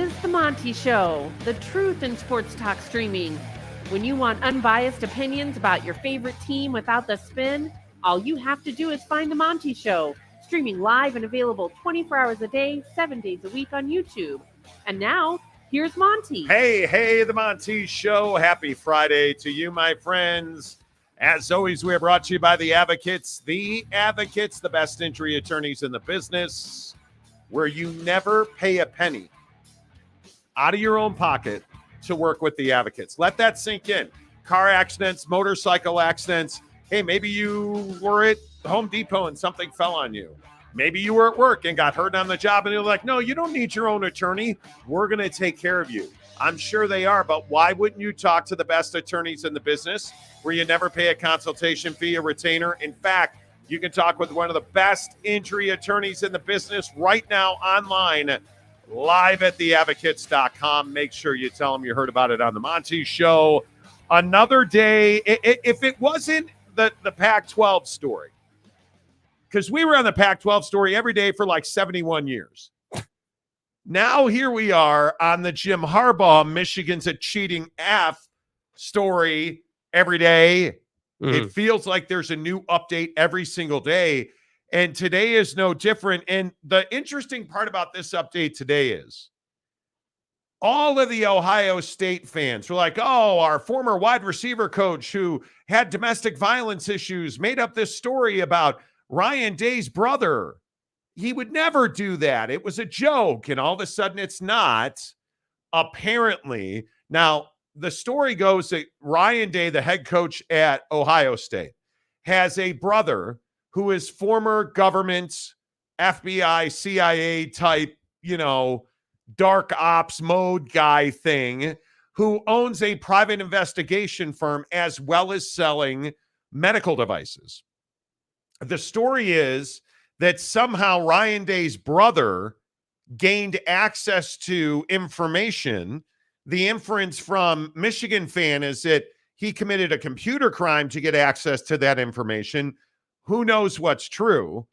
is The Monty Show, the truth in sports talk streaming. When you want unbiased opinions about your favorite team without the spin, all you have to do is find The Monty Show, streaming live and available 24 hours a day, 7 days a week on YouTube. And now, here's Monty. Hey, The Monty Show. Happy Friday to you, my friends. As always, we are brought to you by The Advocates. The Advocates, the best injury attorneys in the business, where you never pay a penny out of your own pocket to work with The Advocates. Let that sink in. Car accidents, motorcycle accidents. Hey, maybe you were at Home Depot and something fell on you. Maybe you were at work and got hurt on the job and you're like, no, you don't need your own attorney. We're going to take care of you. I'm sure they are, but why wouldn't you talk to the best attorneys in the business where you never pay a consultation fee or retainer? In fact, you can talk with one of the best injury attorneys in the business right now online, live at theadvocates.com. Make sure you tell them you heard about it on the Monty Show. Another day, if it wasn't the Pac-12 story, because we were on the Pac-12 story every day for like 71 years. Now here we are on the Jim Harbaugh, Michigan's a cheating F story every day. It feels like there's a new update every single day. And today is no different. And the interesting part about this update today is all of the Ohio State fans were like, oh, our former wide receiver coach who had domestic violence issues made up this story about Ryan Day's brother. He would never do that. It was a joke. And all of a sudden it's not, apparently. Now, the story goes that Ryan Day, the head coach at Ohio State, has a brother who is former government, FBI, CIA type, dark ops mode guy thing, who owns a private investigation firm as well as selling medical devices. The story is that somehow Ryan Day's brother gained access to information. The inference from Michigan fan is that he committed a computer crime to get access to that information. Who knows what's true?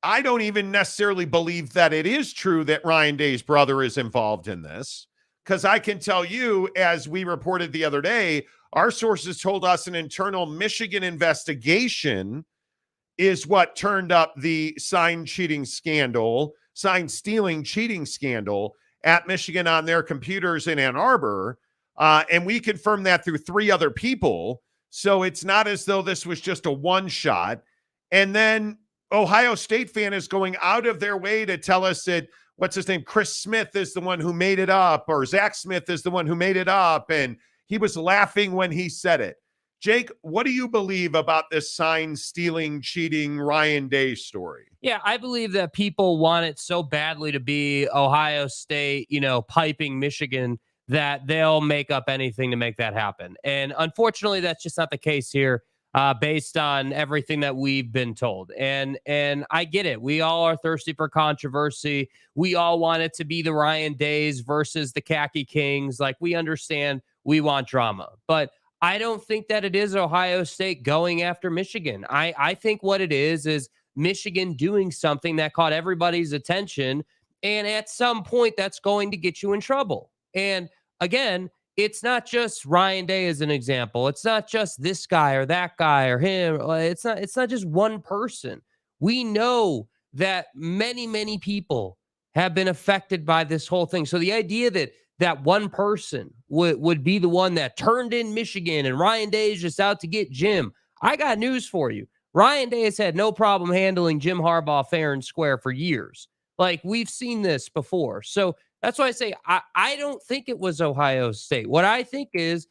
I don't even necessarily believe that it is true that Ryan Day's brother is involved in this, because I can tell you, as we reported the other day, our sources told us an internal Michigan investigation is what turned up the sign stealing cheating scandal at Michigan on their computers in Ann Arbor. And we confirmed that through 3 other people. So it's not as though this was just a one shot. And then Ohio State fan is going out of their way to tell us that, what's his name? Chris Smith is the one who made it up, or Zach Smith is the one who made it up. And he was laughing when he said it. Jake, what do you believe about this sign stealing, cheating Ryan Day story? Yeah, I believe that people want it so badly to be Ohio State, piping Michigan, that they'll make up anything to make that happen. And unfortunately, that's just not the case here, based on everything that we've been told. And I get it. We all are thirsty for controversy. We all want it to be the Ryan Days versus the Khaki Kings. Like, we understand we want drama. But I don't think that it is Ohio State going after Michigan. I think what it is Michigan doing something that caught everybody's attention. And at some point, that's going to get you in trouble. And again, it's not just Ryan Day as an example. It's not just this guy or that guy or him. It's not just one person. We know that many, many people have been affected by this whole thing. So the idea that one person would be the one that turned in Michigan and Ryan Day is just out to get Jim. I got news for you. Ryan Day has had no problem handling Jim Harbaugh fair and square for years. Like, we've seen this before. So that's why I say I don't think it was Ohio State. What I think is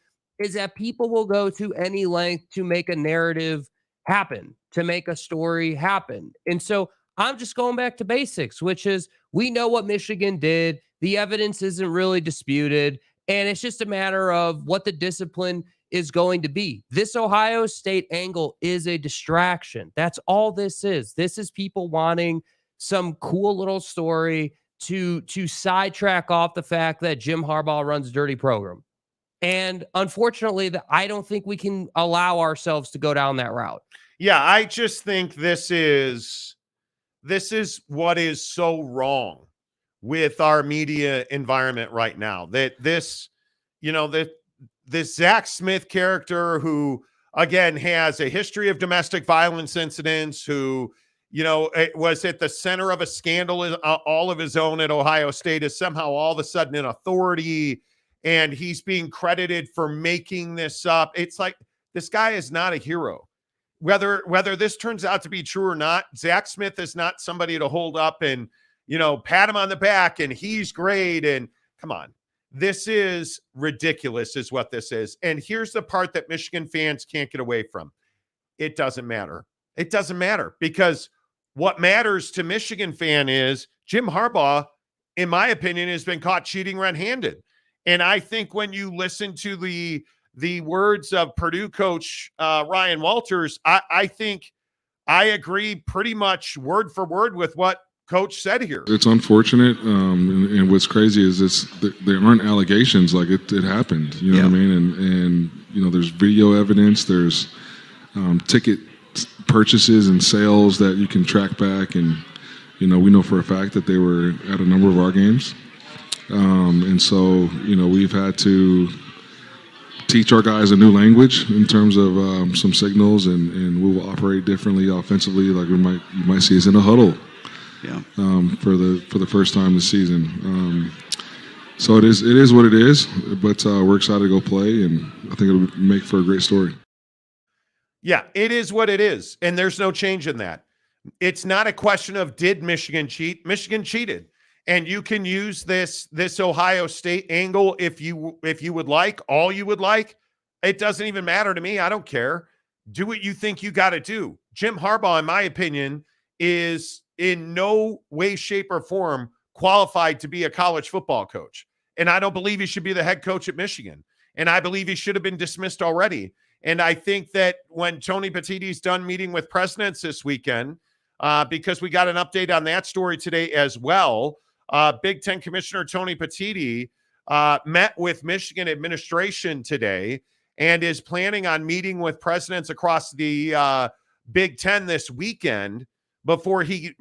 that people will go to any length to make a narrative happen, to make a story happen. And so I'm just going back to basics, which is, we know what Michigan did. The evidence isn't really disputed. And it's just a matter of what the discipline is going to be. This Ohio State angle is a distraction. That's all this is. This is people wanting some cool little story to sidetrack off the fact that Jim Harbaugh runs a dirty program. And unfortunately, I don't think we can allow ourselves to go down that route. Yeah, I just think this is what is so wrong with our media environment right now. That this, this Zach Smith character who, again, has a history of domestic violence incidents, who, was at the center of a scandal all of his own at Ohio State, is somehow all of a sudden an authority, and he's being credited for making this up. It's like, this guy is not a hero. Whether this turns out to be true or not, Zach Smith is not somebody to hold up and, pat him on the back and he's great. And come on, this is ridiculous is what this is. And here's the part that Michigan fans can't get away from. It doesn't matter. It doesn't matter, because what matters to Michigan fan is Jim Harbaugh, in my opinion, has been caught cheating red-handed. And I think when you listen to the words of Purdue coach Ryan Walters, I think I agree pretty much word for word with what Coach said here. It's unfortunate, and what's crazy is there aren't allegations, like it happened. You know what I mean? And there's video evidence. There's ticket purchases and sales that you can track back, and we know for a fact that they were at a number of our games, and so we've had to teach our guys a new language in terms of some signals, and we will operate differently offensively. Like you might see us in a huddle, for the first time this season. So it is what it is, but we're excited to go play, and I think it'll make for a great story. Yeah, it is what it is, and there's no change in that. It's not a question of did Michigan cheat. Michigan cheated, and you can use this Ohio State angle if you would like, all you would like. It doesn't even matter to me. I don't care. Do what you think you got to do. Jim Harbaugh, in my opinion, is in no way, shape, or form qualified to be a college football coach, and I don't believe he should be the head coach at Michigan, and I believe he should have been dismissed already. And I think that when Tony Petitti's done meeting with presidents this weekend, because we got an update on that story today as well, Big Ten Commissioner Tony Petitti met with Michigan administration today and is planning on meeting with presidents across the Big Ten this weekend before he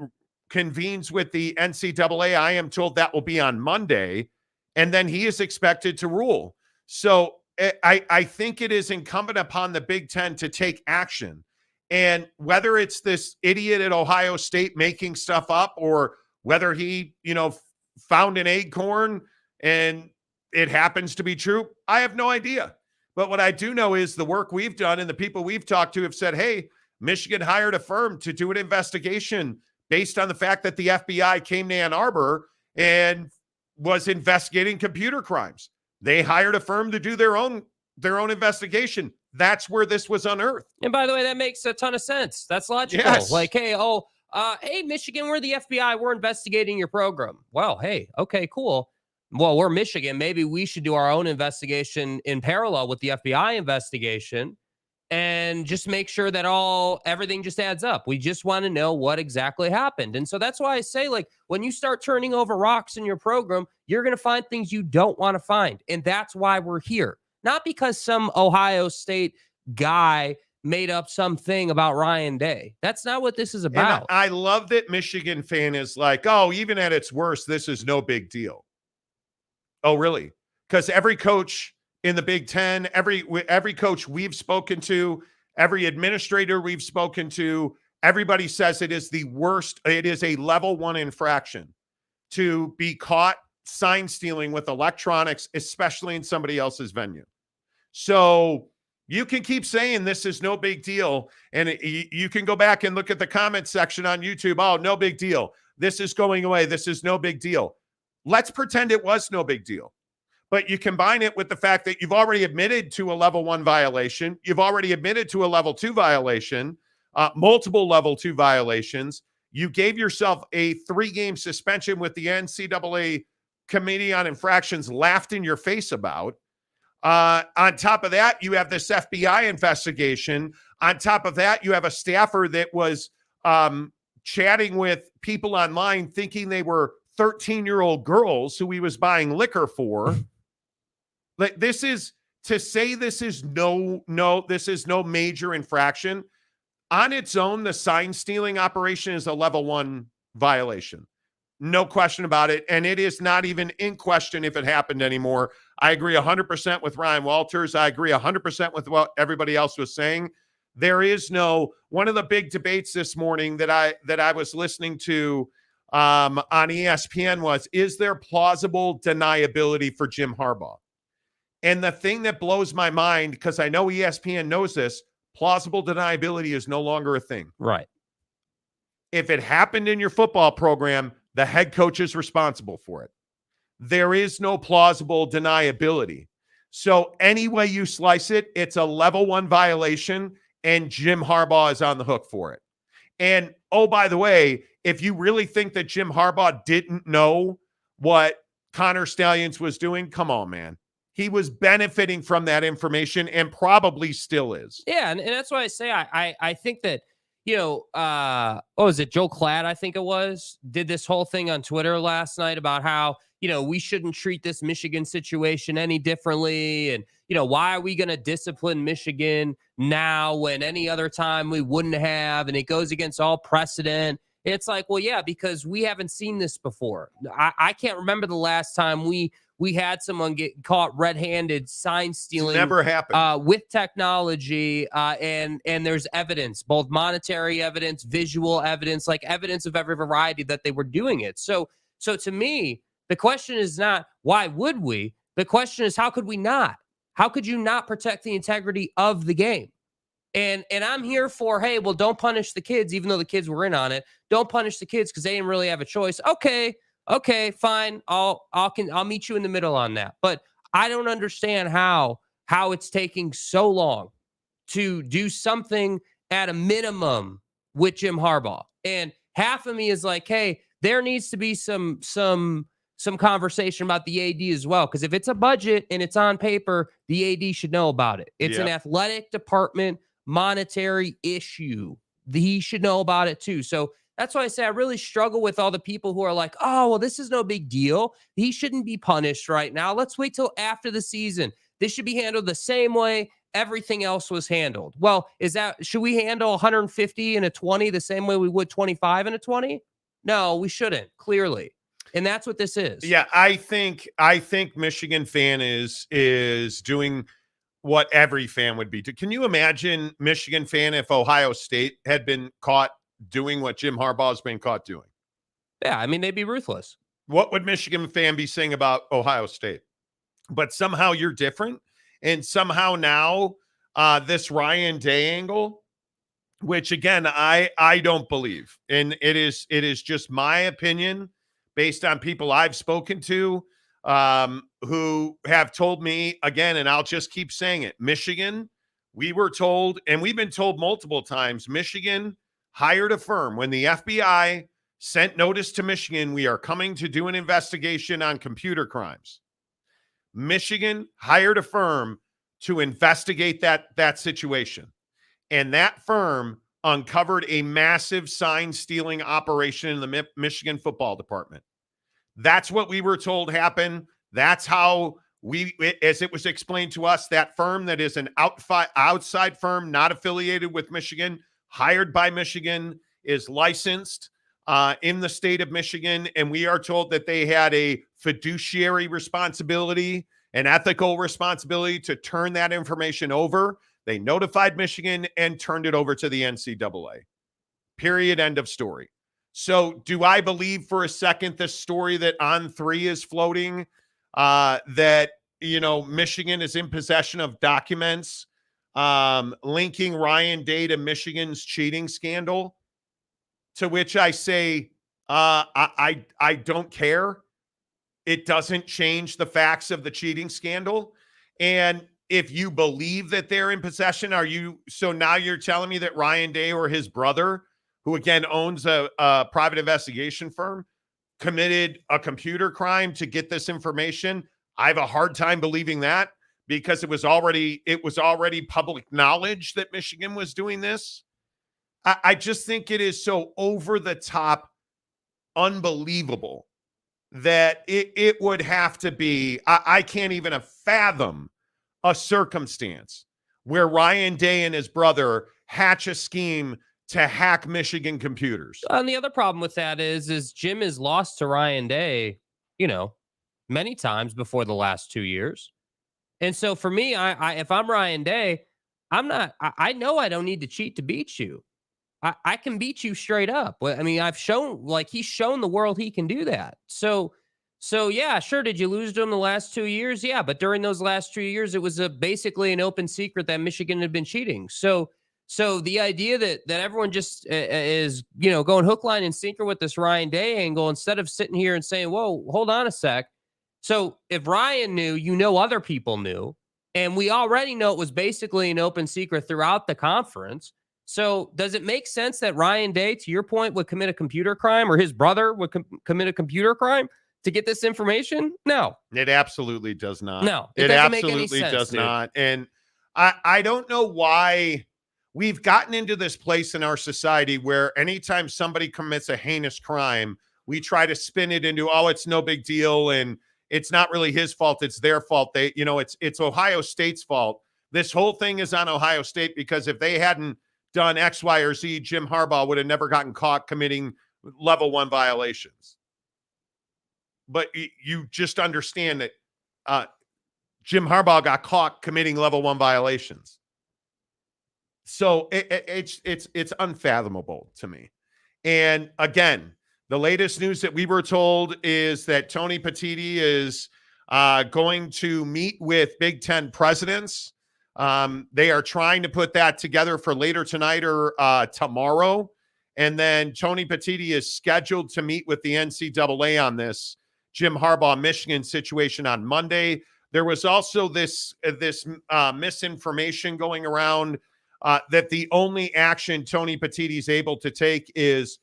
convenes with the NCAA. I am told that will be on Monday, and then he is expected to rule. So I think it is incumbent upon the Big Ten to take action. And whether it's this idiot at Ohio State making stuff up, or whether he, found an acorn and it happens to be true, I have no idea. But what I do know is the work we've done and the people we've talked to have said, hey, Michigan hired a firm to do an investigation based on the fact that the FBI came to Ann Arbor and was investigating computer crimes. They hired a firm to do their own investigation. That's where this was unearthed. And by the way, that makes a ton of sense. That's logical. Yes. Like, hey, Michigan, we're the FBI. We're investigating your program. Well, hey, okay, cool. Well, we're Michigan. Maybe we should do our own investigation in parallel with the FBI investigation and just make sure that everything just adds up. We just want to know what exactly happened. And so that's why I say, like, when you start turning over rocks in your program, you're going to find things you don't want to find. And that's why we're here. Not because some Ohio State guy made up something about Ryan Day. That's not what this is about. And I love that Michigan fan is like, oh, even at its worst, this is no big deal. Oh, really? Because every coach in the Big Ten, every coach we've spoken to, every administrator we've spoken to, everybody says it is the worst. It is a level 1 infraction to be caught sign stealing with electronics, especially in somebody else's venue. So you can keep saying this is no big deal. And you can go back and look at the comment section on YouTube. Oh, no big deal. This is going away. This is no big deal. Let's pretend it was no big deal. But you combine it with the fact that you've already admitted to a level 1 violation. You've already admitted to a level 2 violation, multiple level 2 violations. You gave yourself a 3-game suspension with the NCAA Committee on Infractions laughed in your face about. On top of that, you have this FBI investigation. On top of that, you have a staffer that was chatting with people online thinking they were 13-year-old girls who he was buying liquor for. Like, this is to say this is no major infraction. On its own, the sign stealing operation is a level 1 violation. No question about it. And it is not even in question if it happened anymore. I agree 100% with Ryan Walters. I agree 100% with what everybody else was saying. There is no, one of the big debates this morning that I was listening to on ESPN was, is there plausible deniability for Jim Harbaugh? And the thing that blows my mind, because I know ESPN knows this, plausible deniability is no longer a thing. Right. If it happened in your football program, the head coach is responsible for it. There is no plausible deniability. So any way you slice it, it's a level 1 violation, and Jim Harbaugh is on the hook for it. And, oh, by the way, if you really think that Jim Harbaugh didn't know what Connor Stalions was doing, come on, man. He was benefiting from that information and probably still is. Yeah, and that's why I say I think that, what was it? Joe Klatt, I think it was, did this whole thing on Twitter last night about how, we shouldn't treat this Michigan situation any differently. And, why are we going to discipline Michigan now when any other time we wouldn't have? And it goes against all precedent. It's like, well, yeah, because we haven't seen this before. I can't remember the last time we had someone get caught red-handed sign stealing. It's never happened. With technology, and there's evidence, both monetary evidence, visual evidence, like evidence of every variety that they were doing it. So to me, the question is not why would we? The question is how could we not? How could you not protect the integrity of the game? And I'm here for, hey, well, don't punish the kids, even though the kids were in on it. Don't punish the kids because they didn't really have a choice. Okay, fine. I'll meet you in the middle on that. But I don't understand how it's taking so long to do something at a minimum with Jim Harbaugh. And half of me is like, hey, there needs to be some conversation about the AD as well. Because if it's a budget and it's on paper, the AD should know about it. It's an athletic department monetary issue. He should know about it too. So that's why I say I really struggle with all the people who are like, oh, well, this is no big deal. He shouldn't be punished right now. Let's wait till after the season. This should be handled the same way everything else was handled. Well, should we handle 150 and a 20 the same way we would 25 and a 20? No, we shouldn't, clearly. And that's what this is. Yeah, I think Michigan fan is doing what every fan would be. Can you imagine Michigan fan if Ohio State had been caught doing what Jim Harbaugh has been caught doing? Yeah, I mean, they'd be ruthless. What would Michigan fan be saying about Ohio State? But somehow you're different. And somehow now this Ryan Day angle, which again, I don't believe. And it is just my opinion based on people I've spoken to who have told me again, and I'll just keep saying it. Michigan, we were told, and we've been told multiple times, Michigan hired a firm. When the FBI sent notice to Michigan, we are coming to do an investigation on computer crimes. Michigan hired a firm to investigate that situation. And that firm uncovered a massive sign stealing operation in the Michigan football department. That's what we were told happened. That's how as it was explained to us, that firm that is an outside firm, not affiliated with Michigan, hired by Michigan, is licensed in the state of Michigan. And we are told that they had a fiduciary responsibility, an ethical responsibility to turn that information over. They notified Michigan and turned it over to the NCAA. Period. End of story. So do I believe for a second the story that On3 is floating, that, Michigan is in possession of documents linking Ryan Day to Michigan's cheating scandal? To which I say, I don't care. It doesn't change the facts of the cheating scandal. And if you believe that they're in possession, so now you're telling me that Ryan Day or his brother, who again owns a private investigation firm, committed a computer crime to get this information? I have a hard time believing that, because it was already public knowledge that Michigan was doing this. I just think it is so over the top unbelievable that it would have to be, I can't even fathom a circumstance where Ryan Day and his brother hatch a scheme to hack Michigan computers. And the other problem with that is Jim is lost to Ryan Day, many times before the last 2 years. And so for me, I if I'm Ryan Day, I know I don't need to cheat to beat you. I can beat you straight up. I mean, he's shown the world he can do that. So yeah, sure. Did you lose to him the last 2 years? Yeah. But during those last 2 years, it was basically an open secret that Michigan had been cheating. So the idea that everyone just is, going hook, line, and sinker with this Ryan Day angle, instead of sitting here and saying, whoa, hold on a sec. So if Ryan knew, other people knew, and we already know it was basically an open secret throughout the conference. So does it make sense that Ryan Day, to your point, would commit a computer crime, or his brother would commit a computer crime to get this information? No. It absolutely does not. No, it doesn't make any absolutely sense, does dude. not. And I don't know why we've gotten into this place in our society where anytime somebody commits a heinous crime, we try to spin it into, oh, it's no big deal, and it's not really his fault, it's their fault. It's Ohio State's fault. This whole thing is on Ohio State, because if they hadn't done X, Y, or Z, Jim Harbaugh would have never gotten caught committing level 1 violations. But you just understand that Jim Harbaugh got caught committing level 1 violations. So it's unfathomable to me. And again, the latest news that we were told is that Tony Petitti is going to meet with Big Ten presidents. They are trying to put that together for later tonight or tomorrow. And then Tony Petitti is scheduled to meet with the NCAA on this Jim Harbaugh Michigan situation on Monday. There was also this misinformation going around that the only action Tony Petitti is able to take is,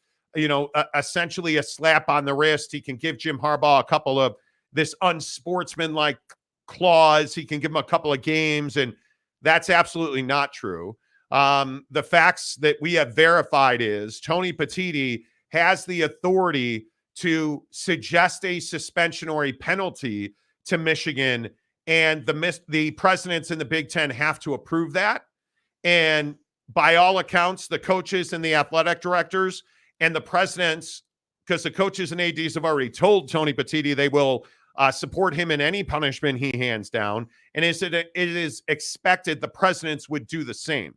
essentially a slap on the wrist. He can give Jim Harbaugh a couple of this unsportsmanlike clause. He can give him a couple of games, and that's absolutely not true. The facts that we have verified is Tony Petitti has the authority to suggest a suspensionary penalty to Michigan, and the presidents in the Big Ten have to approve that. And by all accounts, the coaches and the athletic directors and the presidents, because the coaches and ADs have already told Tony Petitti they will support him in any punishment he hands down. And it is expected the presidents would do the same.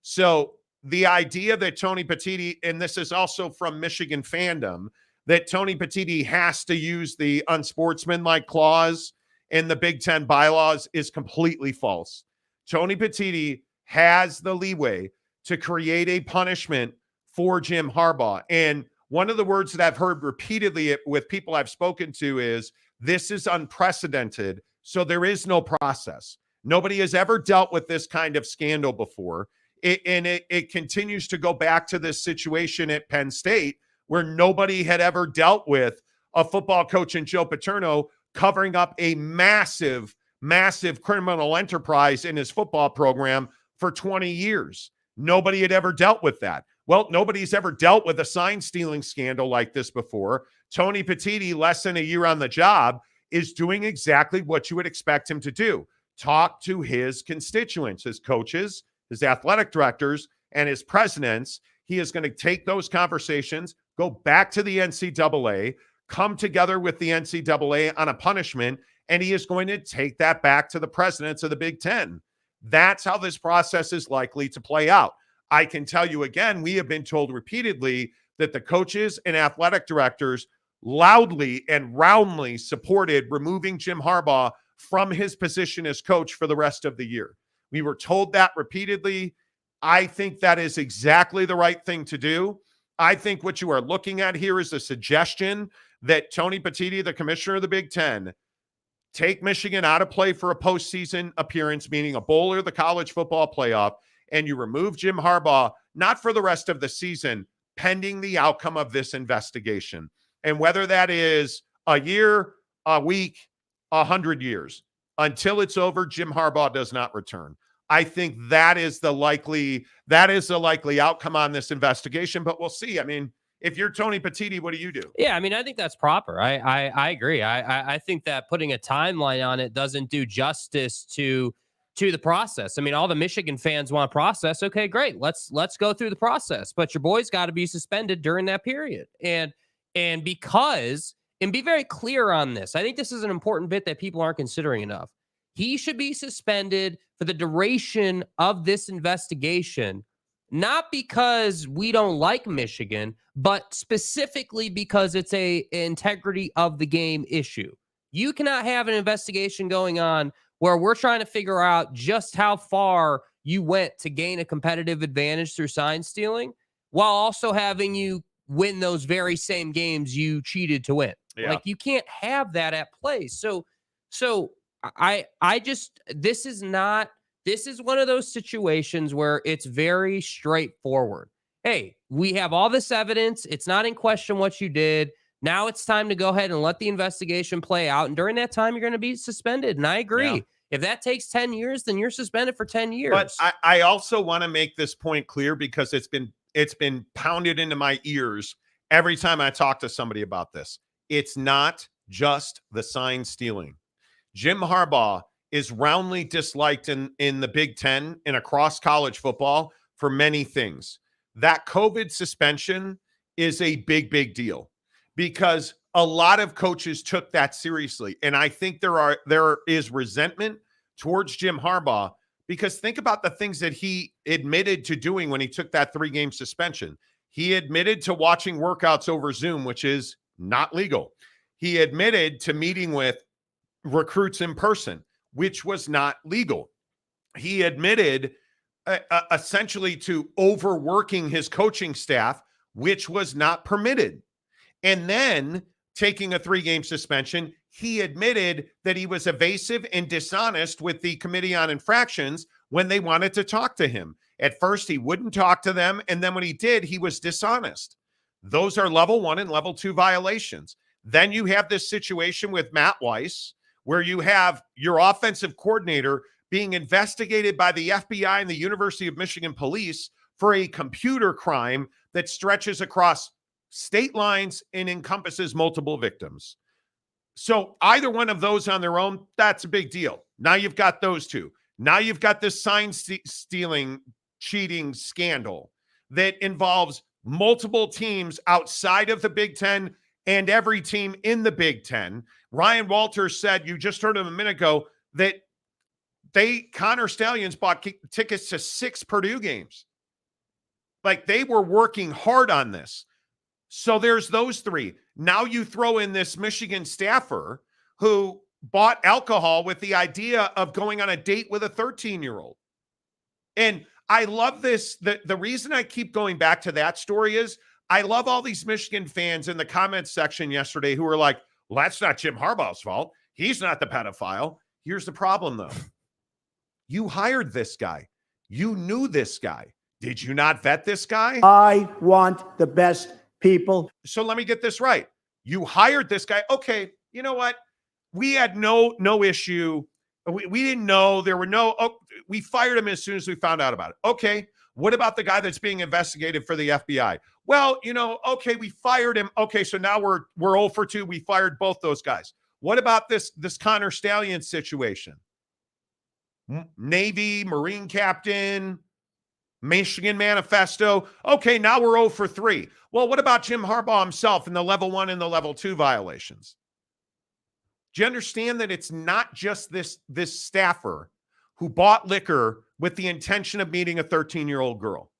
So the idea that Tony Petitti, and this is also from Michigan fandom, that Tony Petitti has to use the unsportsmanlike clause in the Big Ten bylaws is completely false. Tony Petitti has the leeway to create a punishment for Jim Harbaugh. And one of the words that I've heard repeatedly with people I've spoken to is, this is unprecedented, so there is no process. Nobody has ever dealt with this kind of scandal before. It continues to go back to this situation at Penn State where nobody had ever dealt with a football coach in Joe Paterno covering up a massive, massive criminal enterprise in his football program for 20 years. Nobody had ever dealt with that. Well, nobody's ever dealt with a sign stealing scandal like this before. Tony Petitti, less than a year on the job, is doing exactly what you would expect him to do. Talk to his constituents, his coaches, his athletic directors, and his presidents. He is going to take those conversations, go back to the NCAA, come together with the NCAA on a punishment, and he is going to take that back to the presidents of the Big Ten. That's how this process is likely to play out. I can tell you again, we have been told repeatedly that the coaches and athletic directors loudly and roundly supported removing Jim Harbaugh from his position as coach for the rest of the year. We were told that repeatedly. I think that is exactly the right thing to do. I think what you are looking at here is a suggestion that Tony Petitti, the commissioner of the Big Ten, take Michigan out of play for a postseason appearance, meaning a bowl or the college football playoff, and you remove Jim Harbaugh, not for the rest of the season, pending the outcome of this investigation. And whether that is a year, a week, 100 years, until it's over, Jim Harbaugh does not return. I think that is the likely outcome on this investigation, but we'll see. I mean, if you're Tony Petitti, what do you do? Yeah, I mean, I think that's proper. I agree. I think that putting a timeline on it doesn't do justice to to the process. I mean, all the Michigan fans want process. Okay, great. Let's go through the process. But your boy's got to be suspended during that period. And be very clear on this. I think this is an important bit that people aren't considering enough. He should be suspended for the duration of this investigation, not because we don't like Michigan, but specifically because it's a integrity of the game issue. You cannot have an investigation going on where we're trying to figure out just how far you went to gain a competitive advantage through sign stealing, while also having you win those very same games you cheated to win. Yeah. Like, you can't have that at play. So I just, this is one of those situations where it's very straightforward. Hey, we have all this evidence. It's not in question what you did. Now it's time to go ahead and let the investigation play out. And during that time, you're going to be suspended. And I agree. Yeah. If that takes 10 years, then you're suspended for 10 years. But I also want to make this point clear, because it's been pounded into my ears every time I talk to somebody about this. It's not just the sign stealing. Jim Harbaugh is roundly disliked in the Big Ten and across college football for many things. That COVID suspension is a big, big deal, because a lot of coaches took that seriously. And I think there is resentment towards Jim Harbaugh, because think about the things that he admitted to doing when he took that 3-game suspension. He admitted to watching workouts over Zoom, which is not legal. He admitted to meeting with recruits in person, which was not legal. He admitted essentially to overworking his coaching staff, which was not permitted. And then taking a 3-game suspension, he admitted that he was evasive and dishonest with the Committee on Infractions when they wanted to talk to him. At first, he wouldn't talk to them, and then when he did, he was dishonest. Those are level 1 and level 2 violations. Then you have this situation with Matt Weiss, where you have your offensive coordinator being investigated by the FBI and the University of Michigan police for a computer crime that stretches across state lines and encompasses multiple victims. So either one of those on their own, that's a big deal. Now you've got those two. Now you've got this sign stealing, cheating scandal that involves multiple teams outside of the Big Ten and every team in the Big Ten. Ryan Walters said, you just heard him a minute ago, that Connor Stalions bought tickets to 6 Purdue games. Like, they were working hard on this. So there's those 3. Now you throw in this Michigan staffer who bought alcohol with the idea of going on a date with a 13-year-old. And I love this. The reason I keep going back to that story is I love all these Michigan fans in the comments section yesterday who were like, well, that's not Jim Harbaugh's fault. He's not the pedophile. Here's the problem, though. You hired this guy. You knew this guy. Did you not vet this guy? I want the best people. So let me get this right. You hired this guy. Okay, you know what? We had no issue. We didn't know. There were we fired him as soon as we found out about it. Okay, what about the guy that's being investigated for the FBI? Well, okay, we fired him. Okay, so now we're 0 for 2. We fired both those guys. What about this Connor Stalions situation? Navy, Marine captain, Michigan manifesto. Okay, now we're 0 for 3. Well, what about Jim Harbaugh himself and the level 1 and the level 2 violations? Do you understand that it's not just this staffer who bought liquor with the intention of meeting a 13-year-old girl?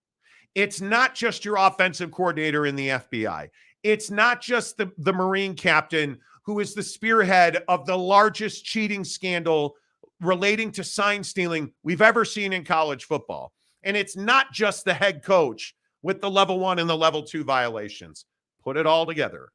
It's not just your offensive coordinator in the FBI. It's not just the Marine captain who is the spearhead of the largest cheating scandal relating to sign stealing we've ever seen in college football. And it's not just the head coach with the level 1 and the level 2 violations. Put it all together.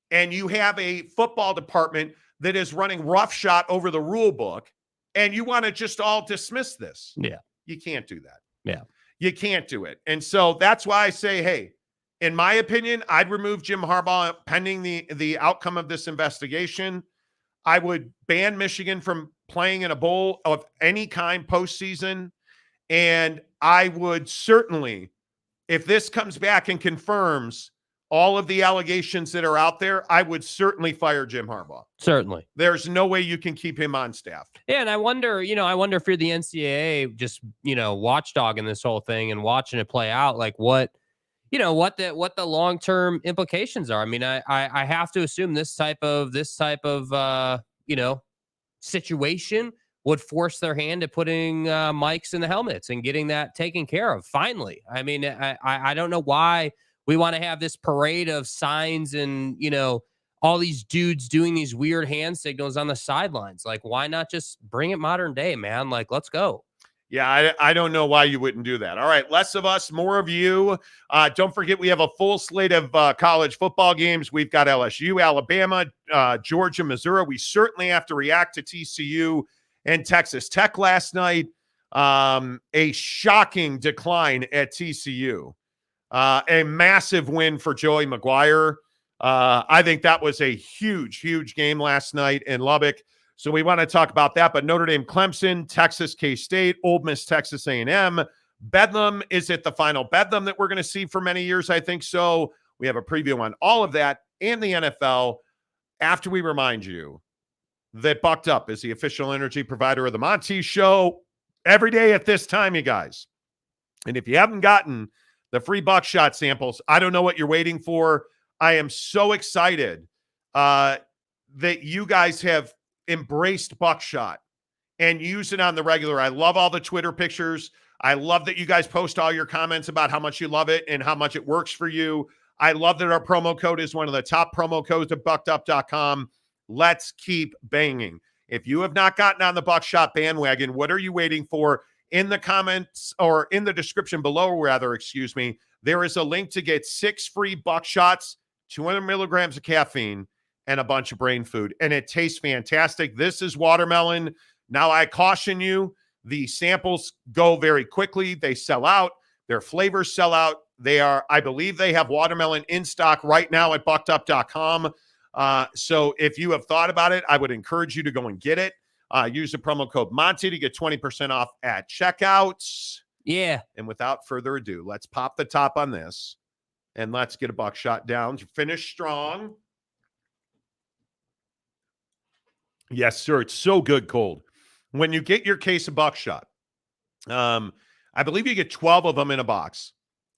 And you have a football department that is running roughshod over the rule book, and you want to just all dismiss this. Yeah. You can't do that. Yeah. You can't do it. And so that's why I say, hey, in my opinion, I'd remove Jim Harbaugh pending the outcome of this investigation. I would ban Michigan from playing in a bowl of any kind postseason. And I would certainly, if this comes back and confirms all of the allegations that are out there, I would certainly fire Jim Harbaugh. Certainly. There's no way you can keep him on staff. Yeah, and I wonder if you're the NCAA just, watchdogging this whole thing and watching it play out, like what the long-term implications are. I mean, I have to assume this type of situation would force their hand at putting mics in the helmets and getting that taken care of finally. I mean, I don't know why we want to have this parade of signs and, all these dudes doing these weird hand signals on the sidelines. Like, why not just bring it modern day, man? Like, let's go. Yeah, I don't know why you wouldn't do that. All right, less of us, more of you. Don't forget, we have a full slate of college football games. We've got LSU, Alabama, Georgia, Missouri. We certainly have to react to TCU and Texas Tech last night. A shocking decline at TCU. A massive win for Joey McGuire. I think that was a huge, huge game last night in Lubbock. So we want to talk about that. But Notre Dame, Clemson, Texas, K-State, Ole Miss, Texas A&M. Bedlam, is it the final Bedlam that we're going to see for many years? I think so. We have a preview on all of that and the NFL after we remind you that Bucked Up is the official energy provider of the Monty Show every day at this time, you guys. And if you haven't gotten the free buckshot samples, I don't know what you're waiting for. I am so excited that you guys have embraced buckshot and use it on the regular. I love all the Twitter pictures. I love that you guys post all your comments about how much you love it and how much it works for you. I love that our promo code is one of the top promo codes at BuckedUp.com. Let's keep banging. If you have not gotten on the buckshot bandwagon, what are you waiting for? In the comments, or in the description below, rather, there is a link to get 6 free buckshots, 200 milligrams of caffeine, and a bunch of brain food. And it tastes fantastic. This is watermelon. Now, I caution you, the samples go very quickly. They sell out. Their flavors sell out. I believe they have watermelon in stock right now at BuckedUp.com. So if you have thought about it, I would encourage you to go and get it. Use the promo code Monty to get 20% off at checkouts. Yeah. And without further ado, let's pop the top on this and let's get a buckshot down to finish strong. Yes, sir. It's so good cold. When you get your case of buckshot, I believe you get 12 of them in a box.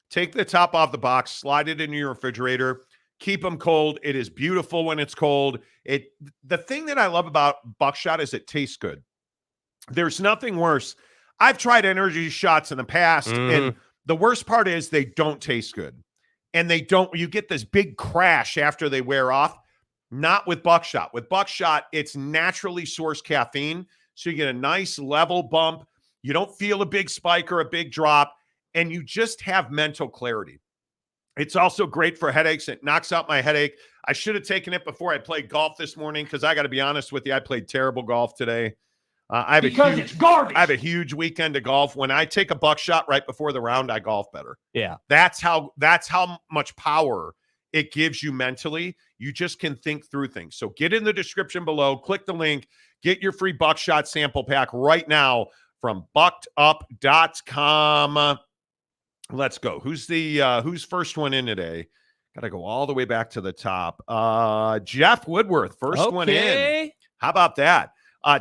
Take the top off the box, slide it into your refrigerator, keep them cold. It is beautiful when it's cold. The thing that I love about buckshot is it tastes good. There's nothing worse. I've tried energy shots in the past, and the worst part is they don't taste good. And you get this big crash after they wear off. Not with buckshot. With buckshot, it's naturally sourced caffeine, so you get a nice level bump. You don't feel a big spike or a big drop, and you just have mental clarity. It's also great for headaches. It knocks out my headache. I should have taken it before I played golf this morning because I got to be honest with you, I played terrible golf today. I have a huge weekend of golf. When I take a buckshot right before the round, I golf better. Yeah. That's how much power it gives you mentally. You just can think through things. So get in the description below, click the link, get your free buckshot sample pack right now from BuckedUp.com. Let's go. Who's first one in today? Got to go all the way back to the top. Jeff Woodworth, first one in. How about that?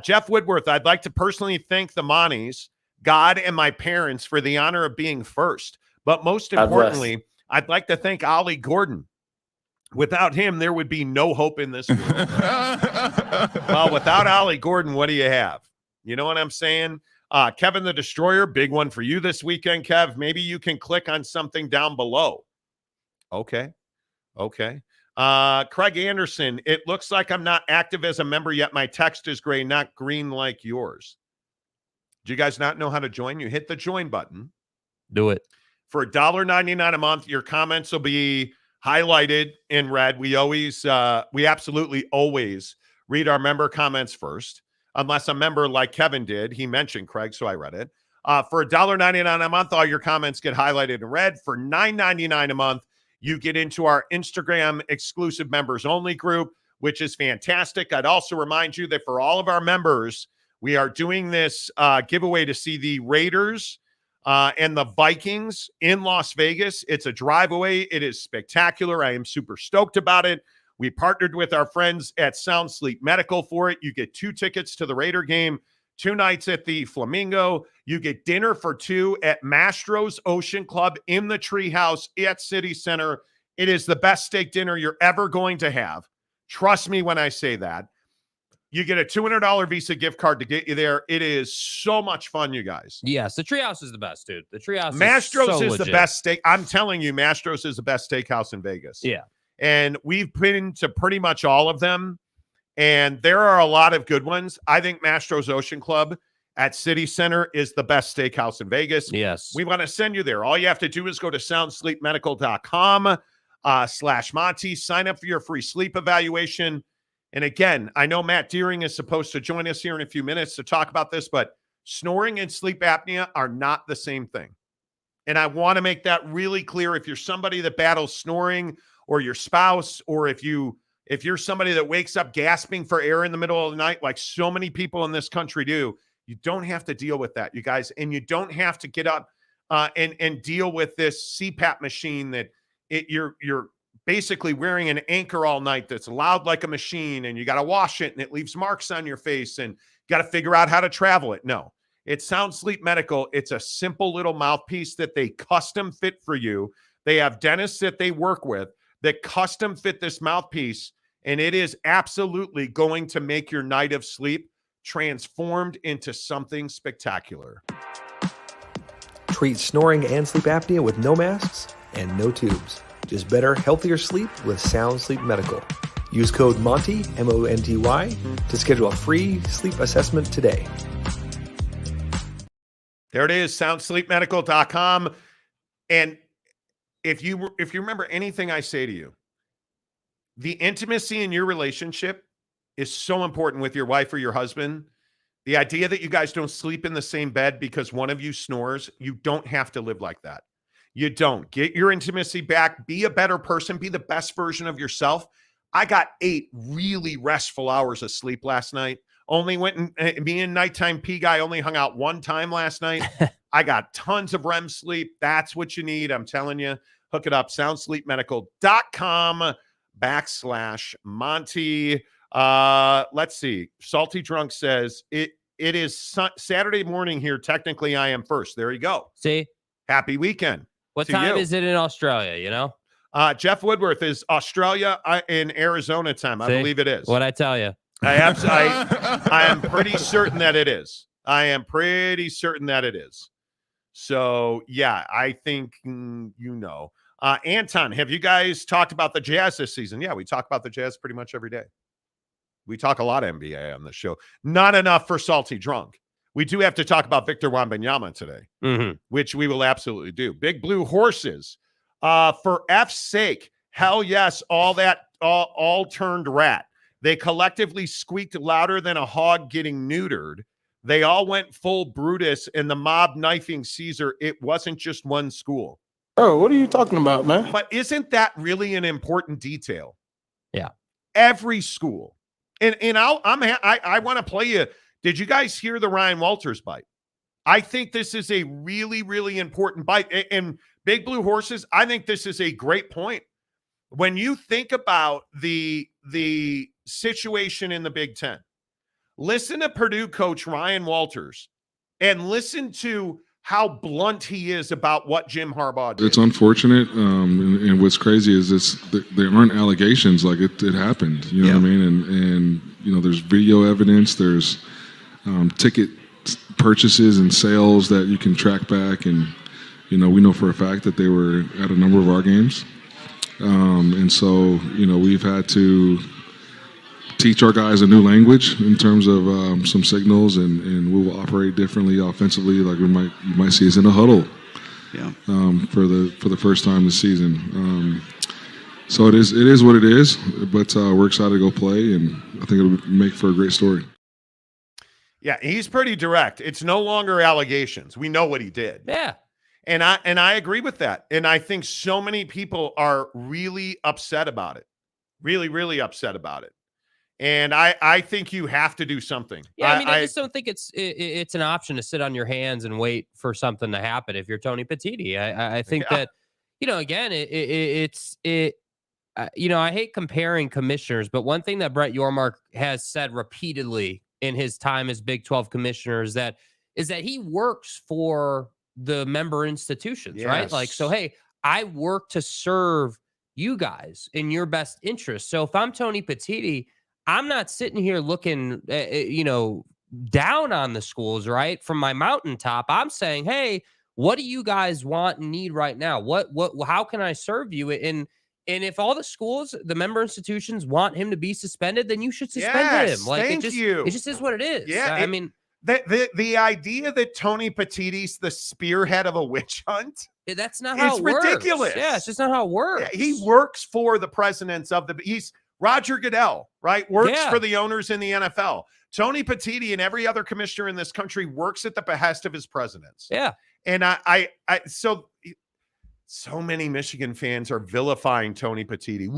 Jeff Woodworth, I'd like to personally thank the Monties, God, and my parents for the honor of being first. But most importantly, I'd like to thank Ollie Gordon. Without him, there would be no hope in this world. Well, without Ollie Gordon, what do you have? You know what I'm saying? Kevin the Destroyer, big one for you this weekend, Kev. Maybe you can click on something down below. Okay. Craig Anderson, it looks like I'm not active as a member yet. My text is gray, not green like yours. Do you guys not know how to join? You hit the join button. Do it. For $1.99 a month, your comments will be highlighted in red. We absolutely always read our member comments first, unless a member like Kevin did. He mentioned Craig, so I read it. For $1.99 a month, all your comments get highlighted in red. For $9.99 a month, you get into our Instagram exclusive members only group, which is fantastic. I'd also remind you that for all of our members, we are doing this giveaway to see the Raiders and the Vikings in Las Vegas. It's a drive away. It is spectacular. I am super stoked about it. We partnered with our friends at Sound Sleep Medical for it. You get 2 tickets to the Raider game, 2 nights at the Flamingo. You get dinner for 2 at Mastro's Ocean Club in the Treehouse at City Center. It is the best steak dinner you're ever going to have. Trust me when I say that. You get a $200 Visa gift card to get you there. It is so much fun, you guys. Yes, the Treehouse is the best, dude. The Treehouse Mastro's is the legit. best steak. I'm telling you, Mastro's is the best steakhouse in Vegas. Yeah. And we've been to pretty much all of them. And there are a lot of good ones. I think Mastro's Ocean Club at City Center is the best steakhouse in Vegas. Yes. We want to send you there. All you have to do is go to soundsleepmedical.com/Monty. Sign up for your free sleep evaluation. And again, I know Matt Deering is supposed to join us here in a few minutes to talk about this, but snoring and sleep apnea are not the same thing. And I want to make that really clear. If you're somebody that battles snoring, or your spouse, or if you're somebody that wakes up gasping for air in the middle of the night, like so many people in this country do, you don't have to deal with that, you guys. And you don't have to get up and deal with this CPAP machine that you're basically wearing an anchor all night that's loud like a machine, and you got to wash it and it leaves marks on your face and you got to figure out how to travel it. No, it's Sound Sleep Medical. It's a simple little mouthpiece that they custom fit for you. They have dentists that they work with that custom fit this mouthpiece, and it is absolutely going to make your night of sleep transformed into something spectacular. Treat snoring and sleep apnea with no masks and no tubes. Just better, healthier sleep with Sound Sleep Medical. Use code MONTY, M-O-N-T-Y, to schedule a free sleep assessment today. There it is, soundsleepmedical.com. And if you remember anything I say to you, the intimacy in your relationship is so important with your wife or your husband. The idea that you guys don't sleep in the same bed because one of you snores, you don't have to live like that. You don't. Get your intimacy back. Be a better person. Be the best version of yourself. I got 8 really restful hours of sleep last night. Only went and me and nighttime pee guy only hung out 1 time last night. I got tons of REM sleep. That's what you need. I'm telling you. Hook it up. soundsleepmedical.com/Monty. Let's see. Salty Drunk says it is Saturday morning here. Technically, I am first. There you go. See? Happy weekend. What time is it in Australia, you know? Jeff Woodworth is Australia in Arizona time. I believe it is. What'd I tell you? I am pretty certain that it is. I am pretty certain that it is. So, yeah, I think, Anton, have you guys talked about the Jazz this season? Yeah, we talk about the Jazz pretty much every day. We talk a lot of NBA on the show. Not enough for Salty Drunk. We do have to talk about Victor Wembanyama today, which we will absolutely do. Big Blue Horses. For F's sake, hell yes, all turned rat. They collectively squeaked louder than a hog getting neutered. They all went full Brutus and the mob knifing Caesar. It wasn't just one school. Oh, what are you talking about, man? But isn't that really an important detail? Yeah. Every school. And I want to play you. Did you guys hear the Ryan Walters bite? I think this is a really, really important bite. And Big Blue Horses, I think this is a great point. When you think about the situation in the Big Ten, listen to Purdue coach Ryan Walters and listen to how blunt he is about what Jim Harbaugh did. It's unfortunate, and what's crazy is there aren't allegations, like it happened. You know what I mean? And there's video evidence. There's ticket purchases and sales that you can track back, and we know for a fact that they were at a number of our games. And so we've had to teach our guys a new language in terms of some signals, and we will operate differently offensively. Like you might see us in a huddle, for the first time this season. So it is what it is, but we're excited to go play, and I think it'll make for a great story. Yeah, he's pretty direct. It's no longer allegations. We know what he did. Yeah. And I agree with that. And I think so many people are really upset about it. Really, really upset about it. And I think you have to do something. Yeah, I mean, I just don't think it's an option to sit on your hands and wait for something to happen if you're Tony Petitti. I think that, again, I hate comparing commissioners, but one thing that Brett Yormark has said repeatedly in his time as Big 12 commissioner is that he works for the member institutions, right? Like, so, hey, I work to serve you guys in your best interest. So if I'm Tony Petitti, I'm not sitting here looking, down on the schools, right? From my mountaintop, I'm saying, hey, what do you guys want and need right now? How can I serve you? And if all the schools, the member institutions want him to be suspended, then you should suspend him. Like, it just is what it is. Yeah. I mean, the idea that Tony Petitti's the spearhead of a witch hunt. That's not how it works. It's ridiculous. Yeah, it's just not how it works. Yeah, he works for the presidents he's Roger Goodell, right? Works for the owners in the NFL. Tony Petitti and every other commissioner in this country works at the behest of his presidents. Yeah. And so many Michigan fans are vilifying Tony Petitti.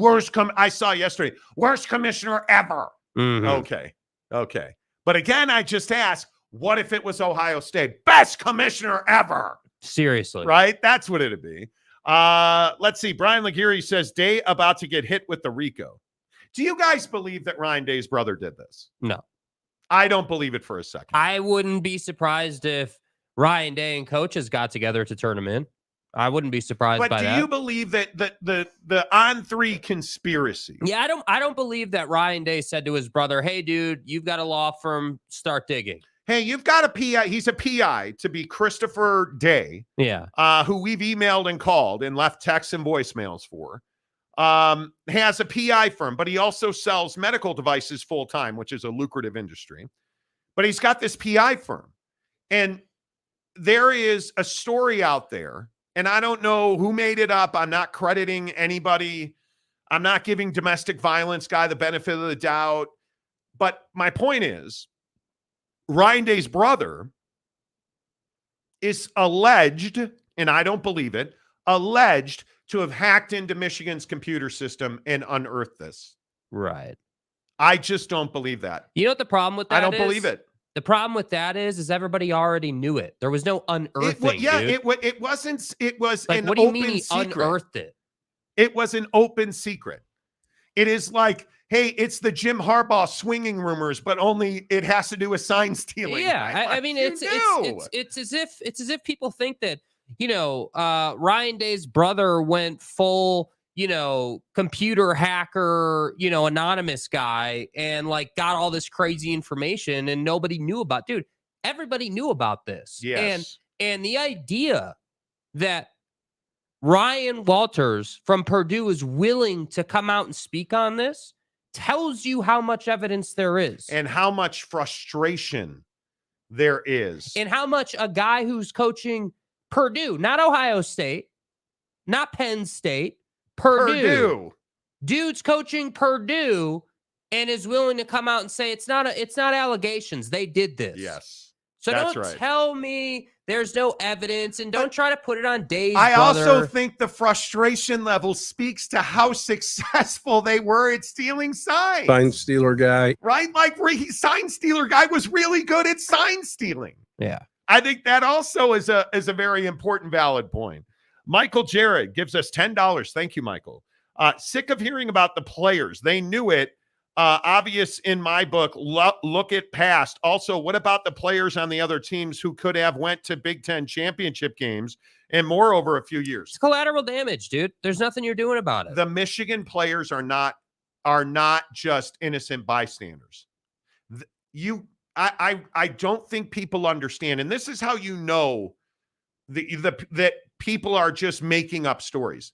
I saw yesterday, worst commissioner ever. Mm-hmm. Okay. But again, I just ask, what if it was Ohio State? Best commissioner ever. Seriously. Right? That's what it'd be. Let's see. Brian Laguerre says, Day about to get hit with the RICO. Do you guys believe that Ryan Day's brother did this? No. I don't believe it for a second. I wouldn't be surprised if Ryan Day and coaches got together to turn him in. I wouldn't be surprised by that. But do you believe that the on-3 conspiracy? Yeah, I don't believe that Ryan Day said to his brother, hey, dude, you've got a law firm, start digging. Hey, you've got a PI. He's a PI to be Christopher Day. Yeah. Who we've emailed and called and left texts and voicemails for. Has a PI firm, but he also sells medical devices full-time, which is a lucrative industry. But he's got this PI firm. And there is a story out there, and I don't know who made it up. I'm not crediting anybody. I'm not giving domestic violence guy the benefit of the doubt. But my point is, Ryan Day's brother is alleged, and I don't believe it, alleged to have hacked into Michigan's computer system and unearthed this. Right. I just don't believe that. You know what the problem with that is? I don't believe it. The problem with that is everybody already knew it. There was no unearthing. It wasn't. It was like, an what do you open mean he secret. unearthed it? It was an open secret. It is like, hey, it's the Jim Harbaugh swinging rumors, but only it has to do with sign stealing. Yeah, I mean, it's as if people think that Ryan Day's brother went full computer hacker, anonymous guy and like got all this crazy information and nobody knew about. Dude, everybody knew about this. Yes. And the idea that Ryan Walters from Purdue is willing to come out and speak on this tells you how much evidence there is. And how much frustration there is. And how much a guy who's coaching Purdue, not Ohio State, not Penn State, Purdue. Dude's coaching Purdue and is willing to come out and say it's not allegations. They did this. Yes. So that's don't right. tell me there's no evidence and don't try to put it on Dave's I brother. also think the frustration level speaks to how successful they were at stealing signs. Sign stealer guy. Right? Like sign stealer guy was really good at sign stealing. Yeah. I think that also is a very important, valid point. Michael Jared gives us $10. Thank you, Michael. Sick of hearing about the players. They knew it. Obvious in my book. Look at past. Also, what about the players on the other teams who could have went to Big Ten championship games and more over a few years? It's collateral damage, dude. There's nothing you're doing about it. The Michigan players are not just innocent bystanders. I don't think people understand, and this is how you know that people are just making up stories.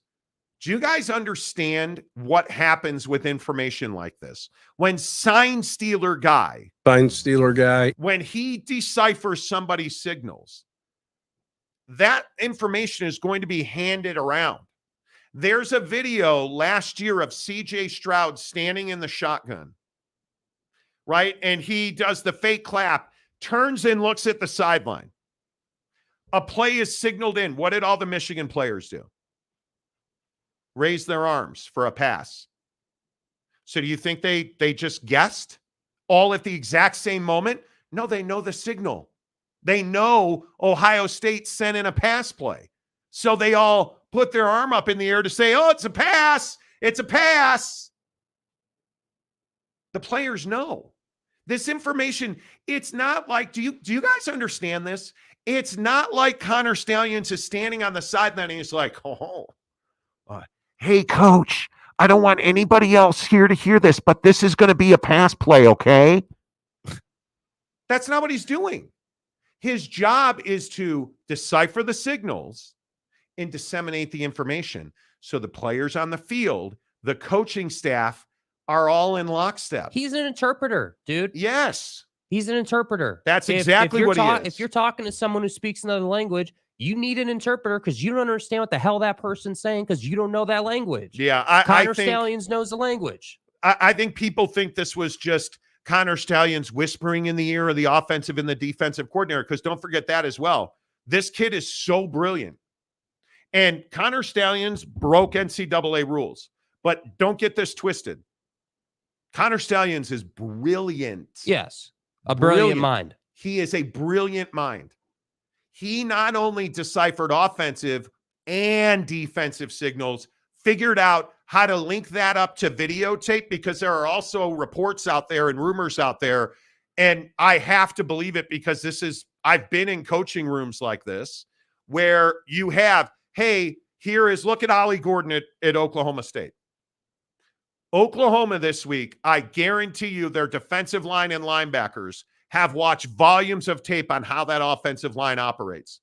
Do you guys understand what happens with information like this? When sign stealer guy, when he deciphers somebody's signals, that information is going to be handed around. There's a video last year of CJ Stroud standing in the shotgun, right? And he does the fake clap, turns and looks at the sideline. A play is signaled in. What did all the Michigan players do? Raise their arms for a pass. So do you think they just guessed all at the exact same moment? No, they know the signal. They know Ohio State sent in a pass play. So they all put their arm up in the air to say, oh, it's a pass. It's a pass. The players know. This information, it's not like, do you guys understand this? It's not like Connor Stalions is standing on the sideline and he's like, hey, coach, I don't want anybody else here to hear this, but this is going to be a pass play, okay? That's not what he's doing. His job is to decipher the signals and disseminate the information. So the players on the field, the coaching staff are all in lockstep. He's an interpreter, dude. Yes. He's an interpreter. That's exactly what he is. If you're talking to someone who speaks another language, you need an interpreter because you don't understand what the hell that person's saying because you don't know that language. Yeah. Connor Stalions knows the language. I think people think this was just Connor Stalions whispering in the ear of the offensive and the defensive coordinator, because don't forget that as well. This kid is so brilliant. And Connor Stalions broke NCAA rules. But don't get this twisted. Connor Stalions is brilliant. Yes. A brilliant mind. He is a brilliant mind. He not only deciphered offensive and defensive signals, figured out how to link that up to videotape, because there are also reports out there and rumors out there. And I have to believe it because I've been in coaching rooms like this where you have, hey, look at Ollie Gordon at Oklahoma State. Oklahoma this week, I guarantee you their defensive line and linebackers have watched volumes of tape on how that offensive line operates.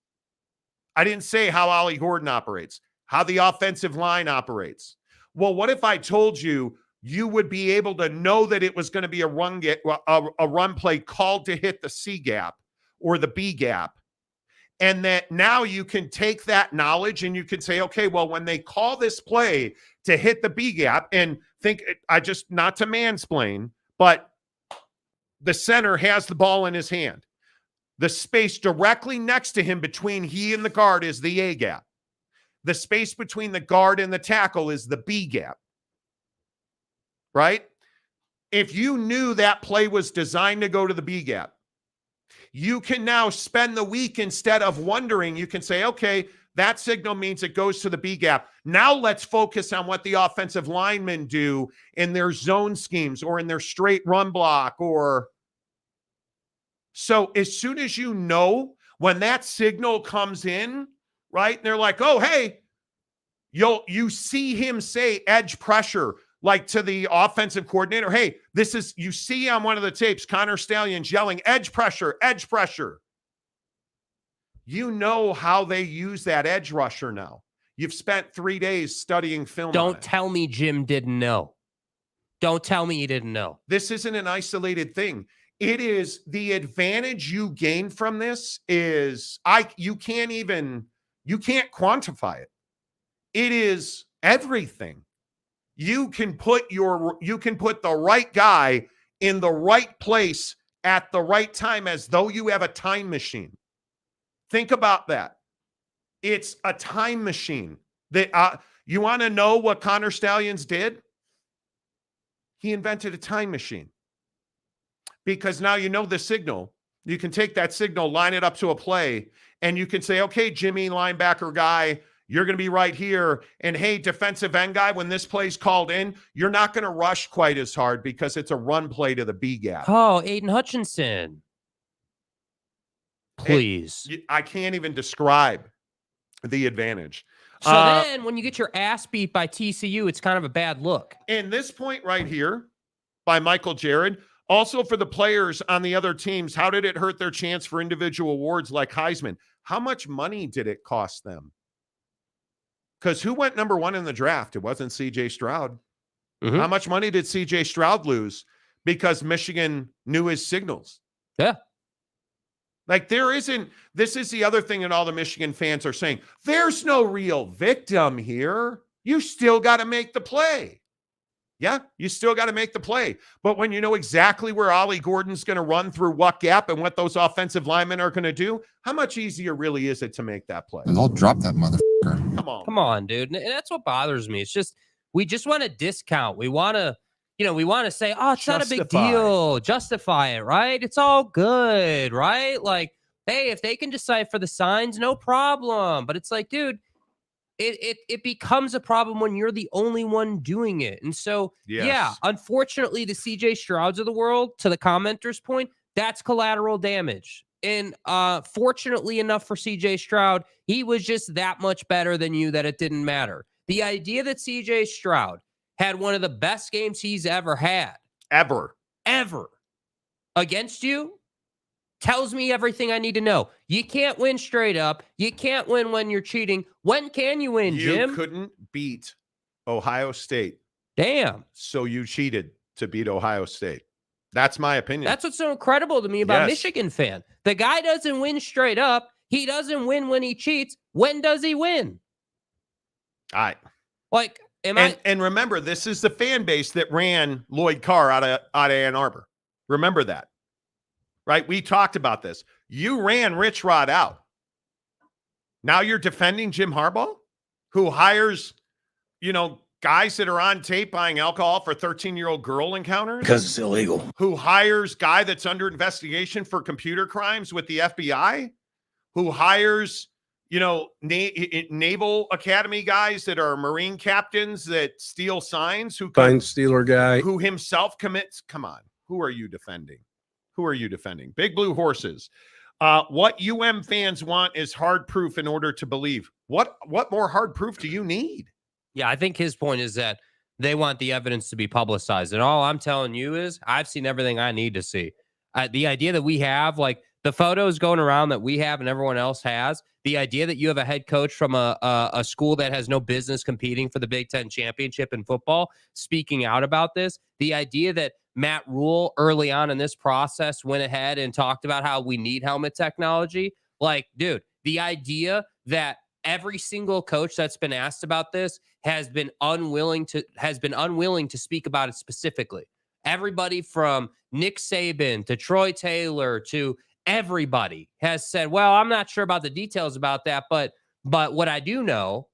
I didn't say how Ollie Gordon operates, how the offensive line operates. Well, what if I told you would be able to know that it was going to be a run play called to hit the C gap or the B gap, and that now you can take that knowledge and you can say, okay, well, when they call this play to hit the B gap, and not to mansplain, but the center has the ball in his hand. The space directly next to him between he and the guard is the A gap. The space between the guard and the tackle is the B gap. Right? If you knew that play was designed to go to the B gap, you can now spend the week, instead of wondering, you can say, okay, that signal means it goes to the B gap. Now let's focus on what the offensive linemen do in their zone schemes or in their straight run block. So as soon as you know when that signal comes in, right, and they're like, oh, hey, you see him say edge pressure, like to the offensive coordinator. Hey, you see on one of the tapes, Connor Stalions yelling edge pressure, edge pressure. You know how they use that edge rusher now. You've spent 3 days studying film. Don't tell me Jim didn't know. Don't tell me he didn't know. This isn't an isolated thing. It is the advantage you gain from this is you can't quantify it. It is everything. You can put the right guy in the right place at the right time as though you have a time machine. Think about that. It's a time machine. That you want to know what Connor Stalions did? He invented a time machine. Because now you know the signal. You can take that signal, line it up to a play, and you can say, okay, Jimmy, linebacker guy, you're going to be right here. And hey, defensive end guy, when this play's called in, you're not going to rush quite as hard because it's a run play to the B gap. Oh, Aiden Hutchinson. Please. I can't even describe the advantage. So then when you get your ass beat by TCU, it's kind of a bad look. And this point right here by Michael Jared, also for the players on the other teams, how did it hurt their chance for individual awards like Heisman? How much money did it cost them? Because who went number 1 in the draft? It wasn't C.J. Stroud. Mm-hmm. How much money did C.J. Stroud lose because Michigan knew his signals? Yeah. Like this is the other thing that all the Michigan fans are saying. There's no real victim here. You still got to make the play. Yeah, you still got to make the play. But when you know exactly where Ollie Gordon's going to run through what gap and what those offensive linemen are going to do, how much easier really is it to make that play? And they'll drop that motherfucker. Come on, dude. And that's what bothers me. It's just, we just want to discount. We want to, we want to say, oh, it's not a big Justify. deal. Justify it, right? It's all good, right? Like, hey, if they can decipher the signs, no problem. But it's like, dude, it becomes a problem when you're the only one doing it. And so, yeah, unfortunately, the CJ Strouds of the world, to the commenter's point, that's collateral damage. And fortunately enough for CJ Stroud, he was just that much better than you that it didn't matter. The idea that CJ Stroud had one of the best games he's ever had, ever, against you, tells me everything I need to know. You can't win straight up. You can't win when you're cheating. When can you win, Jim? You couldn't beat Ohio State. Damn. So you cheated to beat Ohio State. That's my opinion. That's what's so incredible to me about Michigan fan. The guy doesn't win straight up. He doesn't win when he cheats. When does he win? And remember, this is the fan base that ran Lloyd Carr out of Ann Arbor. Remember that. Right? We talked about this. You ran Rich Rod out. Now you're defending Jim Harbaugh, who hires, guys that are on tape buying alcohol for 13-year-old girl encounters. Because it's illegal. Who hires guy that's under investigation for computer crimes with the FBI. Who hires, Naval Academy guys that are Marine captains that steal signs. Sign stealer guy. Who himself commits. Come on. Who are you defending? Big Blue Horses. What fans want is hard proof in order to believe. What more hard proof do you need? Yeah, I think his point is that they want the evidence to be publicized. And all I'm telling you is I've seen everything I need to see. The idea that we have, like the photos going around that we have and everyone else has, the idea that you have a head coach from a school that has no business competing for the Big Ten championship in football speaking out about this, the idea that Matt Rule early on in this process went ahead and talked about how we need helmet technology. Like, dude, the idea that every single coach that's been asked about this has been unwilling to speak about it specifically. Everybody from Nick Saban to Troy Taylor to everybody has said, well, I'm not sure about the details about that, but what I do know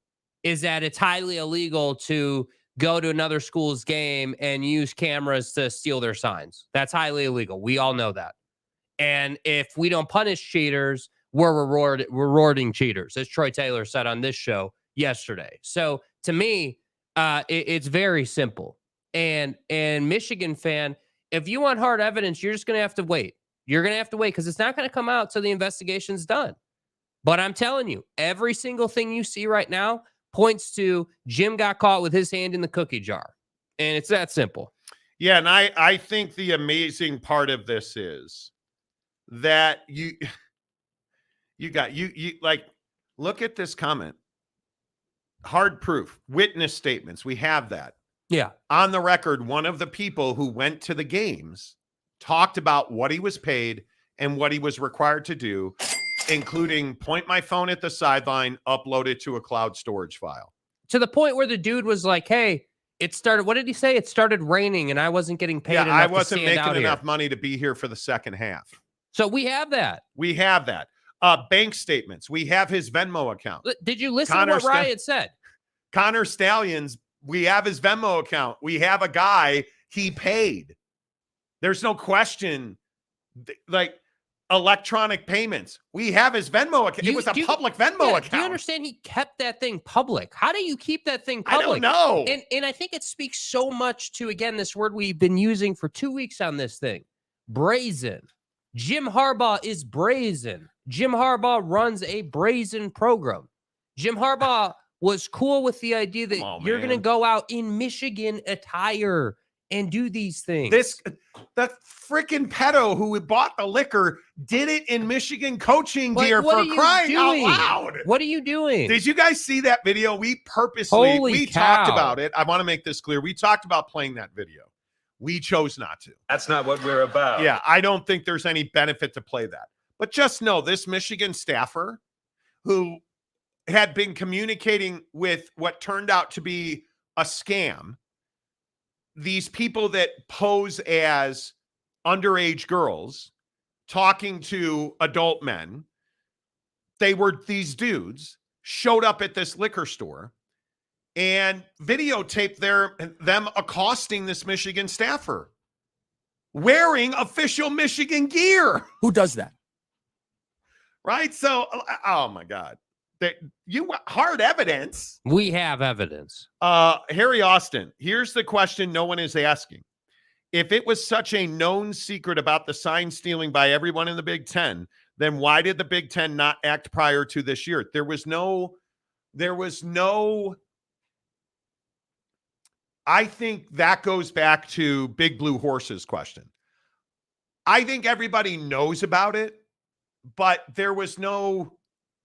is that it's highly illegal to go to another school's game and use cameras to steal their signs. That's highly illegal. We all know that. And if we don't punish cheaters, we're rewarding cheaters, as Troy Taylor said on this show yesterday. So to me, it's very simple. And Michigan fan, if you want hard evidence, you're just going to have to wait. You're going to have to wait because it's not going to come out till the investigation's done. But I'm telling you, every single thing you see right now points to Jim got caught with his hand in the cookie jar. And it's that simple. Yeah, and I think the amazing part of this is that you look at this comment. Hard proof, witness statements. We have that. Yeah. On the record, one of the people who went to the games talked about what he was paid and what he was required to do, including point my phone at the sideline, upload it to a cloud storage file. To the point where the dude was like, hey, it started, what did he say? It started raining and I wasn't getting paid enough I wasn't to stand making out enough here. money to be here for the second half. So we have that. Bank statements. We have his Venmo account. Did you listen to what Riot said? Connor Stalions, we have his Venmo account. We have a guy he paid. There's no question. Like electronic payments. We have his Venmo account. It was a public Venmo account. Do you understand he kept that thing public? How do you keep that thing public? I don't know. And I think it speaks so much to, again, this word we've been using for 2 weeks on this thing. Brazen. Jim Harbaugh is brazen. Jim Harbaugh runs a brazen program. Jim Harbaugh was cool with the idea that you're going to go out in Michigan attire and do these things. That freaking pedo who bought the liquor did it in Michigan coaching gear for crying out loud. What are you doing? Did you guys see that video? We purposely, talked about it. I want to make this clear. We talked about playing that video. We chose not to. That's not what we're about. Yeah, I don't think there's any benefit to play that. But just know this Michigan staffer who had been communicating with what turned out to be a scam, these people that pose as underage girls talking to adult men, these dudes showed up at this liquor store and videotaped them accosting this Michigan staffer wearing official Michigan gear. Who does that? Right? So, oh my God. Hard evidence. We have evidence. Harry Austin, here's the question no one is asking. If it was such a known secret about the sign stealing by everyone in the Big Ten, then why did the Big Ten not act prior to this year? There was no, I think that goes back to Big Blue Horse's question. I think everybody knows about it, but there was no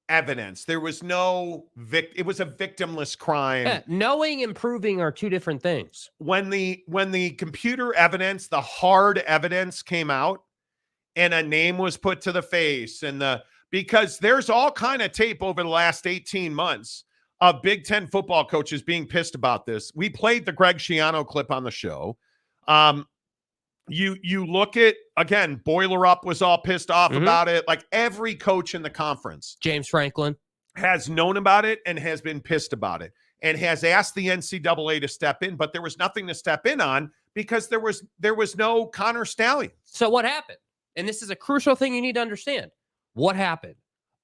evidence. There was no it was a victimless crime. Yeah, knowing and proving are two different things. When the computer evidence, the hard evidence came out and a name was put to the face because there's all kind of tape over the last 18 months of Big Ten football coaches being pissed about this. We played the Greg Schiano clip on the show. You look at, again, Boiler Up was all pissed off about it. Like every coach in the conference, James Franklin, has known about it and has been pissed about it and has asked the NCAA to step in, but there was nothing to step in on because there was no Connor Stalions. So what happened? And this is a crucial thing you need to understand. What happened?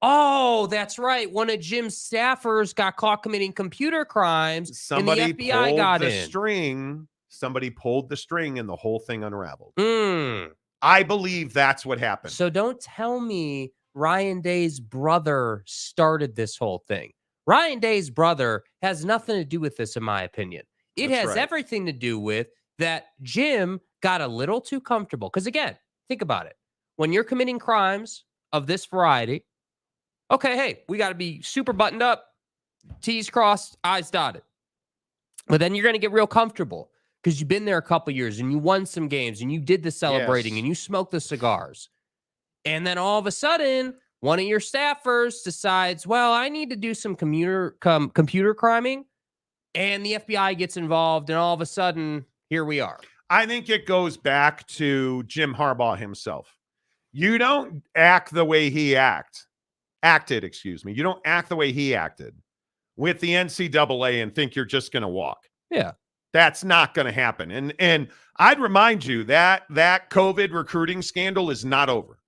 Oh, that's right. One of Jim's staffers got caught committing computer crimes. Somebody and the FBI got in. Somebody pulled the string and the whole thing unraveled. Mm. I believe that's what happened. So don't tell me Ryan Day's brother started this whole thing. Ryan Day's brother has nothing to do with this, in my opinion. It has everything to do with that Jim got a little too comfortable. Because again, think about it. When you're committing crimes of this variety, okay, hey, we got to be super buttoned up, T's crossed, I's dotted. But then you're going to get real comfortable because you've been there a couple years and you won some games and you did the celebrating and you smoked the cigars. And then all of a sudden, one of your staffers decides, well, I need to do some computer criming. And the FBI gets involved. And all of a sudden, here we are. I think it goes back to Jim Harbaugh himself. You don't act the way he acted. You don't act the way he acted with the NCAA and think you're just going to walk. Yeah. That's not going to happen. And I'd remind you that COVID recruiting scandal is not over.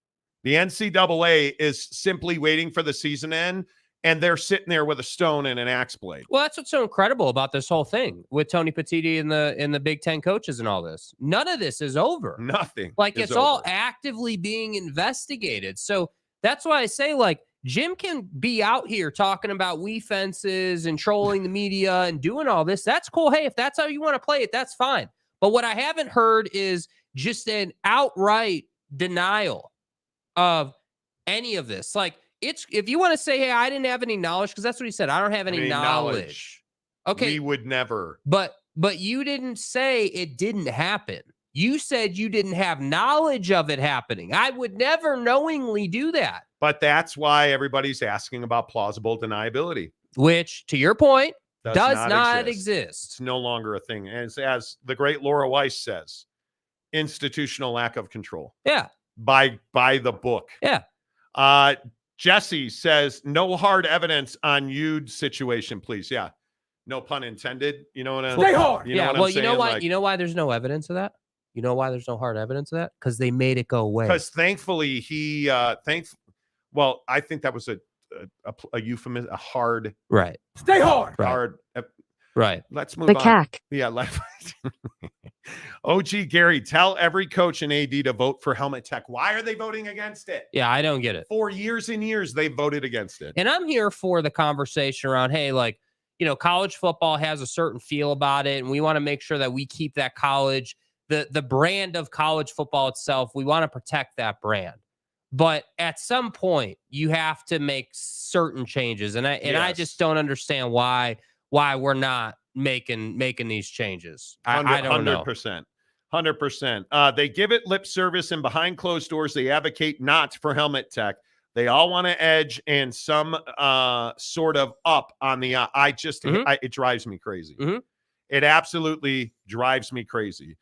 The NCAA is simply waiting for the season to end, and they're sitting there with a stone and an axe blade. Well, that's what's so incredible about this whole thing with Tony Petitti and the Big Ten coaches and all this. None of this is over. Nothing. Like it's all actively being investigated. So that's why I say, like, Jim can be out here talking about Wii fences and trolling the media and doing all this. That's cool. Hey, if that's how you want to play it, that's fine. But what I haven't heard is just an outright denial of any of this. Like, it's if you want to say, hey, I didn't have any knowledge, because that's what he said. I don't have any knowledge. Okay. We would never. But you didn't say it didn't happen. You said you didn't have knowledge of it happening. I would never knowingly do that. But that's why everybody's asking about plausible deniability. Which, to your point, does not exist. exist. It's no longer a thing. As the great Laura Weiss says, institutional lack of control. Yeah. By the book. Yeah. Jesse says, no hard evidence on Yude's situation, please. Yeah. No pun intended. You know what I'm saying? Stay hard. You know what well, I'm you know saying? why? Like, You know why there's no evidence of that? You know why there's no hard evidence of that? Because they made it go away. Because thankfully well, I think that was a euphemism, a hard. Right. Stay hard. Hard. Right. Let's move on. Yeah. OG Gary, tell every coach and AD to vote for helmet tech. Why are they voting against it? Yeah, I don't get it. For years and years, they voted against it. And I'm here for the conversation around, hey, like, you know, college football has a certain feel about it, and we want to make sure that we keep that college, the brand of college football itself. We want to protect that brand. But at some point, you have to make certain changes. And I just don't understand why we're not making these changes. I don't know. 100%. They give it lip service, and behind closed doors, they advocate not for helmet tech. They all want to edge and some sort of up on the it drives me crazy. Mm-hmm. It absolutely drives me crazy.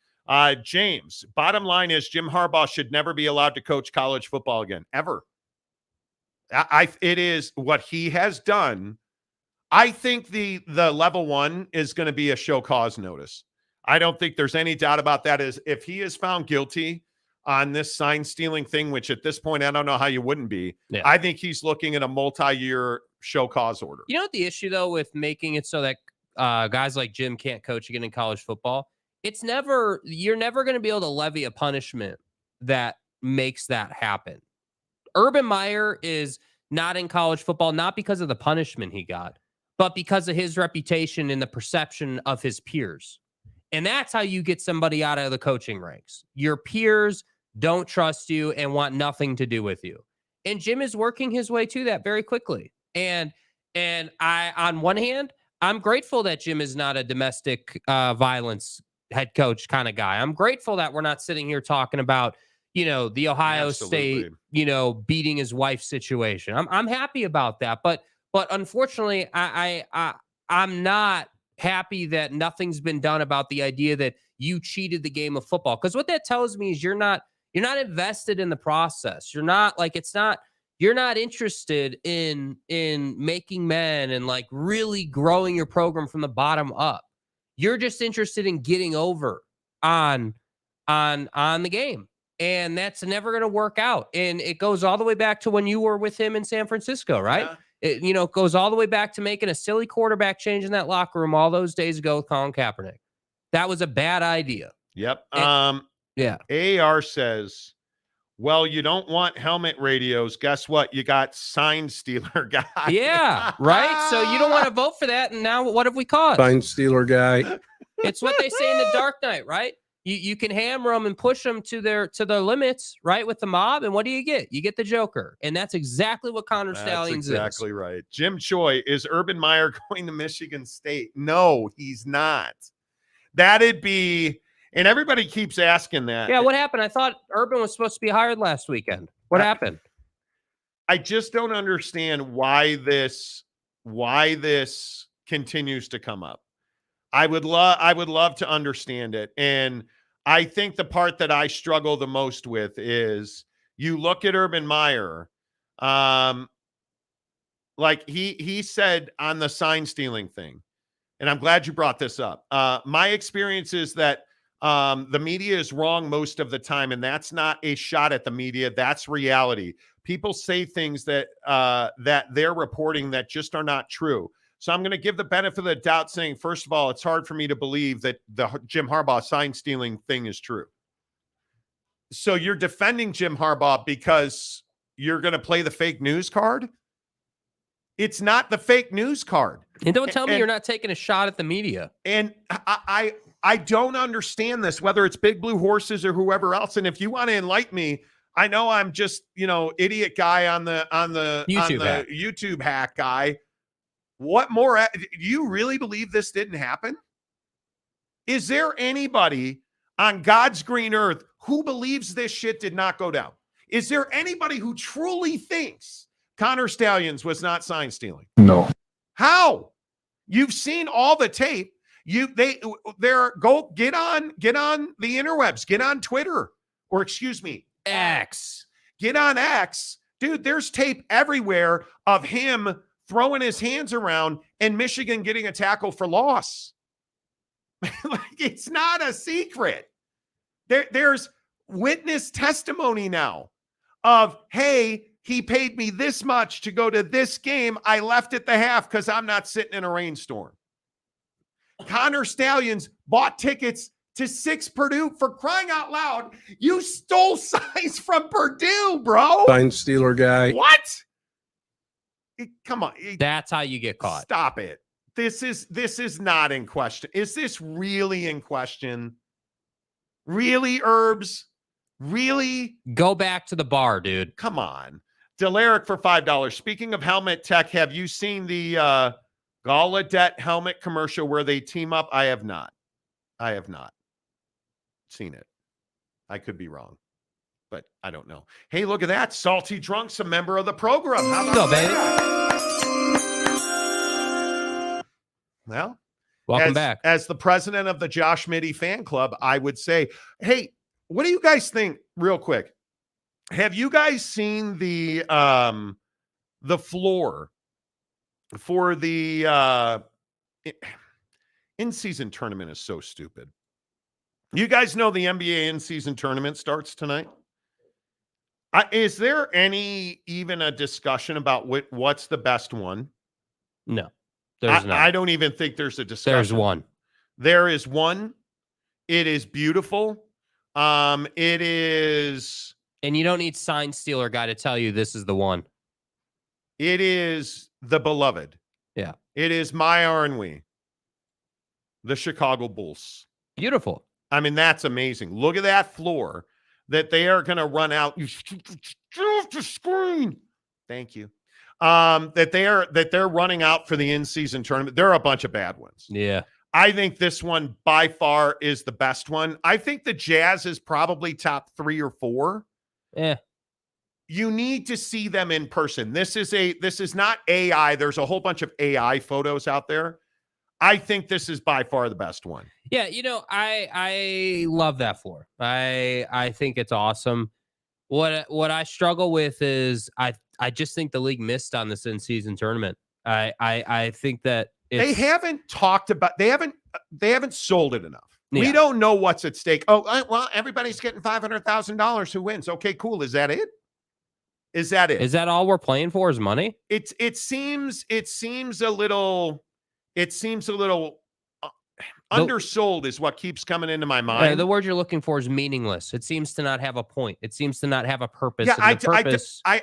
James, bottom line is Jim Harbaugh should never be allowed to coach college football again, ever. It is what he has done. I think the level one is going to be a show cause notice. I don't think there's any doubt about that. Is if he is found guilty on this sign stealing thing, which at this point, I don't know how you wouldn't be. Yeah. I think he's looking at a multi-year show cause order. You know what the issue, though, with making it so that guys like Jim can't coach again in college football? You're never going to be able to levy a punishment that makes that happen. Urban Meyer is not in college football, not because of the punishment he got, but because of his reputation and the perception of his peers. And that's how you get somebody out of the coaching ranks. Your peers don't trust you and want nothing to do with you. And Jim is working his way to that very quickly. And I, on one hand, I'm grateful that Jim is not a domestic violence head coach kind of guy. I'm grateful that we're not sitting here talking about, the Ohio State, beating his wife situation. I'm happy about that. But unfortunately, I'm not happy that nothing's been done about the idea that you cheated the game of football. Because what that tells me is you're not invested in the process. You're not interested in making men and like really growing your program from the bottom up. You're just interested in getting over on the game. And that's never going to work out. And it goes all the way back to when you were with him in San Francisco, right? Yeah. It goes all the way back to making a silly quarterback change in that locker room all those days ago with Colin Kaepernick. That was a bad idea. Yep. Yeah. AR says, well, you don't want helmet radios. Guess what? You got sign stealer guy. Yeah, right? So you don't want to vote for that. And now what have we caused? Sign stealer guy. It's what they say in The Dark Knight, right? You can hammer them and push them to their limits, right, with the mob. And what do you get? You get the Joker. And that's exactly what Connor Stalions is. That's exactly right. Jim Choi, is Urban Meyer going to Michigan State? No, he's not. That'd be, and everybody keeps asking that. Yeah, what happened? I thought Urban was supposed to be hired last weekend. What happened? I just don't understand why this continues to come up. I would love to understand it. And I think the part that I struggle the most with is you look at Urban Meyer, like he said on the sign stealing thing, and I'm glad you brought this up. My experience is that the media is wrong most of the time, and that's not a shot at the media. That's reality. People say things that they're reporting that just are not true. So I'm going to give the benefit of the doubt saying, first of all, it's hard for me to believe that the Jim Harbaugh sign stealing thing is true. So you're defending Jim Harbaugh because you're going to play the fake news card? It's not the fake news card. And don't tell me you're not taking a shot at the media. And I don't understand this, whether it's Big Blue Horses or whoever else. And if you want to enlighten me, I know I'm just, idiot guy on the YouTube hack guy. What more? Do you really believe this didn't happen? Is there anybody on God's green earth who believes this shit did not go down? Is there anybody who truly thinks Connor Stalions was not sign stealing? No. How? You've seen all the tape. Go get on the interwebs, get on Twitter, or excuse me, X. Get on X. Dude, there's tape everywhere of him throwing his hands around and Michigan getting a tackle for loss. Like, it's not a secret. There's witness testimony now of, hey, he paid me this much to go to this game. I left at the half because I'm not sitting in a rainstorm. Connor Stalions bought tickets to 6 Purdue. For crying out loud. You stole signs from Purdue, bro. Sign stealer guy. What? Come on. That's how you get caught. Stop it. This is not in question. Is this really in question? Really, Herbs? Really? Go back to the bar, dude. Come on. Delaric for $5. Speaking of helmet tech, have you seen the Gallaudet helmet commercial where they team up? I have not seen it. I could be wrong, but I don't know. Hey, look at that. Salty Drunk's a member of the program. How about baby? Well, welcome back. As the president of the Josh Mitty fan club, I would say, hey, what do you guys think real quick? Have you guys seen the floor for the in-season tournament is so stupid. You guys know the NBA in-season tournament starts tonight? Is there even a discussion about what's the best one? No, there's not. I don't even think there's a discussion. There's one. There is one. It is beautiful. It is. And you don't need Sign Stealer guy to tell you this is the one. It is the beloved. Yeah. It is my Arnwe, the Chicago Bulls. Beautiful. I mean, that's amazing. Look at that floor that they are going to run out. You off the screen. Thank you. That they're running out for the in-season tournament. There are a bunch of bad ones. Yeah. I think this one by far is the best one. I think the Jazz is probably top 3 or 4. Yeah. You need to see them in person. This is not AI. There's a whole bunch of AI photos out there. I think this is by far the best one. Yeah, I love that floor. I think it's awesome. What I struggle with is I just think the league missed on this in-season tournament. I think that they haven't talked about they haven't sold it enough. Yeah. We don't know what's at stake. Oh, well, everybody's getting $500,000. Who wins? Okay, cool. Is that it? Is that it? Is that all we're playing for? Is money? It seems a little undersold is what keeps coming into my mind. The word you're looking for is meaningless. It seems to not have a point. It seems to not have a purpose. Yeah, and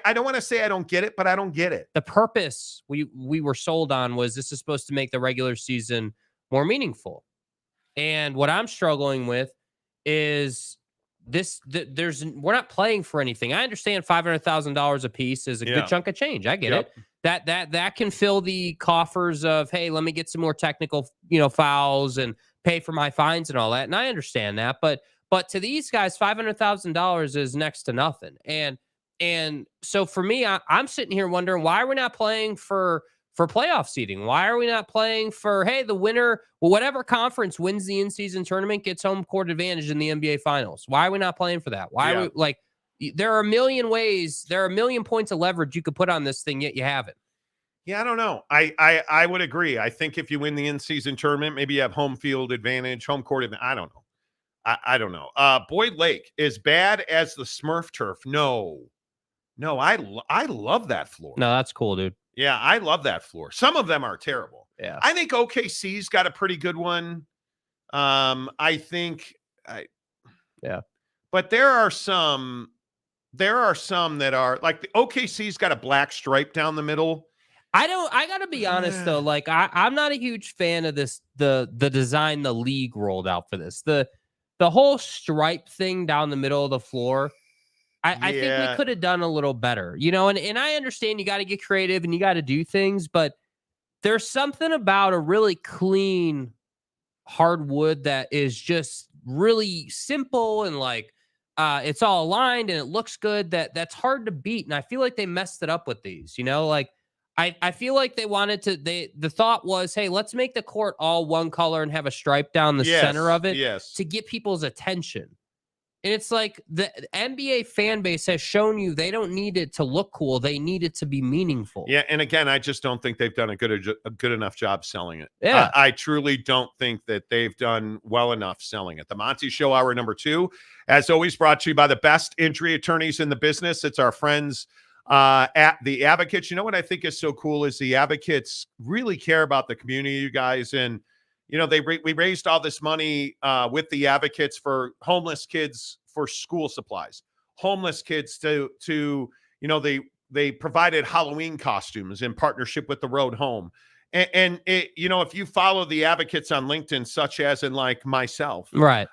I don't want to say I don't get it, but I don't get it. The purpose we were sold on was this is supposed to make the regular season more meaningful. And what I'm struggling with is we're not playing for anything. I understand $500,000 a piece is a good chunk of change. I get it. That can fill the coffers of, hey, let me get some more technical, fouls and pay for my fines and all that. And I understand that, but to these guys, $500,000 is next to nothing. And so for me, I'm sitting here wondering, why are we not playing for playoff seeding? Why are we not playing for, hey, the winner, whatever conference wins the in-season tournament gets home court advantage in the NBA finals? Why are we not playing for that? Why are we there are a million ways, there are a million points of leverage you could put on this thing, yet you haven't. Yeah, I don't know. I would agree. I think if you win the in-season tournament, maybe you have home field advantage, home court advantage. I don't know. I don't know. Boyd Lake, as bad as the Smurf turf. No, I love that floor. No, that's cool, dude. Yeah, I love that floor. Some of them are terrible. Yeah. I think OKC's got a pretty good one. I think but there are some that are like the OKC's got a black stripe down the middle. I gotta be honest though, like I'm not a huge fan of this, the design the league rolled out for this. The whole stripe thing down the middle of the floor. I think we could have done a little better, and I understand you got to get creative and you got to do things, but there's something about a really clean hardwood that is just really simple and it's all aligned and it looks good. That's hard to beat. And I feel like they messed it up with these, I feel like they wanted to, the thought was, hey, let's make the court all one color and have a stripe down the center of it to get people's attention. And it's like the NBA fan base has shown you they don't need it to look cool. They need it to be meaningful. Yeah, and again, I just don't think they've done a good enough job selling it. Yeah. I truly don't think that they've done well enough selling it. The Monty Show, hour number 2, as always, brought to you by the best injury attorneys in the business. It's our friends at the Advocates. You know what I think is so cool is the Advocates really care about the community, you guys, and we raised all this money with the Advocates for homeless kids for school supplies, homeless kids they provided Halloween costumes in partnership with the Road Home. And it, if you follow the Advocates on LinkedIn, such as in like myself, right.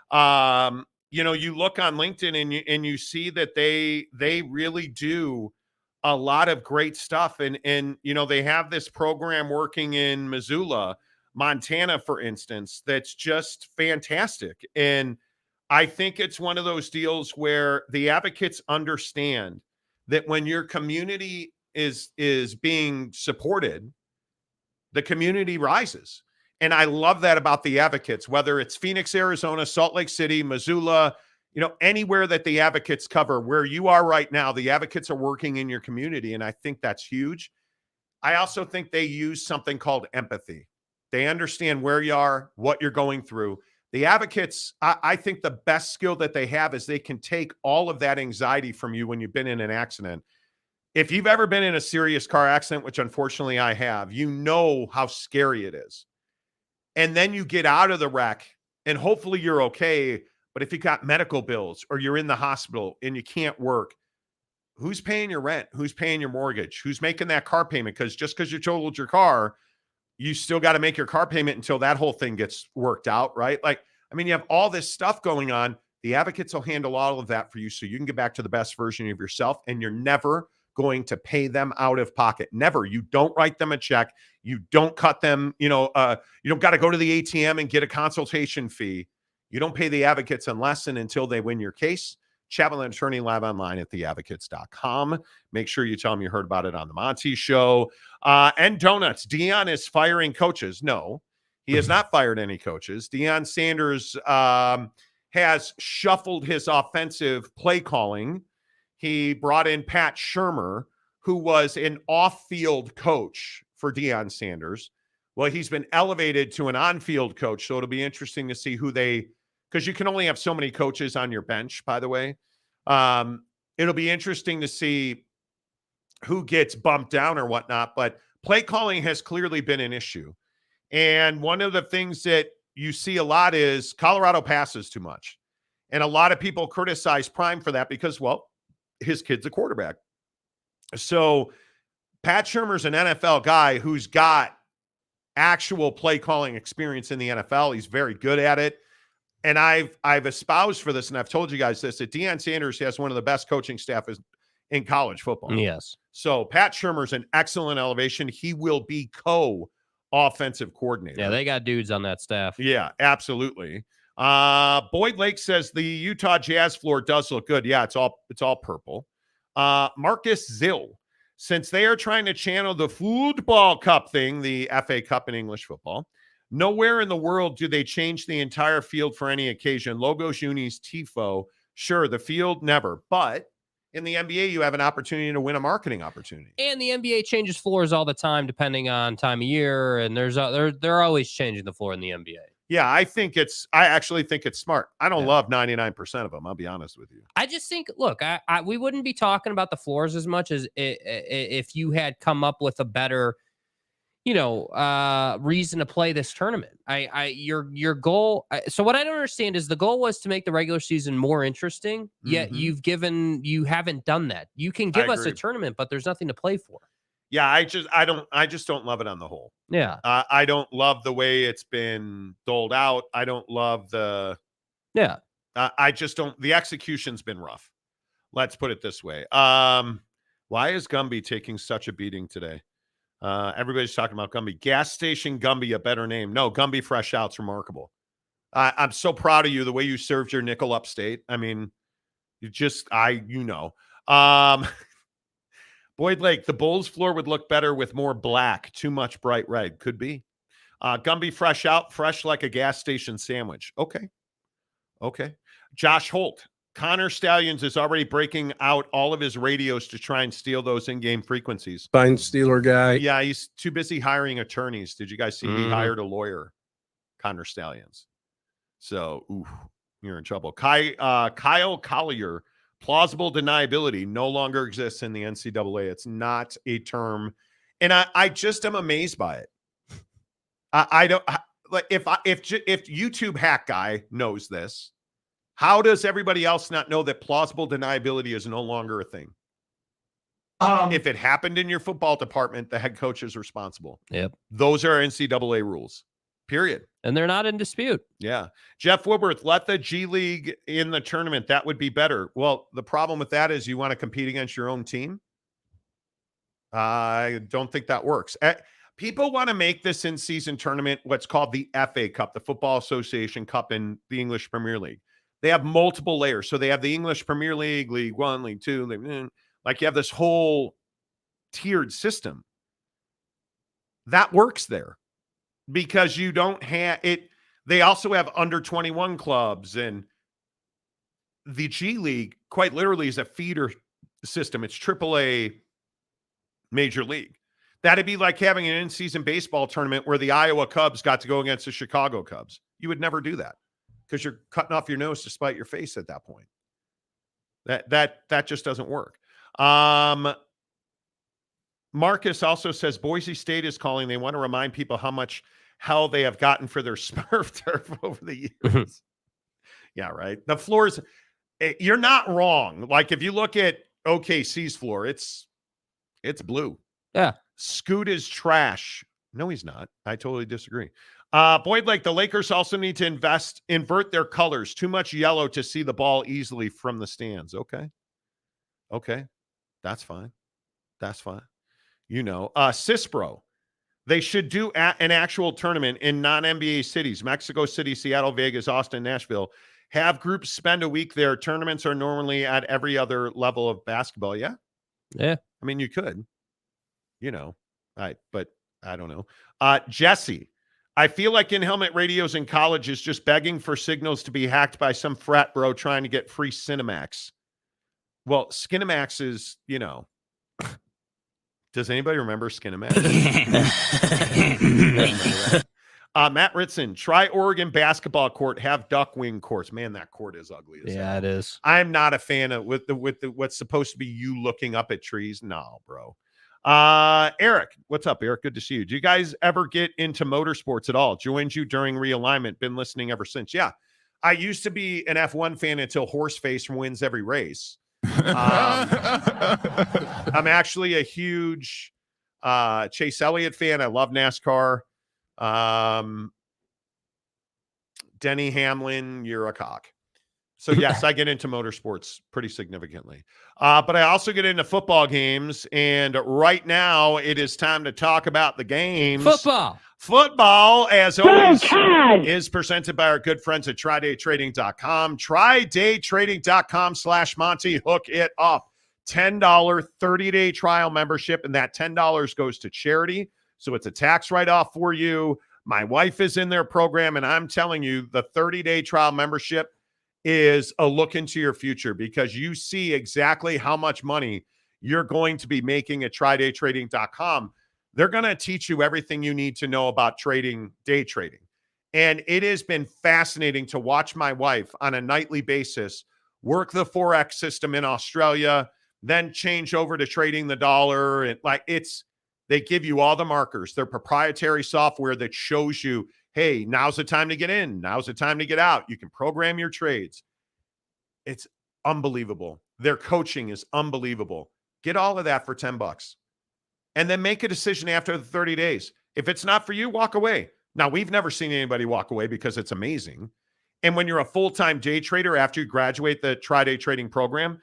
You look on LinkedIn and you see that they really do a lot of great stuff. And they have this program working in Missoula, Montana, for instance, that's just fantastic. And I think it's one of those deals where the Advocates understand that when your community is being supported, the community rises. And I love that about the Advocates, whether it's Phoenix, Arizona, Salt Lake City, Missoula, anywhere that the Advocates cover, where you are right now, the Advocates are working in your community. And I think that's huge. I also think they use something called empathy. They understand where you are, what you're going through. The advocates, I think the best skill that they have is they can take all of that anxiety from you when you've been in an accident. If you've ever been in a serious car accident, which unfortunately I have, you know how scary it is. And then you get out of the wreck and hopefully you're okay. But if you got medical bills or you're in the hospital and you can't work, who's paying your rent? Who's paying your mortgage? Who's making that car payment? Because just because you totaled your car, you still got to make your car payment until that whole thing gets worked out, right? Like, I mean, you have all this stuff going on. The advocates will handle all of that for you so you can get back to the best version of yourself, and you're never going to pay them out of pocket. Never. You don't write them a check. You don't cut them, you don't got to go to the ATM and get a consultation fee. You don't pay the advocates unless and until they win your case. Chat with an attorney live online at theadvocates.com. Make sure you tell them you heard about it on the Monty Show. And donuts. Deion is firing coaches. No, he has not fired any coaches. Deion Sanders has shuffled his offensive play calling. He brought in Pat Shurmur, who was an off-field coach for Deion Sanders. Well, he's been elevated to an on-field coach, so it'll be interesting to see who they – because you can only have so many coaches on your bench, by the way. It'll be interesting to see who gets bumped down or whatnot, but play calling has clearly been an issue. And one of the things that you see a lot is Colorado passes too much. And a lot of people criticize Prime for that because, well, his kid's a quarterback. So Pat Shurmur's an NFL guy who's got actual play calling experience in the NFL. He's very good at it. And I've espoused for this, and I've told you guys this, that Deion Sanders has one of the best coaching staff in college football. Yes. So Pat Shurmur's an excellent elevation. He will be co-offensive coordinator. Yeah, they got dudes on that staff. Yeah, absolutely. Boyd Lake says the Utah Jazz floor does look good. Yeah, it's all purple. Marcus Zill, since they are trying to channel the football cup thing, the FA Cup in English football, nowhere in the world do they change the entire field for any occasion. Logos Unis Tifo, sure, the field never. But in the NBA, you have an opportunity to win a marketing opportunity. And the NBA changes floors all the time, depending on time of year. And they're always changing the floor in the NBA. Yeah, I actually think it's smart. I don't love 99% of them. I'll be honest with you. I just think, look, we wouldn't be talking about the floors as much as if you had come up with a better, reason to play this tournament. Your goal. So what I don't understand is the goal was to make the regular season more interesting. Yet you haven't done that. You can give us a tournament, but there's nothing to play for. Yeah, I just don't love it on the whole. Yeah. I don't love the way it's been doled out. I don't love I just don't, the execution's been rough. Let's put it this way. Why is Gumby taking such a beating today? Everybody's talking about Gumby. Gas Station Gumby, a better name. No, Gumby Fresh Out's remarkable. I'm so proud of you, the way you served your nickel upstate. I mean, Boyd Lake, the Bulls floor would look better with more black. Too much bright red. Could be. Gumby Fresh Out, fresh like a gas station sandwich. Okay. Josh Holt, Connor Stalions is already breaking out all of his radios to try and steal those in-game frequencies. Fine Steeler guy. Yeah, he's too busy hiring attorneys. Did you guys see he hired a lawyer, Connor Stalions? So, you're in trouble. Kyle Collier, plausible deniability no longer exists in the NCAA. It's not a term. And I just am amazed by it. I don't like if YouTube hack guy knows this, how does everybody else not know that plausible deniability is no longer a thing? If it happened in your football department, the head coach is responsible. Yep. Those are NCAA rules. Period. And they're not in dispute. Yeah. Jeff Woodworth, let the G League in the tournament. That would be better. Well, the problem with that is you want to compete against your own team. I don't think that works. People want to make this in-season tournament what's called the FA Cup, the Football Association Cup in the English Premier League. They have multiple layers. So they have the English Premier League, League One, League Two. Like you have this whole tiered system. That works there because you don't have it. They also have under 21 clubs, and the G League quite literally is a feeder system. It's AAA Major League. That'd be like having an in-season baseball tournament where the Iowa Cubs got to go against the Chicago Cubs. You would never do that because you're cutting off your nose to spite your face at that point. That just doesn't work. Marcus also says Boise State is calling. They want to remind people how much hell they have gotten for their Smurf turf over the years. Yeah, right. The floors, you're not wrong. Like if you look at OKC's floor, it's blue. Yeah. Scoot is trash. No, he's not. I totally disagree. Boyd Lake, the Lakers also need to invert their colors. Too much yellow to see the ball easily from the stands. Okay. That's fine. Cispro, they should do an actual tournament in non-NBA cities, Mexico City, Seattle, Vegas, Austin, Nashville. Have groups spend a week there. Tournaments are normally at every other level of basketball. Yeah. Yeah. I mean, you could, but I don't know. Jesse, I feel like in-helmet radios in college is just begging for signals to be hacked by some frat bro trying to get free Cinemax. Well, Skinemax is, does anybody remember Skinemax? Matt Ritson, try Oregon basketball court, have duck wing courts. Man, that court is ugly as hell. It is. I'm not a fan of with the what's supposed to be you looking up at trees. No, bro. Eric, what's up, Eric? Good to see you. Do you guys ever get into motorsports at all? Joined you during realignment. Been listening ever since. Yeah, I used to be an F1 fan until Horseface wins every race. I'm actually a huge Chase Elliott fan. I love NASCAR. Denny Hamlin, you're a cock. So yes, I get into motorsports pretty significantly. But I also get into football games. And right now it is time to talk about the games. Football, as always, is presented by our good friends at TryDayTrading.com. TryDayTrading.com/Monty. Hook it up. $10 30-day trial membership, and that $10 goes to charity. So it's a tax write-off for you. My wife is in their program, and I'm telling you, the 30-day trial membership is a look into your future because you see exactly how much money you're going to be making at TryDayTrading.com. They're going to teach you everything you need to know about trading, day trading. And it has been fascinating to watch my wife on a nightly basis work the Forex system in Australia, then change over to trading the dollar. And they give you all the markers. Their proprietary software that shows you, hey, now's the time to get in. Now's the time to get out. You can program your trades. It's unbelievable. Their coaching is unbelievable. Get all of that for $10. And then make a decision after the 30 days. If it's not for you, walk away. Now, we've never seen anybody walk away because it's amazing. And when you're a full-time day trader after you graduate the Tri-Day trading program,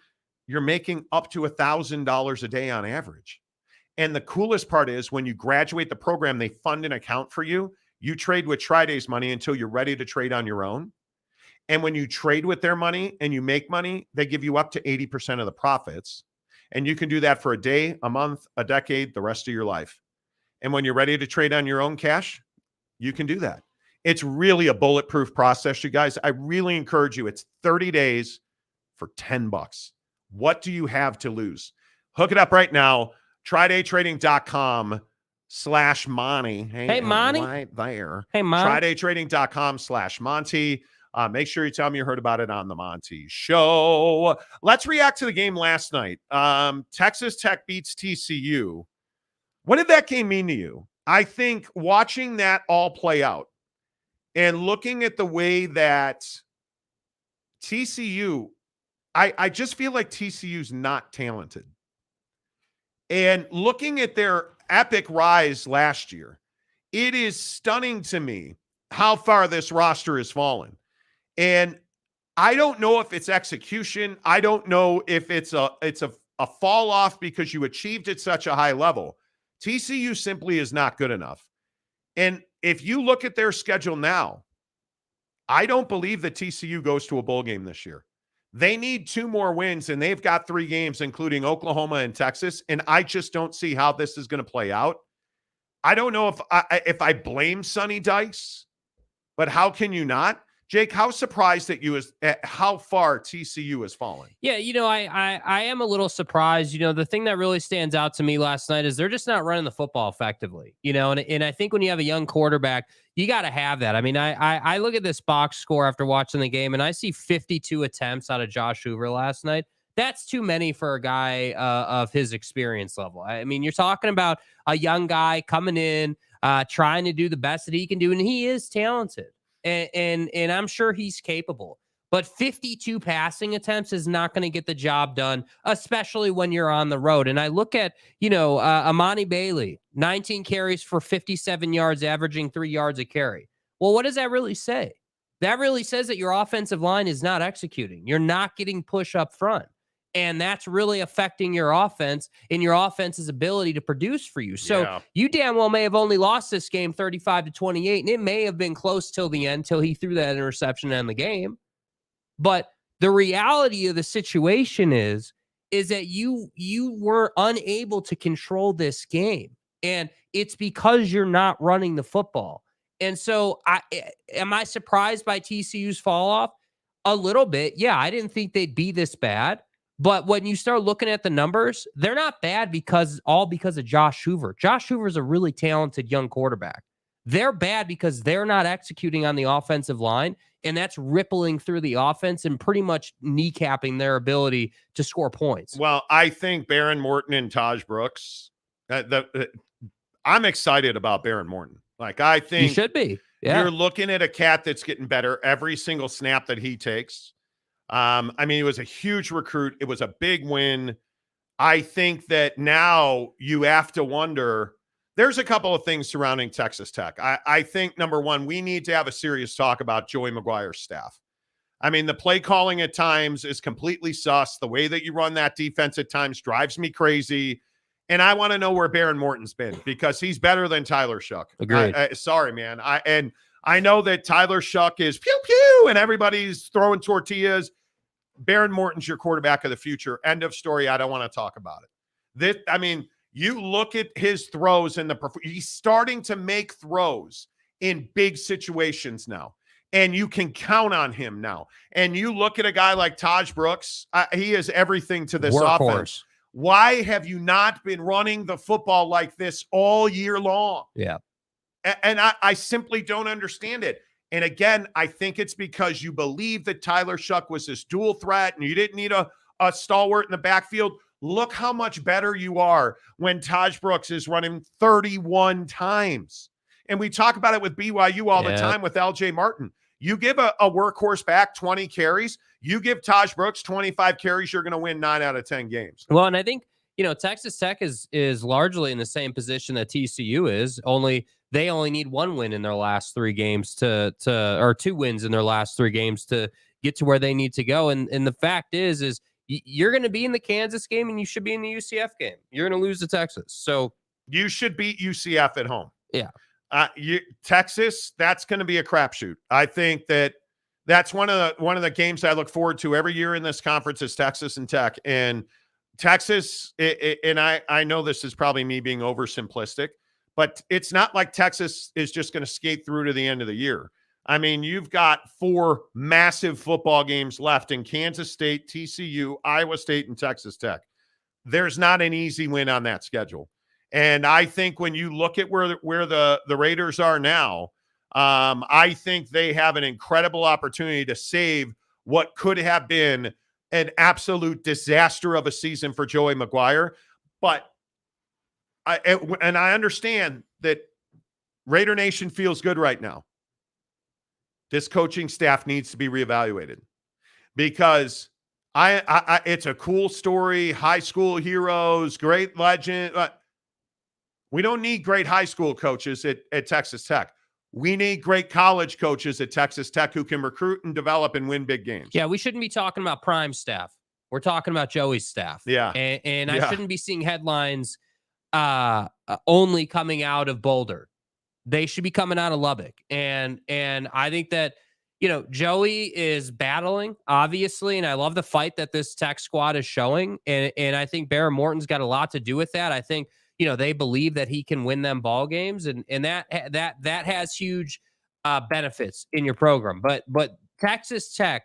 you're making up to $1,000 a day on average. And the coolest part is when you graduate the program, they fund an account for you. You trade with Tri-Day's money until you're ready to trade on your own. And when you trade with their money and you make money, they give you up to 80% of the profits. And you can do that for a day, a month, a decade, the rest of your life. And when you're ready to trade on your own cash, you can do that. It's really a bulletproof process, you guys. I really encourage you. It's 30 days for $10. What do you have to lose? Hook it up right now. TryDayTrading.com/Monty. Hey, Monty. Right there. Hey, Monty. TryDayTrading.com/Monty. Make sure you tell me you heard about it on the Monty Show. Let's react to the game last night. Texas Tech beats TCU. What did that game mean to you? I think watching that all play out and looking at the way that TCU, I just feel like TCU's not talented. And looking at their epic rise last year, it is stunning to me how far this roster has fallen. And I don't know if it's execution. I don't know if it's a fall off because you achieved at such a high level. TCU simply is not good enough. And if you look at their schedule now, I don't believe that TCU goes to a bowl game this year. They need 2 more wins, and they've got 3 games, including Oklahoma and Texas. And I just don't see how this is going to play out. I don't know if I blame Sonny Dykes, but how can you not? Jake, how surprised at you is at how far TCU has fallen? Yeah, I am a little surprised. The thing that really stands out to me last night is they're just not running the football effectively. And I think when you have a young quarterback, you got to have that. I mean, I look at this box score after watching the game, and I see 52 attempts out of Josh Hoover last night. That's too many for a guy of his experience level. I mean, you're talking about a young guy coming in, trying to do the best that he can do, and he is talented. And I'm sure he's capable. But 52 passing attempts is not going to get the job done, especially when you're on the road. And I look at, Amani Bailey, 19 carries for 57 yards, averaging 3 yards a carry. Well, what does that really say? That really says that your offensive line is not executing. You're not getting push up front. And that's really affecting your offense and your offense's ability to produce for you. So you damn well may have only lost this game 35-28, and it may have been close till the end, till he threw that interception to end the game. But the reality of the situation is that you were unable to control this game. And it's because you're not running the football. And so am I surprised by TCU's fall off? A little bit. Yeah, I didn't think they'd be this bad. But when you start looking at the numbers, they're not bad because of Josh Hoover. Josh Hoover's a really talented young quarterback. They're bad because they're not executing on the offensive line, and that's rippling through the offense and pretty much kneecapping their ability to score points. Well, I think Baron Morton and Taj Brooks, I'm excited about Baron Morton. Like, I think you should be. Yeah. You're looking at a cat that's getting better every single snap that he takes. I mean, he was a huge recruit. It was a big win. I think that now you have to wonder, there's a couple of things surrounding Texas Tech. I think, number one, we need to have a serious talk about Joey McGuire's staff. I mean, the play calling at times is completely sus. The way that you run that defense at times drives me crazy. And I want to know where Baron Morton's been, because he's better than Tyler Shuck. Agreed. Sorry, man. I know that Tyler Shuck is pew pew and everybody's throwing tortillas. Baron Morton's your quarterback of the future. End of story. I don't want to talk about it. You look at his throws and he's starting to make throws in big situations now, and you can count on him now. And you look at a guy like Taj Brooks, he is everything to this offense. Why have you not been running the football like this all year long? Yeah. And I simply don't understand it. And again, I think it's because you believe that Tyler Shuck was this dual threat and you didn't need a stalwart in the backfield. Look how much better you are when Taj Brooks is running 31 times. And we talk about it with BYU all the time with LJ Martin. You give a workhorse back 20 carries, you give Taj Brooks 25 carries, you're going to win 9 out of 10 games. Well, and I think, Texas Tech is largely in the same position that TCU is, only they only need 1 win in their last 3 games or 2 wins in their last 3 games to get to where they need to go. And the fact is you're going to be in the Kansas game and you should be in the UCF game. You're going to lose to Texas. So you should beat UCF at home. Yeah. Texas, that's going to be a crapshoot. I think that's one of the games I look forward to every year in this conference is Texas and Tech. And Texas, and I know this is probably me being oversimplistic, but it's not like Texas is just going to skate through to the end of the year. I mean, you've got 4 massive football games left in Kansas State, TCU, Iowa State, and Texas Tech. There's not an easy win on that schedule. And I think when you look at where the Raiders are now, I think they have an incredible opportunity to save what could have been an absolute disaster of a season for Joey McGuire. But I understand that Raider Nation feels good right now. This coaching staff needs to be reevaluated because it's a cool story, high school heroes, great legend. We don't need great high school coaches at Texas Tech. We need great college coaches at Texas Tech who can recruit and develop and win big games. Yeah, we shouldn't be talking about Prime staff. We're talking about Joey's staff. Yeah. And I shouldn't be seeing headlines only coming out of Boulder. They should be coming out of Lubbock. And I think that, Joey is battling, obviously, and I love the fight that this Tech squad is showing. And I think Baron Morton's got a lot to do with that. I think, they believe that he can win them ball games, and that has huge benefits in your program. But Texas Tech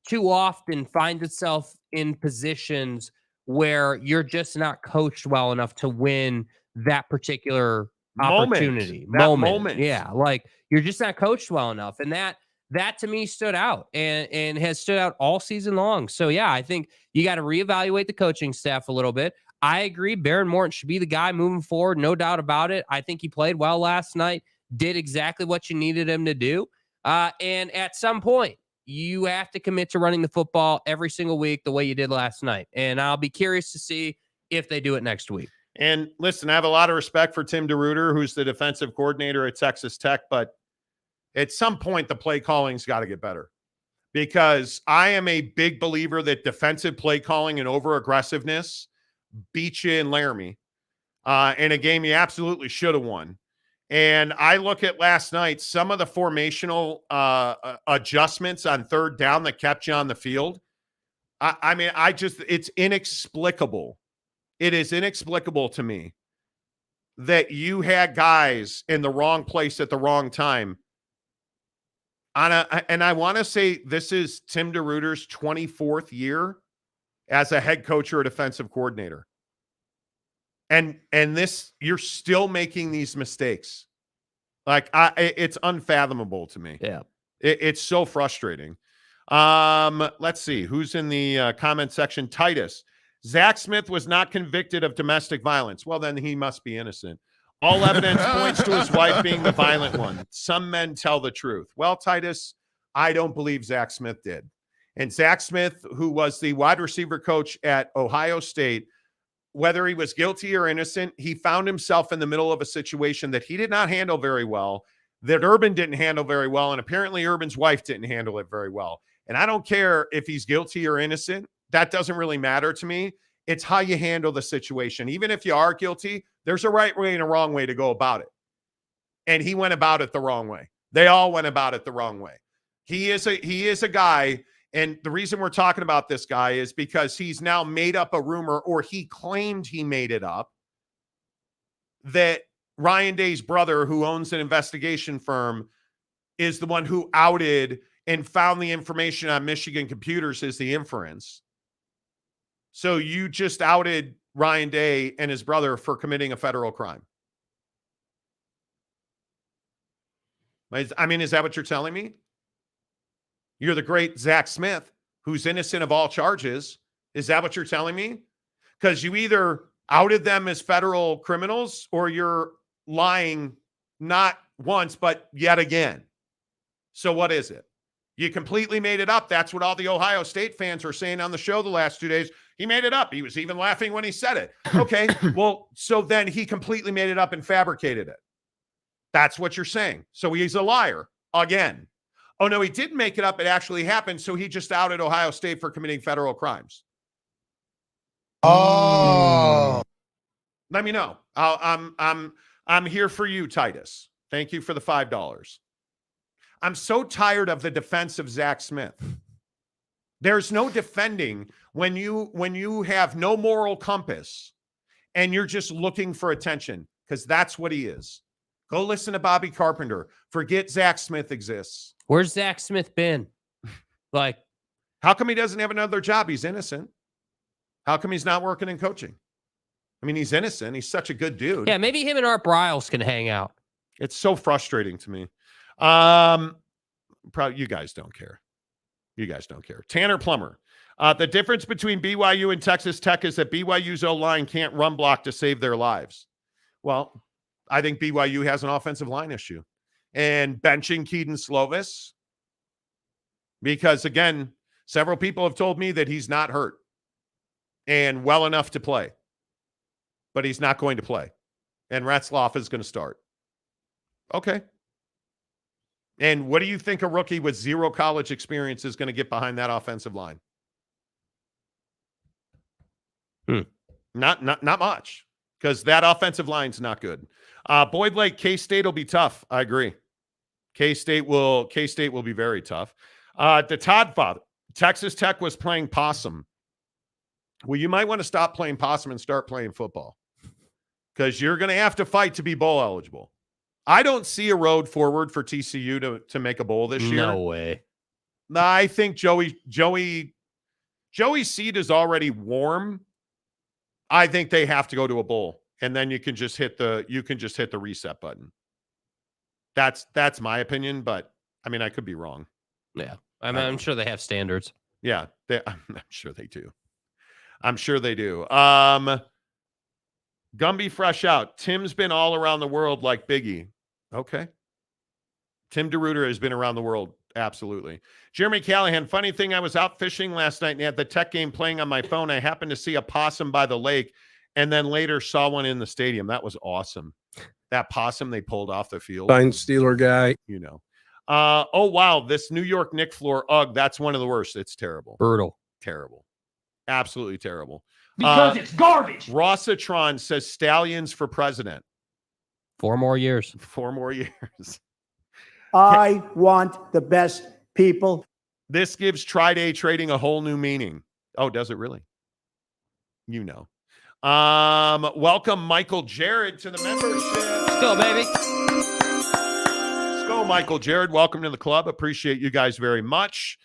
too often finds itself in positions where you're just not coached well enough to win that particular opportunity moment. Yeah, like you're just not coached well enough, and that to me stood out and has stood out all season long. So yeah, I think you got to reevaluate the coaching staff a little bit. I agree, Baron Morton should be the guy moving forward, no doubt about it. I think he played well last night, did exactly what you needed him to do, and at some point you have to commit to running the football every single week the way you did last night. And I'll be curious to see if they do it next week. And listen, I have a lot of respect for Tim DeRuyter, who's the defensive coordinator at Texas Tech, but at some point the play calling's got to get better, because I am a big believer that defensive play calling and over aggressiveness beat you in Laramie in a game you absolutely should have won. And I look at last night, some of the formational adjustments on third down that kept you on the field. I mean, it's inexplicable. It is inexplicable to me that you had guys in the wrong place at the wrong time. And I want to say this is Tim DeRuyter's 24th year as a head coach or a defensive coordinator. And this, you're still making these mistakes. Like, it's unfathomable to me. Yeah. It's so frustrating. Let's see. Who's in the comment section? Titus. Zach Smith was not convicted of domestic violence. Well, then he must be innocent. All evidence points to his wife being the violent one. Some men tell the truth. Well, Titus, I don't believe Zach Smith did. And Zach Smith, who was the wide receiver coach at Ohio State, whether he was guilty or innocent, he found himself in the middle of a situation that he did not handle very well, that Urban didn't handle very well, and apparently Urban's wife didn't handle it very well. And I don't care if he's guilty or innocent. That doesn't really matter to me. It's how you handle the situation. Even if you are guilty, there's a right way and a wrong way to go about it. And he went about it the wrong way. They all went about it the wrong way. He is a guy. And the reason we're talking about this guy is because he's now made up a rumor, or he claimed he made it up, that Ryan Day's brother, who owns an investigation firm, is the one who outed and found the information on Michigan computers is the inference. So you just outed Ryan Day and his brother for committing a federal crime. I mean, is that what you're telling me? You're the great Zach Smith, who's innocent of all charges. Is that what you're telling me? Because you either outed them as federal criminals, or you're lying not once, but yet again. So what is it? You completely made it up. That's what all the Ohio State fans are saying on the show the last 2 days. He made it up. He was even laughing when he said it. Okay, well, so then he completely made it up and fabricated it. That's what you're saying. So he's a liar again. Oh, no, he didn't make it up. It actually happened. So he just outed Ohio State for committing federal crimes. Oh. Let me know. I'm here for you, Titus. Thank you for the $5. I'm so tired of the defense of Zach Smith. There's no defending when you have no moral compass and you're just looking for attention, because that's what he is. Go listen to Bobby Carpenter. Forget Zach Smith exists. Where's Zach Smith been? Like, how come he doesn't have another job? He's innocent. How come he's not working in coaching? I mean, he's innocent. He's such a good dude. Yeah, maybe him and Art Briles can hang out. It's so frustrating to me. Probably you guys don't care. You guys don't care. Tanner Plummer. The difference between BYU and Texas Tech is that BYU's O-line can't run block to save their lives. Well, I think BYU has an offensive line issue. And benching Keaton Slovis, because, again, several people have told me that he's not hurt and well enough to play. But he's not going to play. And Retzloff is going to start. Okay. And what do you think a rookie with zero college experience is going to get behind that offensive line? Not much, because that offensive line's not good. Boyd Lake, K-State will be tough. I agree. K-State will be very tough. The Todd father, Texas Tech was playing possum. Well, you might want to stop playing possum and start playing football, because you're going to have to fight to be bowl eligible. I don't see a road forward for TCU to make a bowl this year. No way. I think Joey's seat is already warm. I think they have to go to a bowl, and then you can just hit the reset button. That's my opinion, but I mean I could be wrong. Yeah, I'm sure they have standards. Yeah, I'm sure they do. I'm sure they do. Gumby fresh out. Tim's been all around the world like Biggie. Okay. Tim DeRuiter has been around the world. Absolutely. Jeremy Callahan, funny thing, I was out fishing last night and had the tech game playing on my phone. I happened to see a possum by the lake and then later saw one in the stadium. That was awesome. That possum they pulled off the field. Fine Steeler guy. You know. Oh, wow. This New York Knicks floor. Ugh, that's one of the worst. It's terrible. Brutal. Terrible. Absolutely terrible. Because it's garbage. Rossatron says Stalions for president. 4 more years. 4 more years. I want the best people. This gives tri-day trading a whole new meaning. Oh, does it really? You know. Welcome Michael Jared to the membership. Let's go, baby. Let's go, Michael Jared. Welcome to the club. Appreciate you guys very much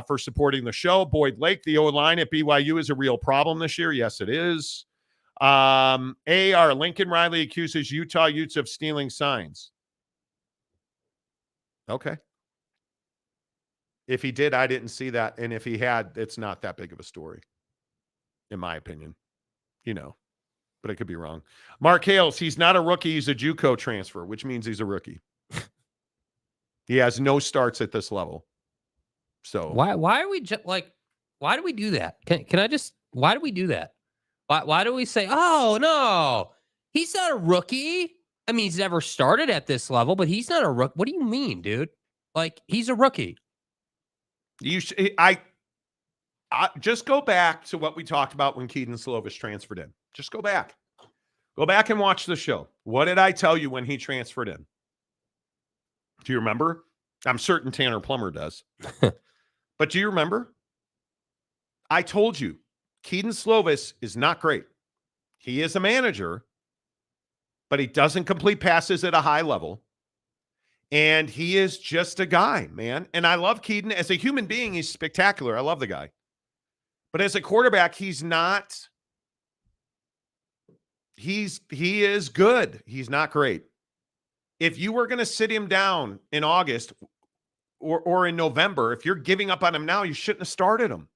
for supporting the show. Boyd Lake, the O-line at BYU is a real problem this year. Yes, it is. AR, Lincoln Riley accuses Utah Utes of stealing signs. Okay. If he did, I didn't see that. And if he had, it's not that big of a story, in my opinion. You know, but I could be wrong. Mark Hales, he's not a rookie. He's a JUCO transfer, which means he's a rookie. He has no starts at this level. So why are we just like, why do we do that? Can I just, why do we do that? Why do we say, oh, no, he's not a rookie? I mean, he's never started at this level, but he's not a rookie. What do you mean, dude? Like, he's a rookie. I just go back to what we talked about when Keaton Slovis transferred in. Just go back. Go back and watch the show. What did I tell you when he transferred in? Do you remember? I'm certain Tanner Plummer does. But do you remember? I told you, Keaton Slovis is not great. He is a manager, but he doesn't complete passes at a high level. And he is just a guy, man. And I love Keaton. As a human being, he's spectacular. I love the guy. But as a quarterback, he's not. He is good. He's not great. If you were going to sit him down in August or in November, if you're giving up on him now, you shouldn't have started him.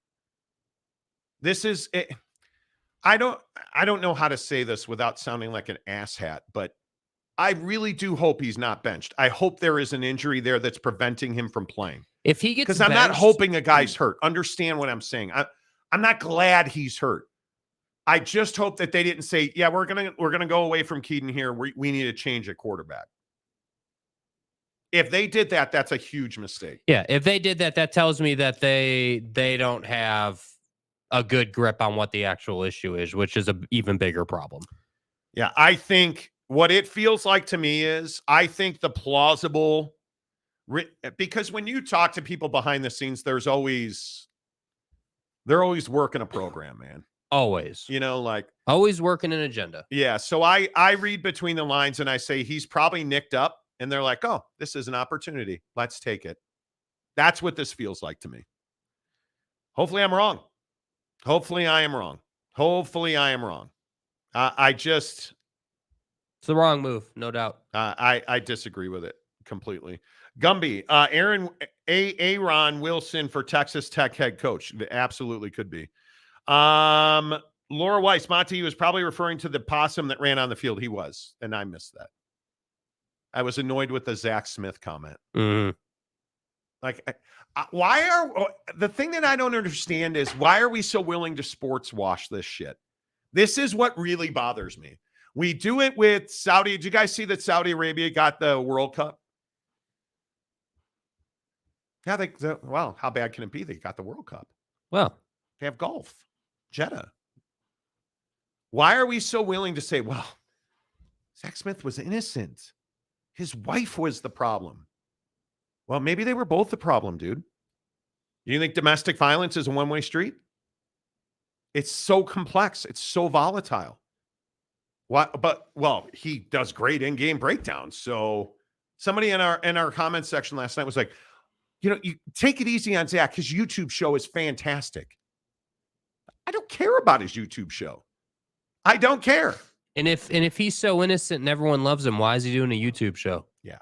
This is it. I don't know how to say this without sounding like an asshat, but I really do hope he's not benched. I hope there is an injury there that's preventing him from playing. If he gets because I'm not hoping a guy's hurt. Understand what I'm saying. I'm not glad he's hurt. I just hope that they didn't say, yeah, we're gonna go away from Keaton here. We need to change at quarterback. If they did that, that's a huge mistake. Yeah, if they did that, that tells me that they don't have a good grip on what the actual issue is, which is an even bigger problem. Yeah, I think what it feels like to me is I think the plausible, because when you talk to people behind the scenes, they're always working a program, man. Always. You know, like always working an agenda. Yeah. So I read between the lines and I say he's probably nicked up and they're like, oh, this is an opportunity. Let's take it. That's what this feels like to me. Hopefully I'm wrong. Hopefully I am wrong. It's the wrong move, no doubt. I disagree with it completely. Gumby, Aaron Wilson for Texas Tech head coach. It absolutely could be. Laura Weiss, Monty was probably referring to the possum that ran on the field. He was, and I missed that. I was annoyed with the Zach Smith comment. Mm-hmm. Like, the thing that I don't understand is why are we so willing to sports wash this shit? This is what really bothers me. We do it with Saudi. Did you guys see that Saudi Arabia got the World Cup? Yeah, well, how bad can it be? They got the World Cup. Well, they have golf, Jeddah. Why are we so willing to say, well, Zach Smith was innocent. His wife was the problem. Well, maybe they were both the problem, dude. You think domestic violence is a one-way street? It's so complex. It's so volatile. What? But he does great in-game breakdowns. So somebody in our comments section last night was like, you take it easy on Zach. His YouTube show is fantastic. I don't care about his YouTube show. I don't care. And if he's so innocent and everyone loves him, why is he doing a YouTube show? Yeah,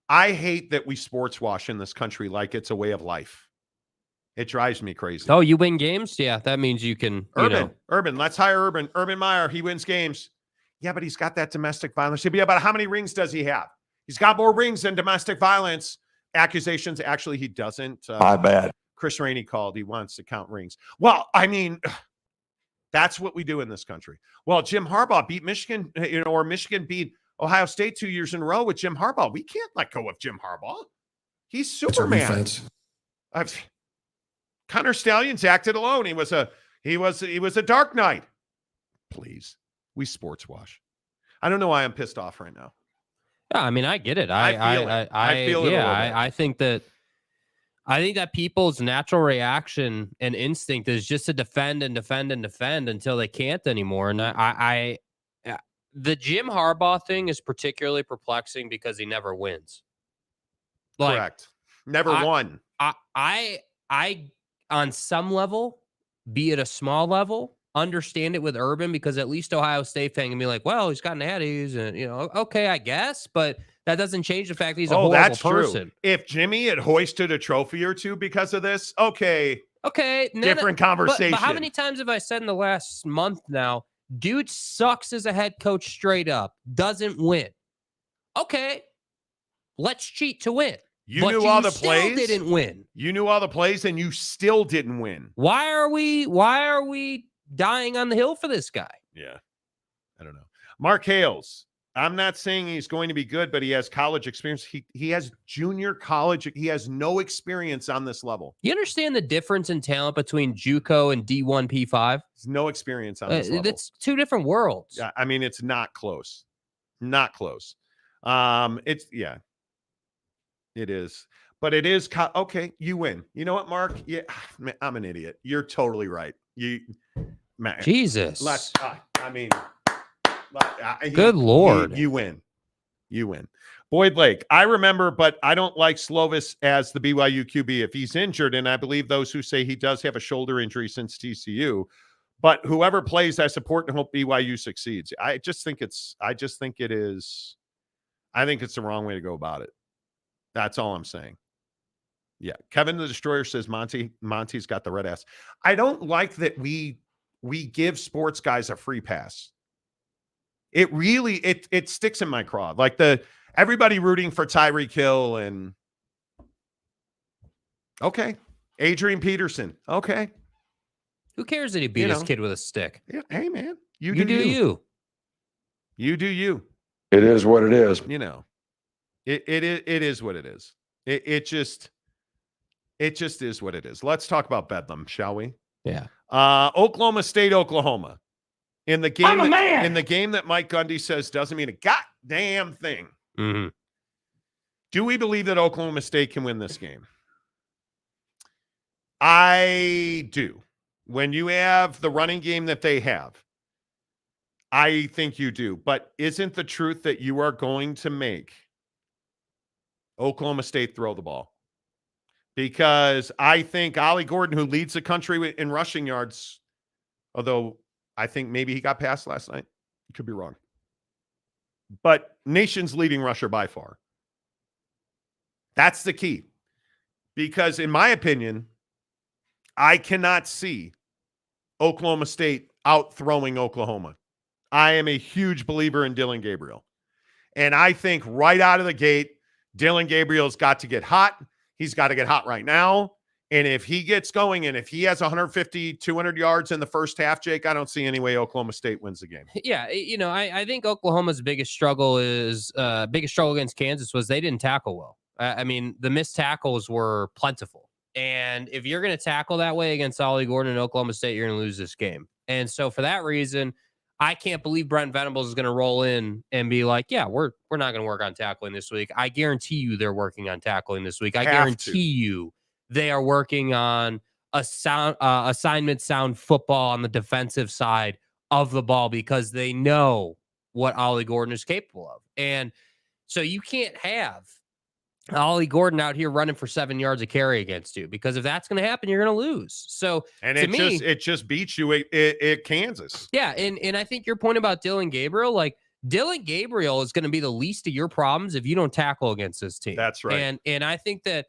I hate that we sports wash in this country like it's a way of life. It drives me crazy. Oh, you win games? Yeah, that means you can. Urban. Let's hire Urban. Urban Meyer. He wins games. Yeah, but he's got that domestic violence. Yeah, but how many rings does he have? He's got more rings than domestic violence accusations. Actually, he doesn't. My bad. Chris Rainey called. He wants to count rings. Well, I mean, that's what we do in this country. Well, Jim Harbaugh beat Michigan, or Michigan beat Ohio State 2 years in a row with Jim Harbaugh. We can't let go of Jim Harbaugh. He's Superman. Connor Stalions acted alone. He was a Dark Knight. Please, we sports wash. I don't know why I'm pissed off right now. Yeah, I mean, I get it. I feel it. I think that people's natural reaction and instinct is just to defend and defend and defend until they can't anymore. And the Jim Harbaugh thing is particularly perplexing because he never wins. Correct. Never won. I on some level, be it a small level, understand it with Urban, because at least Ohio State fan can be like, well, he's got natties and, okay, I guess, but that doesn't change the fact that he's a horrible person. True. If Jimmy had hoisted a trophy or two because of this, okay, different conversation. But how many times have I said in the last month now, dude sucks as a head coach straight up, doesn't win. Okay, let's cheat to win. You knew all the plays. Didn't win. You knew all the plays, and you still didn't win. Why are we dying on the hill for this guy? Yeah, I don't know. Mark Hales. I'm not saying he's going to be good, but he has college experience. He has junior college. He has no experience on this level. You understand the difference in talent between JUCO and D1 P5? There's no experience on this level. It's two different worlds. Yeah, I mean, it's not close. Not close. It is. But it is. Okay, you win. You know what, Mark? Yeah, I'm an idiot. You're totally right. Jesus. Good Lord. You win. Boyd Lake. I remember, but I don't like Slovis as the BYU QB if he's injured, and I believe those who say he does have a shoulder injury since TCU. But whoever plays, I support and hope BYU succeeds. I think it's the wrong way to go about it. That's all I'm saying. Yeah. Kevin the Destroyer says Monty's got the red ass. I don't like that we give sports guys a free pass. It really it sticks in my craw. Like everybody rooting for Tyreek Hill and okay. Adrian Peterson. Okay. Who cares that he beat his kid with a stick? Yeah, hey man. You do you. You do you. It is what it is. It is what it is. It just is what it is. Let's talk about Bedlam, shall we? Yeah. Oklahoma State, Oklahoma. In the game, I'm a man. In the game that Mike Gundy says doesn't mean a goddamn thing. Mm-hmm. Do we believe that Oklahoma State can win this game? I do. When you have the running game that they have, I think you do. But isn't the truth that you are going to make Oklahoma State throw the ball? Because I think Ollie Gordon, who leads the country in rushing yards, although I think maybe he got passed last night. You could be wrong. But nation's leading rusher by far. That's the key. Because in my opinion, I cannot see Oklahoma State out throwing Oklahoma. I am a huge believer in Dylan Gabriel. And I think right out of the gate, Dylan Gabriel's got to get hot. He's got to get hot right now. And if he gets going and if he has 150, 200 yards in the first half, Jake, I don't see any way Oklahoma State wins the game. Yeah, I think Oklahoma's biggest struggle against Kansas was they didn't tackle well. I mean, the missed tackles were plentiful. And if you're going to tackle that way against Ollie Gordon and Oklahoma State, you're going to lose this game. And so for that reason, I can't believe Brent Venables is going to roll in and be like, yeah, we're not going to work on tackling this week. I guarantee you they're working on tackling this week. I guarantee you they are working on a sound assignment sound football on the defensive side of the ball because they know what Ollie Gordon is capable of. And so you can't have Ollie Gordon out here running for 7 yards a carry against you, because if that's going to happen, you're going to lose. So And to me, it just beats you at Kansas. yeah, and I think your point about Dylan Gabriel, like Dylan Gabriel is going to be the least of your problems if you don't tackle against this team. That's right. And I think that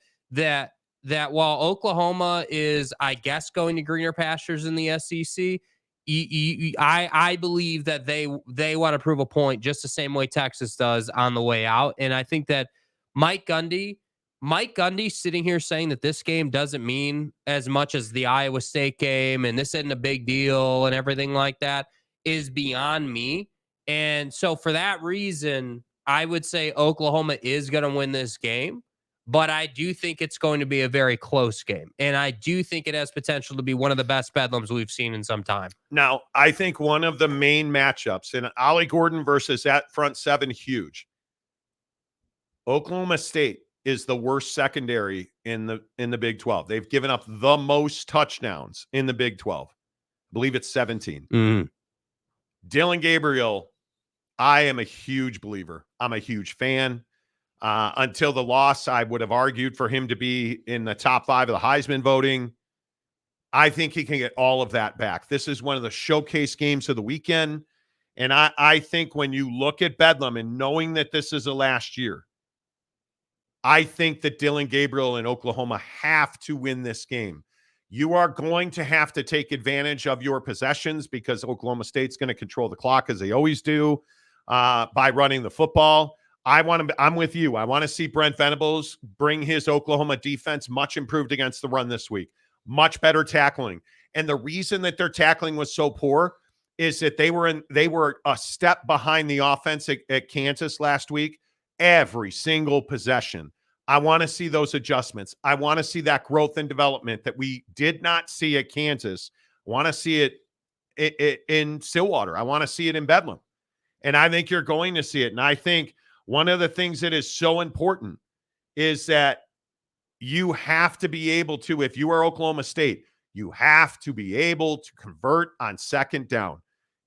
while Oklahoma is, I guess, going to greener pastures in the SEC, I believe that they want to prove a point just the same way Texas does on the way out. And I think that Mike Gundy sitting here saying that this game doesn't mean as much as the Iowa State game and this isn't a big deal and everything like that is beyond me. And so for that reason, I would say Oklahoma is going to win this game, but I do think it's going to be a very close game. And I do think it has potential to be one of the best bedlams we've seen in some time. Now, I think one of the main matchups in Ollie Gordon versus that front seven, huge. Oklahoma State is the worst secondary in the Big 12. They've given up the most touchdowns in the Big 12. I believe it's 17. Dylan Gabriel, I am a huge believer. I'm a huge fan. Until the loss, I would have argued for him to be in the top 5 of the Heisman voting. I think he can get all of that back. This is one of the showcase games of the weekend. And I think when you look at Bedlam and knowing that this is a last year, I think that Dylan Gabriel and Oklahoma have to win this game. You are going to have to take advantage of your possessions because Oklahoma State's going to control the clock as they always do by running the football. I'm with you. I want to see Brent Venables bring his Oklahoma defense much improved against the run this week. Much better tackling. And the reason that their tackling was so poor is that they were a step behind the offense at Kansas last week. Every single possession. I want to see those adjustments. I want to see that growth and development that we did not see at Kansas. I want to see it in Stillwater. I want to see it in Bedlam. And I think you're going to see it. And I think one of the things that is so important is that you have to be able to, if you are Oklahoma State, you have to be able to convert on second down.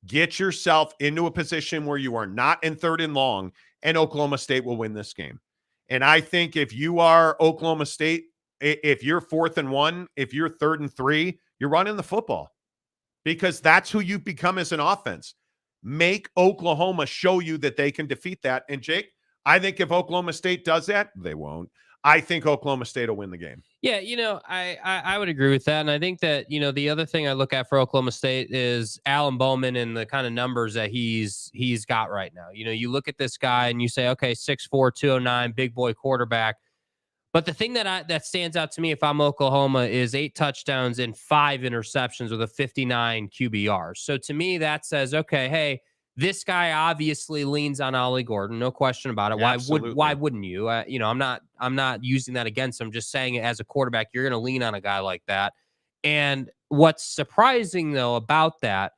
Get yourself into a position where you are not in third and long, and Oklahoma State will win this game. And I think if you are Oklahoma State, if you're 4th and 1, if you're 3rd and 3, you're running the football because that's who you've become as an offense. Make Oklahoma show you that they can defeat that. And Jake, I think if Oklahoma State does that, they won't. I think Oklahoma State will win the game. Yeah, I would agree with that. And I think that, the other thing I look at for Oklahoma State is Alan Bowman and the kind of numbers that he's got right now. You look at this guy and you say, okay, 6'4", 209, big boy quarterback. But the thing that stands out to me if I'm Oklahoma is 8 touchdowns and 5 interceptions with a 59 QBR. So to me, that says, okay, hey, this guy obviously leans on Ollie Gordon, no question about it. Why wouldn't you? I'm not using that against him. Just saying it as a quarterback, you're going to lean on a guy like that. And what's surprising though about that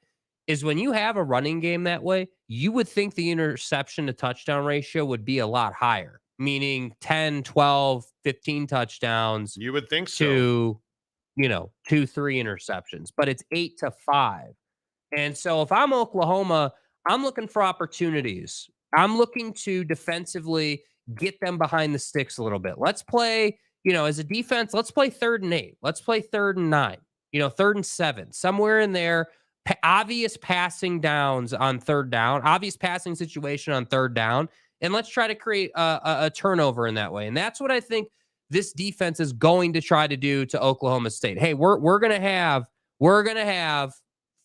is when you have a running game that way, you would think the interception to touchdown ratio would be a lot higher, meaning 10, 12, 15 touchdowns. You would think so. 2-3 interceptions, but it's 8-5. And so if I'm Oklahoma, I'm looking for opportunities. I'm looking to defensively get them behind the sticks a little bit. Let's play, as a defense, let's play 3rd and 8. Let's play 3rd and 9, 3rd and 7, somewhere in there. Obvious passing downs on 3rd down, obvious passing situation on 3rd down. And let's try to create a turnover in that way. And that's what I think this defense is going to try to do to Oklahoma State. Hey, we're going to have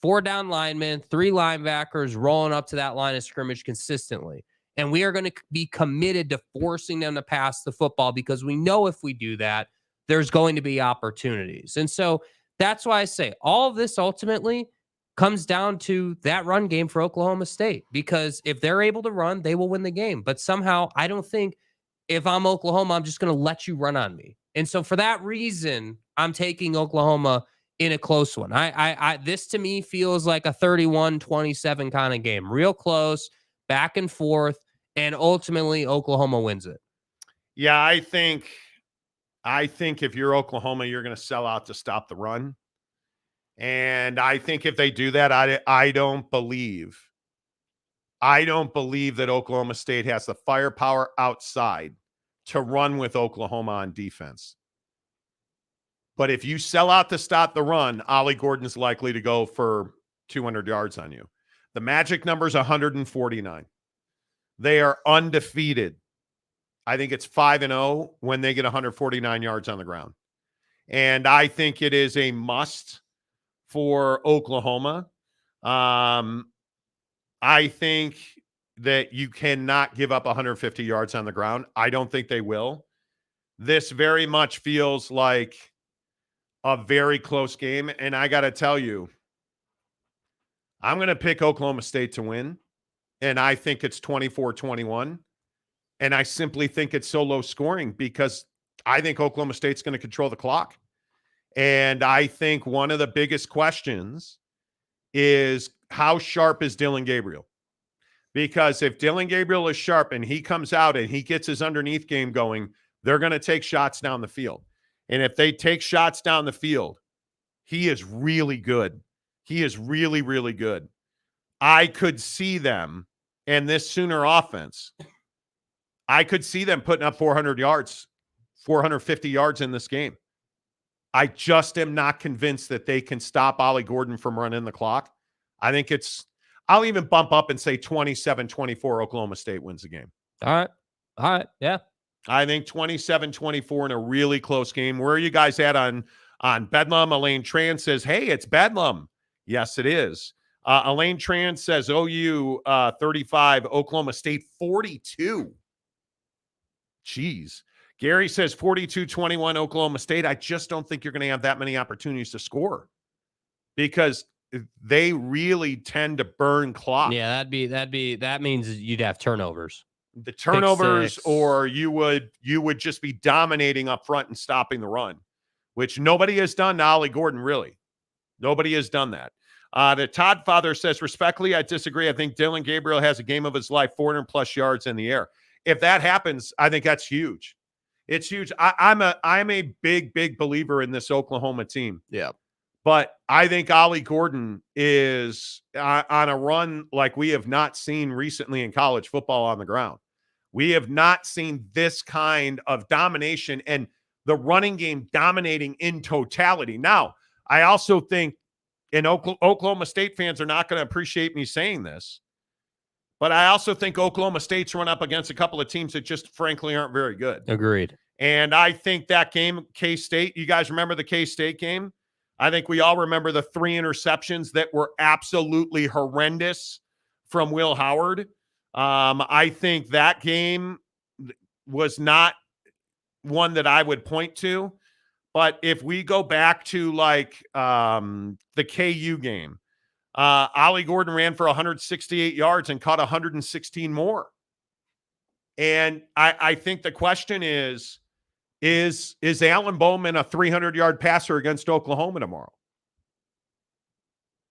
4 down linemen, 3 linebackers rolling up to that line of scrimmage consistently. And we are going to be committed to forcing them to pass the football because we know if we do that, there's going to be opportunities. And so that's why I say all of this ultimately comes down to that run game for Oklahoma State, because if they're able to run, they will win the game. But somehow I don't think if I'm Oklahoma, I'm just going to let you run on me. And so for that reason, I'm taking Oklahoma in a close one. This to me feels like a 31-27 kind of game. Real close, back and forth, and ultimately Oklahoma wins it. Yeah, I think if you're Oklahoma, you're going to sell out to stop the run. And I think if they do that, I don't believe that Oklahoma State has the firepower outside to run with Oklahoma on defense. But if you sell out to stop the run, Ollie Gordon's likely to go for 200 yards on you. The magic number is 149. They are undefeated. I think it's 5-0 when they get 149 yards on the ground. And I think it is a must for Oklahoma. I think that you cannot give up 150 yards on the ground. I don't think they will. This very much feels like a very close game. And I got to tell you, I'm going to pick Oklahoma State to win. And I think it's 24-21. And I simply think it's so low scoring because I think Oklahoma State's going to control the clock. And I think one of the biggest questions is how sharp is Dylan Gabriel? Because if Dylan Gabriel is sharp and he comes out and he gets his underneath game going, they're going to take shots down the field. And if they take shots down the field, he is really good. He is really, really good. I could see them and this Sooner offense, I could see them putting up 400 yards, 450 yards in this game. I just am not convinced that they can stop Ollie Gordon from running the clock. I think I'll even bump up and say 27-24 Oklahoma State wins the game. All right. Yeah. I think 27-24 in a really close game. Where are you guys at on Bedlam? Elaine Tran says, hey, it's Bedlam. Yes, it is. Elaine Tran says OU 35, Oklahoma State 42. Jeez. Gary says 42-21 Oklahoma State. I just don't think you're going to have that many opportunities to score because they really tend to burn clock. Yeah, that means you'd have turnovers. The turnovers, or you would just be dominating up front and stopping the run, which nobody has done to Ollie Gordon, really. Nobody has done that. The Todd Father says, respectfully, I disagree. I think Dylan Gabriel has a game of his life, 400-plus yards in the air. If that happens, I think that's huge. It's huge. I'm a big, big believer in this Oklahoma team. Yeah. But I think Ollie Gordon is on a run like we have not seen recently in college football on the ground. We have not seen this kind of domination and the running game dominating in totality. Now, I also think, and Oklahoma State fans are not going to appreciate me saying this, but I also think Oklahoma State's run up against a couple of teams that just frankly aren't very good. Agreed. And I think that game, K-State, you guys remember the K-State game? I think we all remember the 3 interceptions that were absolutely horrendous from Will Howard. I think that game was not one that I would point to. But if we go back to like the KU game, Ollie Gordon ran for 168 yards and caught 116 more. And I think the question is Alan Bowman a 300-yard passer against Oklahoma tomorrow?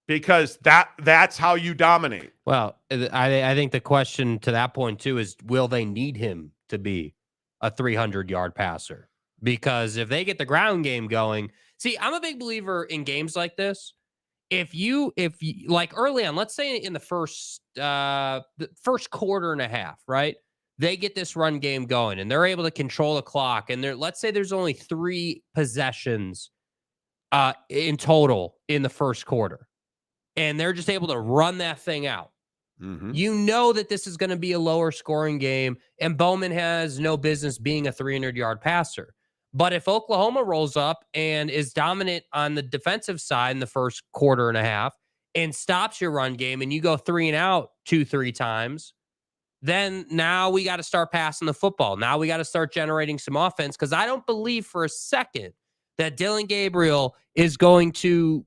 Because that's how you dominate. Well, I think the question to that point, too, is will they need him to be a 300-yard passer? Because if they get the ground game going, see, I'm a big believer in games like this. If you like early on, let's say in the first quarter and a half, right? They get this run game going and they're able to control the clock. And let's say there's only 3 possessions in total in the first quarter. And they're just able to run that thing out. Mm-hmm. You know that this is going to be a lower scoring game, and Bowman has no business being a 300-yard passer. But if Oklahoma rolls up and is dominant on the defensive side in the first quarter and a half and stops your run game and you go 3 and out 2-3 times, then now we got to start passing the football. Now we got to start generating some offense, because I don't believe for a second that Dylan Gabriel is going to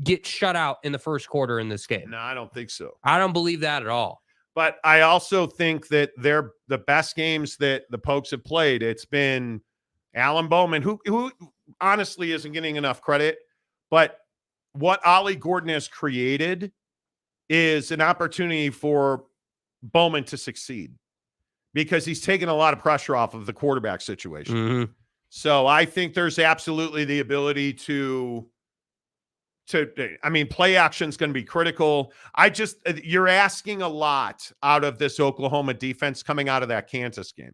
get shut out in the first quarter in this game. No, I don't think so. I don't believe that at all. But I also think that they're the best games that the Pokes have played. It's been Alan Bowman, who honestly isn't getting enough credit. But what Ollie Gordon has created is an opportunity for Bowman to succeed, because he's taken a lot of pressure off of the quarterback situation. Mm-hmm. So I think there's absolutely the ability to play action is going to be critical. You're asking a lot out of this Oklahoma defense coming out of that Kansas game.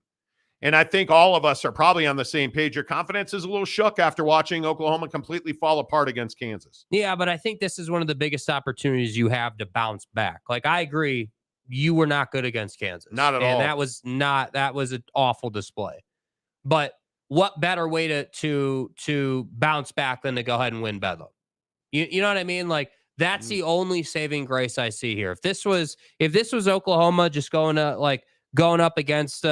And I think all of us are probably on the same page. Your confidence is a little shook after watching Oklahoma completely fall apart against Kansas. Yeah, but I think this is one of the biggest opportunities you have to bounce back. Like, I agree, you were not good against Kansas. Not at all. And that was an awful display. But what better way to bounce back than to go ahead and win Bedlam? You know what I mean? Like, that's the only saving grace I see here. If this was Oklahoma just going up against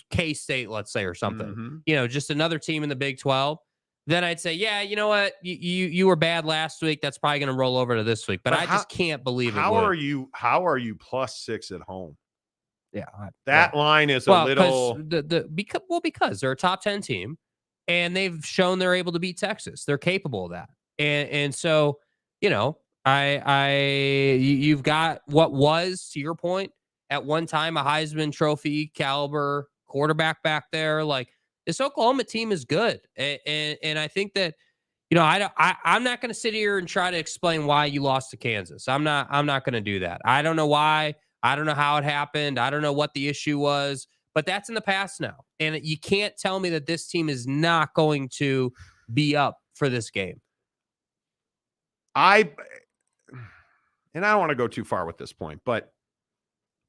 K-State, let's say, or something, just another team in the Big 12, then I'd say, yeah, you know what, you were bad last week. That's probably going to roll over to this week. But I just can't believe it. How are you +6 at home? Yeah, that line is a little because they're a top 10 team, and they've shown they're able to beat Texas. They're capable of that, and so you've got what was, to your point, at one time a Heisman Trophy caliber quarterback back there. Like, this Oklahoma team is good, and I think that I'm not going to sit here and try to explain why you lost to Kansas. I'm not going to do that. I don't know why. I don't know how it happened. I don't know what the issue was, but that's in the past now, and you can't tell me that this team is not going to be up for this game. I don't want to go too far with this point, but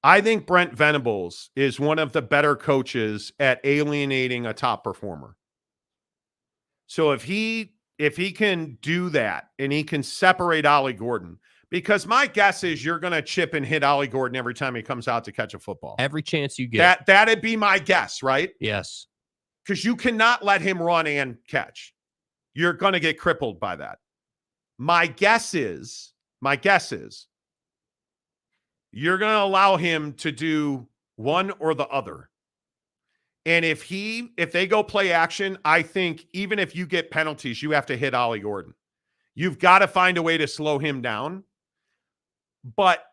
I think Brent Venables is one of the better coaches at alienating a top performer. So if he can do that and he can separate Ollie Gordon, because my guess is you're going to chip and hit Ollie Gordon every time he comes out to catch a football. Every chance you get. That'd be my guess, right? Yes. Because you cannot let him run and catch. You're going to get crippled by that. My guess is you're going to allow him to do one or the other. And if they go play action, I think even if you get penalties, you have to hit Ollie Gordon. You've got to find a way to slow him down. But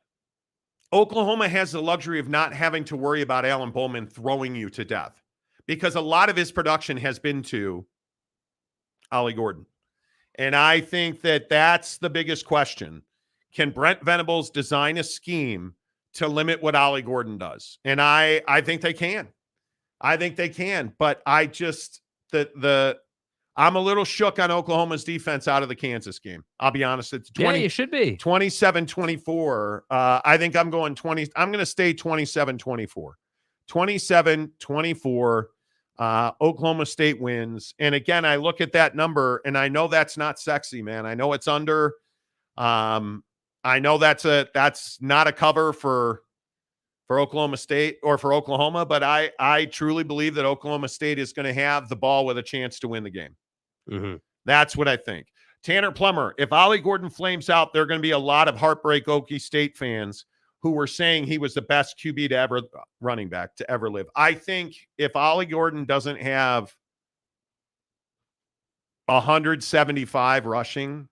Oklahoma has the luxury of not having to worry about Alan Bowman throwing you to death, because a lot of his production has been to Ollie Gordon. And I think that that's the biggest question. Can Brent Venables design a scheme to limit what Ollie Gordon does? And I think they can. But I just, I'm a little shook on Oklahoma's defense out of the Kansas game. I'll be honest. It's 20. Yeah, you should be 27-24. I think I'm going 20. I'm going to stay 27-24. 27-24. Oklahoma State wins. And again, I look at that number and I know that's not sexy, man. I know it's under. I know that's not a cover for Oklahoma State or for Oklahoma, but I truly believe that Oklahoma State is going to have the ball with a chance to win the game. Mm-hmm. That's what I think. Tanner Plummer, if Ollie Gordon flames out, there are going to be a lot of heartbreak Okie State fans who were saying he was the best QB to ever running back to ever live. I think if Ollie Gordon doesn't have 175 rushing,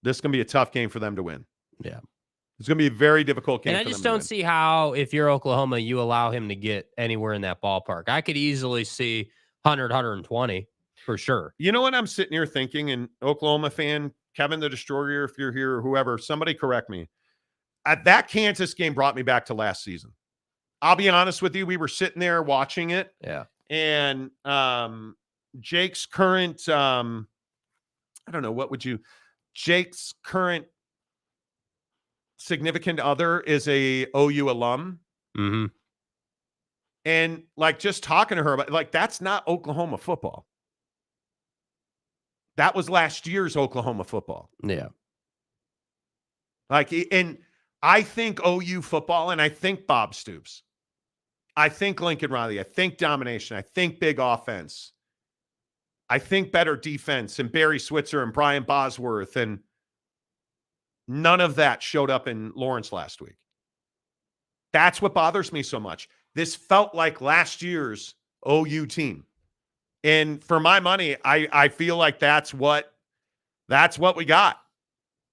this is going to be a tough game for them to win. Yeah. It's going to be a very difficult game. And I just don't see how, if you're Oklahoma, you allow him to get anywhere in that ballpark. I could easily see 100, 120 for sure. You know what I'm sitting here thinking, and Oklahoma fan, Kevin the Destroyer, if you're here or whoever, somebody correct me. That Kansas game brought me back to last season. I'll be honest with you. We were sitting there watching it. Yeah. And Jake's current, Jake's current significant other is a OU alum. Mm-hmm. And like just talking to her about, like, that's not Oklahoma football. That was last year's Oklahoma football. Yeah. Like, and I think OU football, and I think Bob Stoops. I think Lincoln Riley. I think domination. I think big offense. I think better defense, and Barry Switzer and Brian Bosworth, and none of that showed up in Lawrence last week. That's what bothers me so much. This felt like last year's OU team. And for my money, I feel like that's what we got.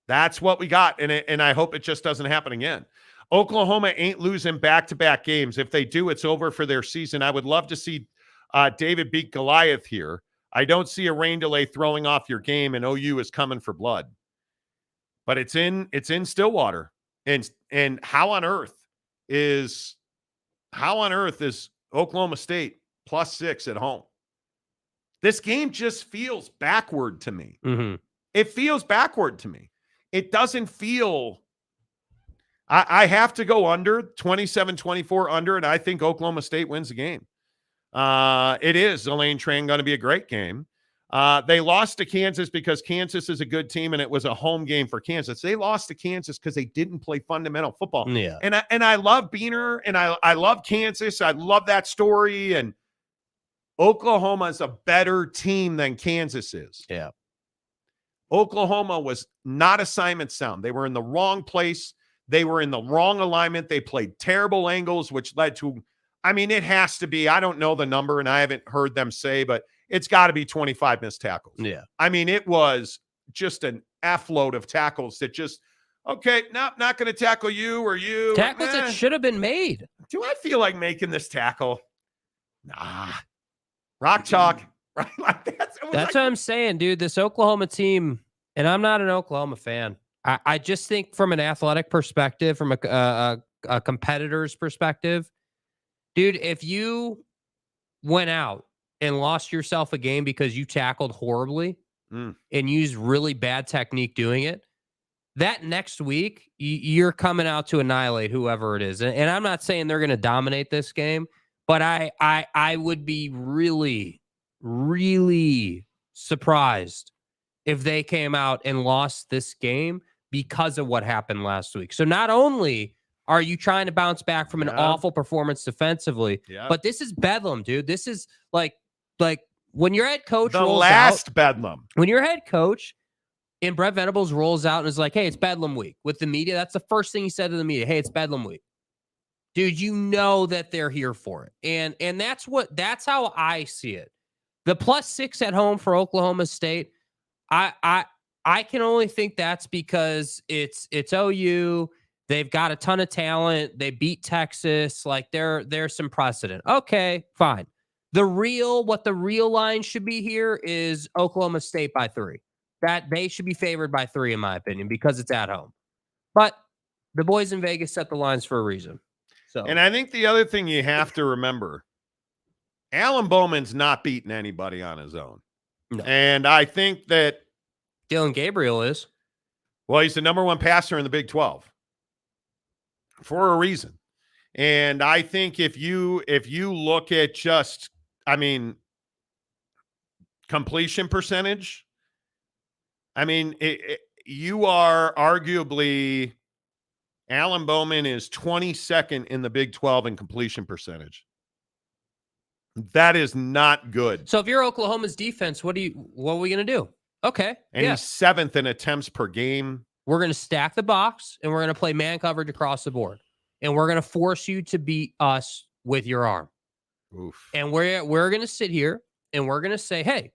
That's what we got. And I hope it just doesn't happen again. Oklahoma ain't losing back-to-back games. If they do, it's over for their season. I would love to see David beat Goliath here. I don't see a rain delay throwing off your game, and OU is coming for blood. But it's in Stillwater. And how on earth is Oklahoma State +6 at home? This game just feels backward to me. Mm-hmm. It feels backward to me. It doesn't feel I have to go under 27-24 under, and I think Oklahoma State wins the game. It is Elaine Train going to be a great game. They lost to Kansas because Kansas is a good team, and it was a home game for Kansas. They lost to Kansas because they didn't play fundamental football. Yeah. And I love Beaner, and I love Kansas. I love that story. And Oklahoma is a better team than Kansas is. Yeah. Oklahoma was not assignment sound. They were in the wrong place. They were in the wrong alignment. They played terrible angles, which led to, I mean, it has to be, I don't know the number, and I haven't heard them say, but it's got to be 25 missed tackles. Yeah. I mean, it was just an F-load of tackles that just, okay, not going to tackle you or you. Tackles that should have been made. Do I feel like making this tackle? Nah. Rock chalk. Right? Like That's what I'm saying, dude. This Oklahoma team, and I'm not an Oklahoma fan. I just think from an athletic perspective, from a competitor's perspective, dude, if you went out and lost yourself a game because you tackled horribly and used really bad technique doing it, that next week, you're coming out to annihilate whoever it is. And I'm not saying they're going to dominate this game, but I would be really, really surprised if they came out and lost this game because of what happened last week. So not only are you trying to bounce back from an awful performance defensively, but this is Bedlam, dude. This is like when your head coach rolls out, Bedlam. When your head coach and Brett Venables rolls out and is like, hey, it's Bedlam week with the media. That's the first thing he said to the media. Hey, it's Bedlam week. Dude, you know that they're here for it. And that's how I see it. The +6 at home for Oklahoma State, I can only think that's because it's OU. They've got a ton of talent. They beat Texas. Like there's some precedent. Okay, fine. What the real line should be here is Oklahoma State by 3. That they should be favored by 3, in my opinion, because it's at home. But the boys in Vegas set the lines for a reason. So, and I think the other thing you have to remember, Alan Bowman's not beating anybody on his own. No. And I think that Dylan Gabriel is. Well, he's the number 1 passer in the Big 12 for a reason. And I think if you look at just, I mean, completion percentage, I mean, you are arguably, Alan Bowman is 22nd in the Big 12 in completion percentage. That is not good. So if you're Oklahoma's defense, what are we going to do? Okay. And he's 7th in attempts per game. We're going to stack the box, and we're going to play man coverage across the board. And we're going to force you to beat us with your arm. Oof. And we're going to sit here, and we're going to say, hey,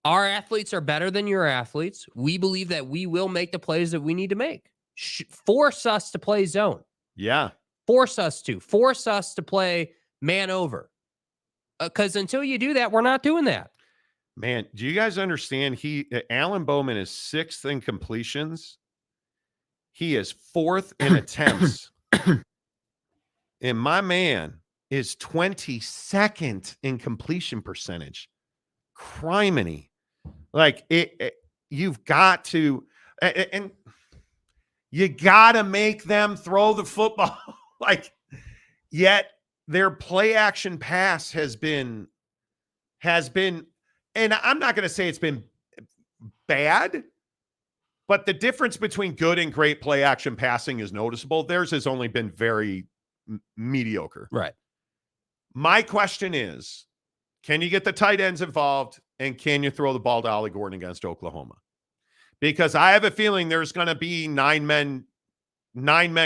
our athletes are better than your athletes. We believe that we will make the plays that we need to make. Force us to play zone. Yeah. Force us to play man over. Because until you do that, we're not doing that. Man, do you guys understand? Alan Bowman is 6th in completions. He is 4th in attempts. And my man is 22nd in completion percentage. Criminy. Like you've got to, and you got to make them throw the football. Like, yet their play action pass has been, and I'm not going to say it's been bad, but the difference between good and great play action passing is noticeable. Theirs has only been very mediocre. Right. My question is, can you get the tight ends involved, and can you throw the ball to Ollie Gordon against Oklahoma? Because I have a feeling there's going to be 9 men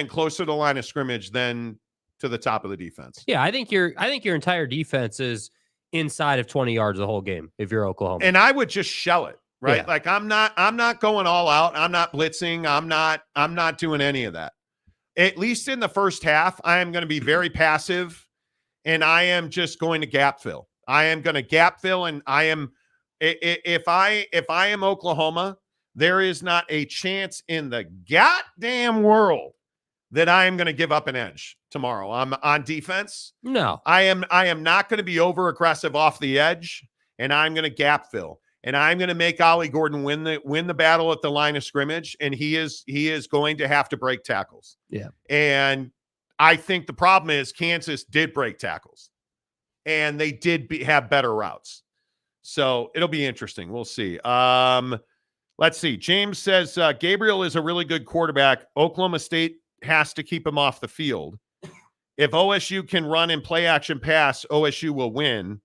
closer to the line of scrimmage than to the top of the defense. Yeah, I think your entire defense is inside of 20 yards the whole game if you're Oklahoma. And I would just shell it, right? Yeah. Like I'm not going all out. I'm not blitzing. I'm not doing any of that. At least in the first half, I am going to be very passive, and I am just going to gap fill. I am going to gap fill, and I am If I am Oklahoma, there is not a chance in the goddamn world that I am going to give up an edge tomorrow. I'm on defense. No. I am not going to be over aggressive off the edge, and I'm going to gap fill. And I'm going to make Ollie Gordon win the battle at the line of scrimmage, and he is going to have to break tackles. Yeah. And I think the problem is Kansas did break tackles, and they did have better routes. So it'll be interesting. We'll see. Let's see. James says Gabriel is a really good quarterback. Oklahoma State has to keep him off the field. If OSU can run and play action pass, OSU will win.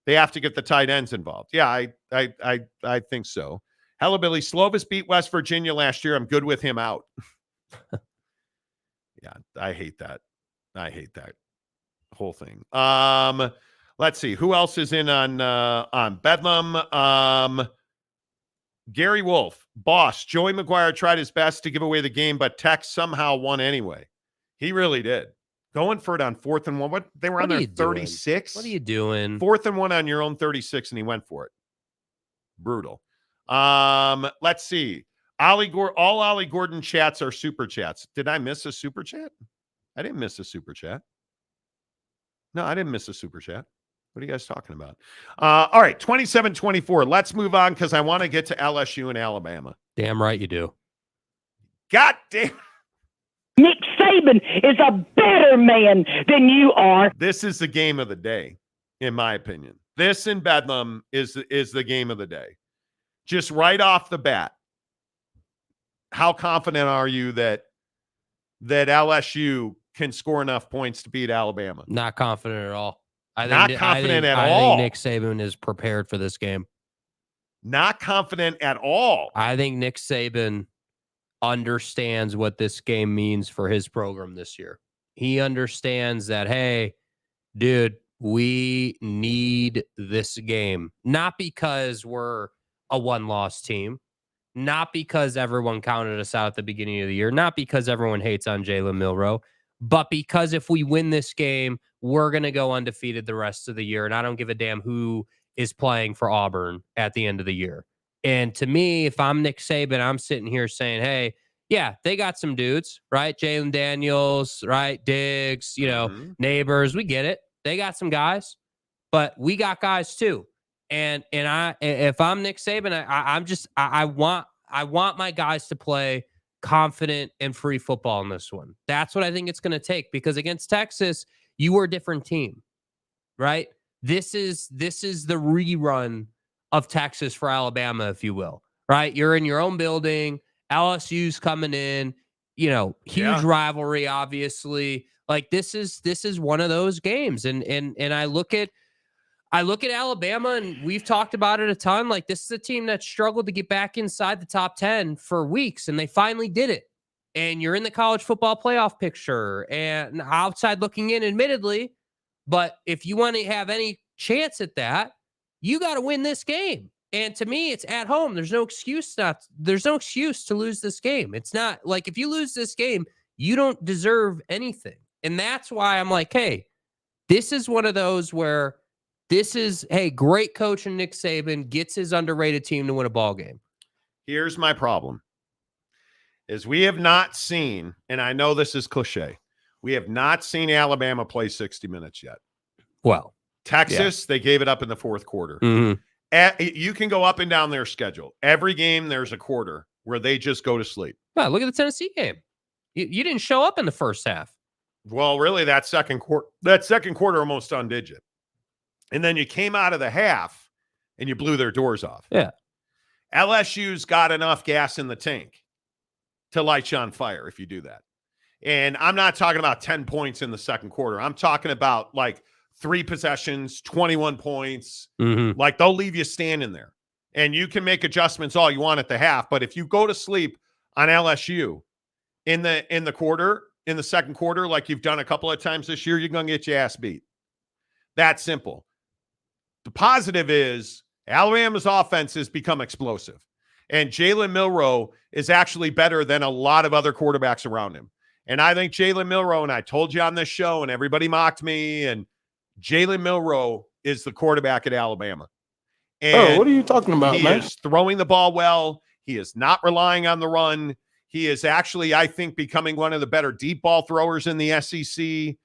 They have to get the tight ends involved. Yeah, I think so. Hello, Billy. Slovis beat West Virginia last year. I'm good with him out. Yeah, I hate that. I hate that whole thing. Let's see. Who else is in on Bedlam? Gary Wolf, boss. Joey McGuire tried his best to give away the game, but Tech somehow won anyway. He really did. Going for it on 4th and 1. What they were on their 36. What are you doing? 4th and 1 on your own 36, and he went for it. Brutal. Let's see. All Ollie Gordon chats are super chats. Did I miss a super chat? I didn't miss a super chat. No, I didn't miss a super chat. What are you guys talking about? All right, 27-24. Let's move on because I want to get to LSU and Alabama. Damn right you do. God damn. Nick Saban is a better man than you are. This is the game of the day, in my opinion. This in Bedlam is the game of the day. Just right off the bat, how confident are you that LSU can score enough points to beat Alabama? Not confident at all. I think Nick Saban is prepared for this game. Not confident at all. I think Nick Saban understands what this game means for his program this year. He understands that, hey, dude, we need this game. Not because we're a one-loss team. Not because everyone counted us out at the beginning of the year. Not because everyone hates on Jalen Milroe. But because if we win this game, we're going to go undefeated the rest of the year. And I don't give a damn who is playing for Auburn at the end of the year. And to me, if I'm Nick Saban, I'm sitting here saying, hey, yeah, they got some dudes, right? Jalen Daniels, right? Diggs, Neighbors. We get it. They got some guys, but we got guys too. And if I'm Nick Saban, I want my guys to play confident and free football in this one. That's what I think it's going to take, because against Texas, you were a different team, right? This is the rerun of Texas for Alabama, if you will, right? You're in your own building. LSU's coming in, huge rivalry, obviously. Like this is one of those games. And I look at Alabama, and we've talked about it a ton. Like, this is a team that struggled to get back inside the top 10 for weeks, and they finally did it. And you're in the college football playoff picture and outside looking in, admittedly. But if you want to have any chance at that, you got to win this game. And to me, it's at home. There's no excuse to lose this game. It's not like if you lose this game, you don't deserve anything. And that's why I'm like, hey, this is one of those where great coach and Nick Saban gets his underrated team to win a ball game. Here's my problem. Is we have not seen, and I know this is cliche, we have not seen Alabama play 60 minutes yet. Well, Texas, They gave it up in the fourth quarter. Mm-hmm. You can go up and down their schedule. Every game, there's a quarter where they just go to sleep. Well, look at the Tennessee game. You didn't show up in the first half. Well, really, that second quarter almost undid you. And then you came out of the half and you blew their doors off. Yeah. LSU's got enough gas in the tank to light you on fire if you do that. And I'm not talking about 10 points in the second quarter. I'm talking about like 3 possessions, 21 points. Mm-hmm. Like, they'll leave you standing there. And you can make adjustments all you want at the half. But if you go to sleep on LSU in the second quarter, like you've done a couple of times this year, you're going to get your ass beat. That simple. The positive is Alabama's offense has become explosive. And Jalen Milroe is actually better than a lot of other quarterbacks around him. And I think Jalen Milroe, and I told you on this show, and everybody mocked me, and Jalen Milroe is the quarterback at Alabama. And what are you talking about, he man? is throwing the ball well. He is not relying on the run. He is actually, I think, becoming one of the better deep ball throwers in the SEC.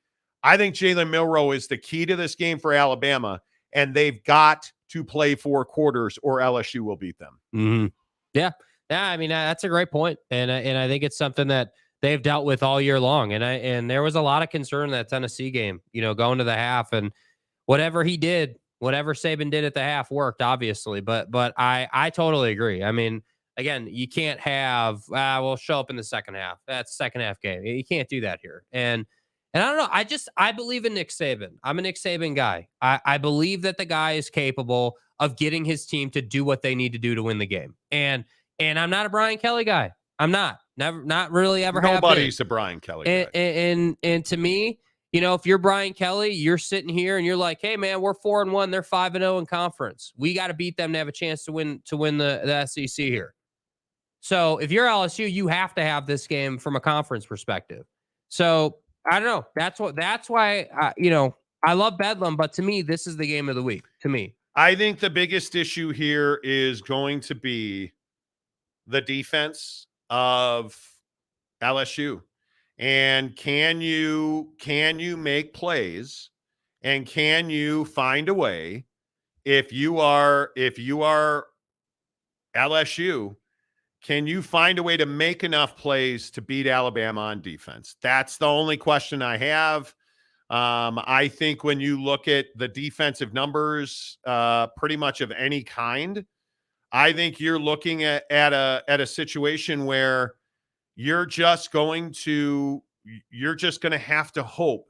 I think Jalen Milroe is the key to this game for Alabama, and they've got to play 4 quarters or LSU will beat them. Mm-hmm. Yeah. I mean, that's a great point. And I think it's something that they've dealt with all year long. And there was a lot of concern in that Tennessee game, going to the half, and whatever Saban did at the half worked, obviously. But I totally agree. I mean, again, you can't have, we'll show up in the second half. That's second half game. You can't do that here. And I don't know. I believe in Nick Saban. I'm a Nick Saban guy. I believe that the guy is capable of getting his team to do what they need to do to win the game. And I'm not a Brian Kelly guy. I'm not. Not really ever have been. Nobody's a Brian Kelly guy. And to me, if you're Brian Kelly, you're sitting here and you're like, hey man, we're 4-1. They're 5-0 in conference. We got to beat them to have a chance to win the SEC here. So if you're LSU, you have to have this game from a conference perspective. So I don't know. That's why I love Bedlam, but to me, this is the game of the week. To me, I think the biggest issue here is going to be the defense of LSU. And can you make plays, and can you find a way, if you are LSU, can you find a way to make enough plays to beat Alabama on defense? That's the only question I have. I think when you look at the defensive numbers, pretty much of any kind, I think you're looking at a situation where you're just going to have to hope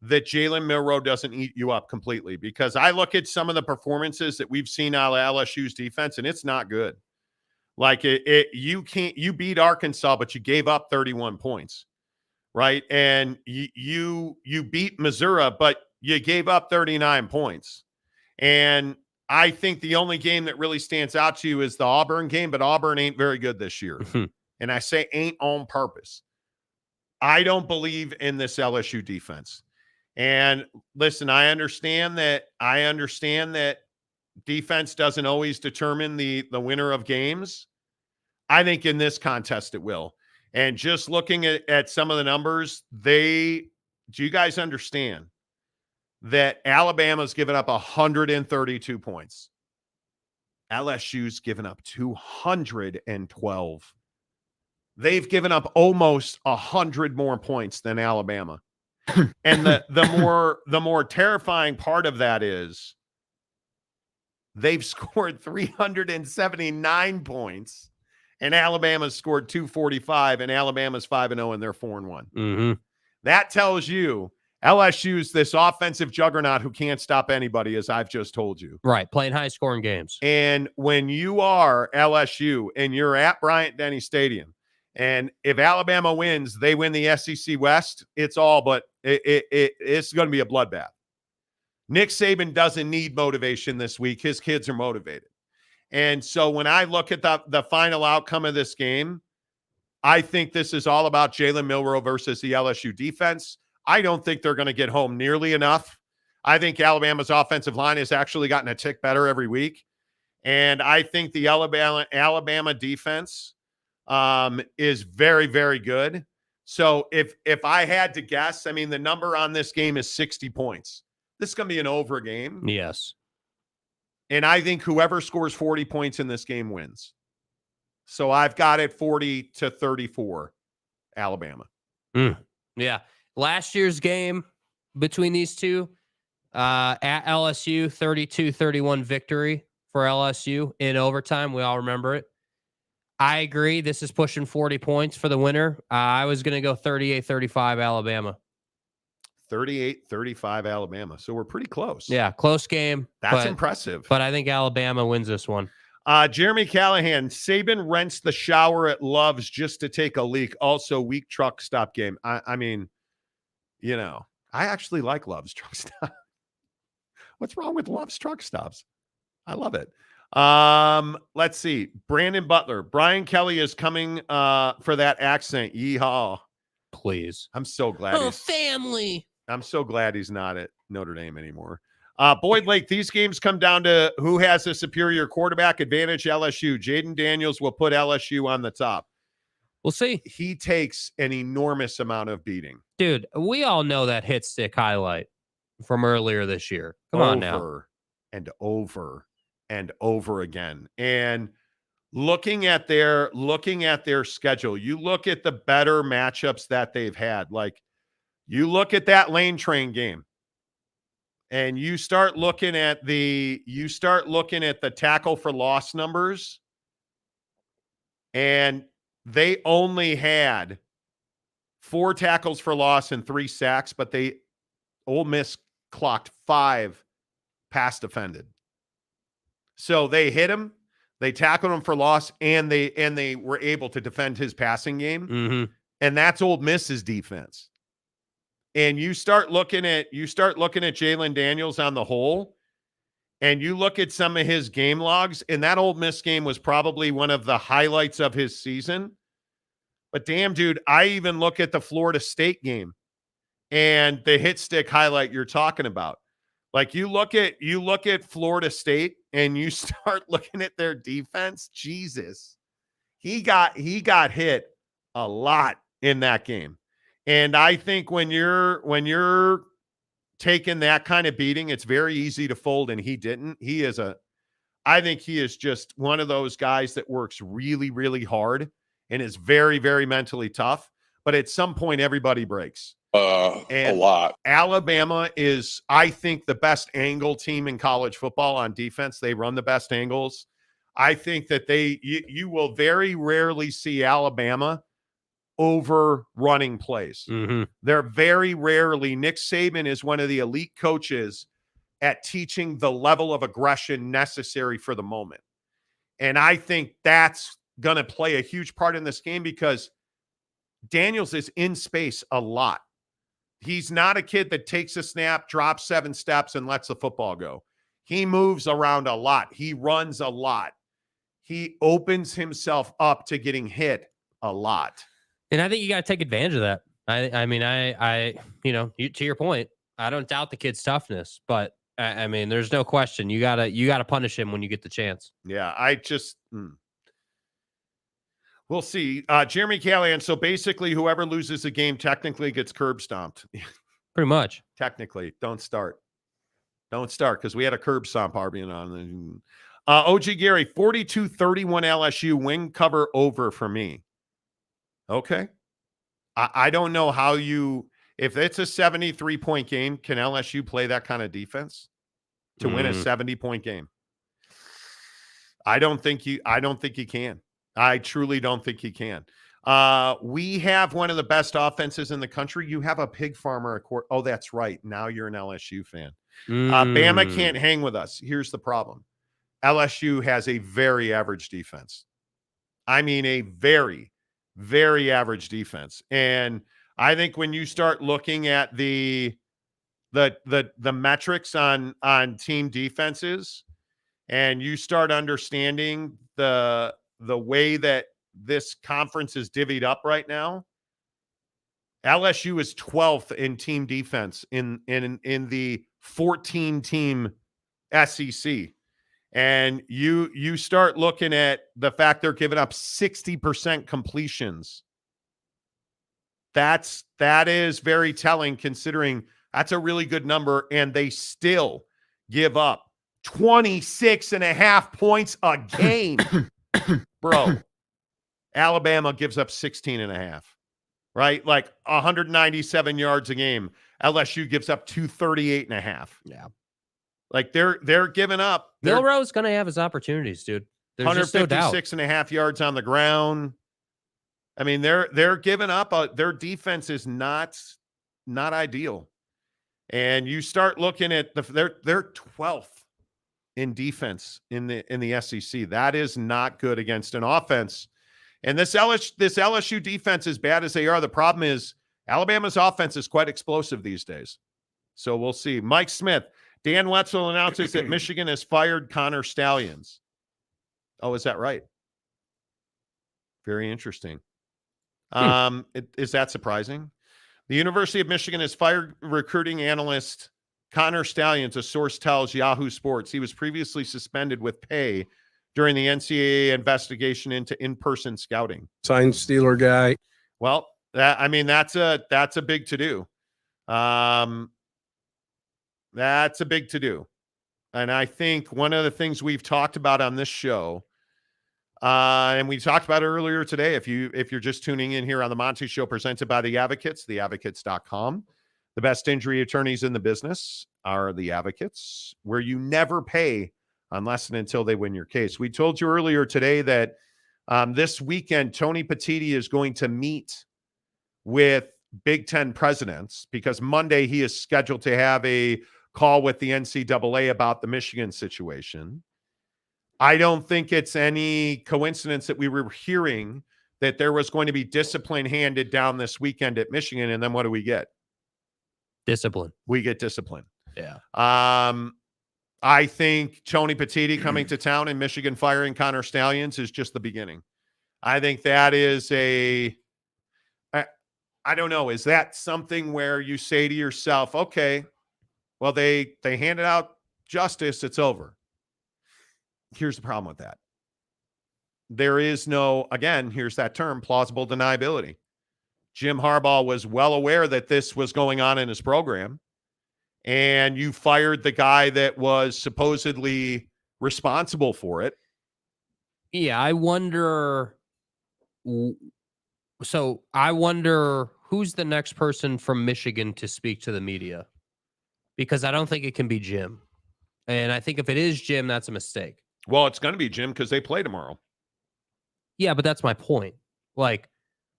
that Jalen Milroe doesn't eat you up completely, because I look at some of the performances that we've seen out of LSU's defense, and it's not good. Like you beat Arkansas, but you gave up 31 points, right? And you beat Missouri, but you gave up 39 points. And I think the only game that really stands out to you is the Auburn game, but Auburn ain't very good this year. And I say ain't on purpose. I don't believe in this LSU defense. And listen, I understand that defense doesn't always determine the winner of games. I think in this contest it will. And just looking at some of the numbers, do you guys understand that Alabama's given up 132 points? LSU's given up 212. They've given up almost 100 more points than Alabama. And the more terrifying part of that is they've scored 379 points, and Alabama's scored 245, and Alabama's 5-0, and they're 4-1. Mm-hmm. That tells you LSU's this offensive juggernaut who can't stop anybody, as I've just told you. Right, playing high-scoring games. And when you are LSU and you're at Bryant-Denny Stadium, and if Alabama wins, they win the SEC West, it's all but it's going to be a bloodbath. Nick Saban doesn't need motivation this week. His kids are motivated. And so when I look at the final outcome of this game, I think this is all about Jalen Milroe versus the LSU defense. I don't think they're going to get home nearly enough. I think Alabama's offensive line has actually gotten a tick better every week. And I think the Alabama defense is very, very good. So if I had to guess, I mean, the number on this game is 60 points. This is going to be an over game. Yes. And I think whoever scores 40 points in this game wins. So I've got it 40-34, Alabama. Yeah. Last year's game between these two, at LSU, 32-31 victory for LSU in overtime. We all remember it. I agree. This is pushing 40 points for the winner. I was going to go 38-35 Alabama. 38-35 Alabama. So we're pretty close. Yeah, close game. That's impressive. But I think Alabama wins this one. Jeremy Callahan, Saban rents the shower at Love's just to take a leak. Also, weak truck stop game. I mean, you know, I actually like Love's truck stop. What's wrong with Love's truck stops? I love it. Let's see. Brandon Butler. Brian Kelly is coming for that accent. Yeehaw. Please. I'm so glad. Family. I'm so glad he's not at Notre Dame anymore. Boyd Lake, these games come down to who has a superior quarterback advantage. LSU. Jaden Daniels will put LSU on the top. We'll see. He takes an enormous amount of beating. Dude, we all know that hit stick highlight from earlier this year. Come on now. Over and over and over again. And looking at their schedule, you look at the better matchups that they've had. Like, you look at that Lane Train game, and you start looking at the tackle for loss numbers, and they only had 4 tackles for loss and 3 sacks, but Ole Miss clocked 5 pass defended. So they hit him, they tackled him for loss, and they were able to defend his passing game. Mm-hmm. And that's Ole Miss's defense. And you start looking at Jalen Daniels on the whole, and you look at some of his game logs, and that Ole Miss game was probably one of the highlights of his season. But damn, dude, I even look at the Florida State game and the hit stick highlight you're talking about. Like, you look at Florida State and you start looking at their defense. Jesus, he got hit a lot in that game. And I think when you're taking that kind of beating, it's very easy to fold, and he didn't. I think he is just one of those guys that works really, really hard and is very, very mentally tough. But at some point, everybody breaks. A lot. Alabama is, I think, the best angle team in college football on defense. They run the best angles. I think that you will very rarely see Alabama over running plays. Mm-hmm. They're very rarely. Nick Saban is one of the elite coaches at teaching the level of aggression necessary for the moment. And I think that's going to play a huge part in this game because Daniels is in space a lot. He's not a kid that takes a snap, drops 7 steps, and lets the football go. He moves around a lot. He runs a lot. He opens himself up to getting hit a lot. And I think you got to take advantage of that. I mean, to your point, I don't doubt the kid's toughness, but I mean, there's no question. You gotta punish him when you get the chance. Yeah, we'll see. Jeremy Callahan. So basically, whoever loses a game technically gets curb stomped. Pretty much. Technically, don't start because we had a curb stomp argument on. OG Gary, 42-31 LSU win cover over for me. Okay. I don't know how if it's a 73-point game, can LSU play that kind of defense to win a 70-point game? I don't think you can. I truly don't think he can. We have one of the best offenses in the country. You have a pig farmer at court. Oh, that's right. Now you're an LSU fan. Bama can't hang with us. Here's the problem. LSU has a very average defense. I mean, a very, very average defense. And I think when you start looking at the metrics on team defenses, and you start understanding the way that this conference is divvied up right now, LSU is 12th in team defense in the 14-team SEC. And you start looking at the fact they're giving up 60% completions. That is very telling, considering that's a really good number, and they still give up 26.5 points a game. Bro, Alabama gives up 16.5, right? Like 197 yards a game. LSU gives up 238.5. Yeah. Like they're giving up. Milroe's going to have his opportunities, dude. There's just no doubt. 156.5 yards on the ground. I mean, they're giving up. Their defense is not ideal. And you start looking at they're 12th in defense in the SEC. That is not good against an offense. And this LSU defense, as bad as they are, the problem is Alabama's offense is quite explosive these days. So we'll see. Mike Smith. Dan Wetzel announces that Michigan has fired Connor Stalions. Oh, is that right? Very interesting. Is that surprising? The University of Michigan has fired recruiting analyst Connor Stalions, a source tells Yahoo Sports, he was previously suspended with pay during the NCAA investigation into in-person scouting. Sign Steeler guy. Well, that's a big to-do. That's a big to-do. And I think one of the things we've talked about on this show, and we talked about it earlier today, if you're just tuning in here on the Monty Show presented by The Advocates, theadvocates.com. The best injury attorneys in the business are The Advocates, where you never pay unless and until they win your case. We told you earlier today that this weekend, Tony Petitti is going to meet with Big Ten presidents because Monday he is scheduled to have a call with the NCAA about the Michigan situation. I don't think it's any coincidence that we were hearing that there was going to be discipline handed down this weekend at Michigan, and then what do we get? Discipline. We get discipline. Yeah. I think Tony Petitti coming to town and Michigan firing Connor Stalions is just the beginning. I think that is I don't know. Is that something where you say to yourself, okay, well, they handed out justice, it's over. Here's the problem with that. There is no, again, here's that term, plausible deniability. Jim Harbaugh was well aware that this was going on in his program, and you fired the guy that was supposedly responsible for it. Yeah, I wonder. So I wonder who's the next person from Michigan to speak to the media, because I don't think it can be Jim. And I think if it is Jim, that's a mistake. Well, it's going to be Jim because they play tomorrow. Yeah, but that's my point. Like,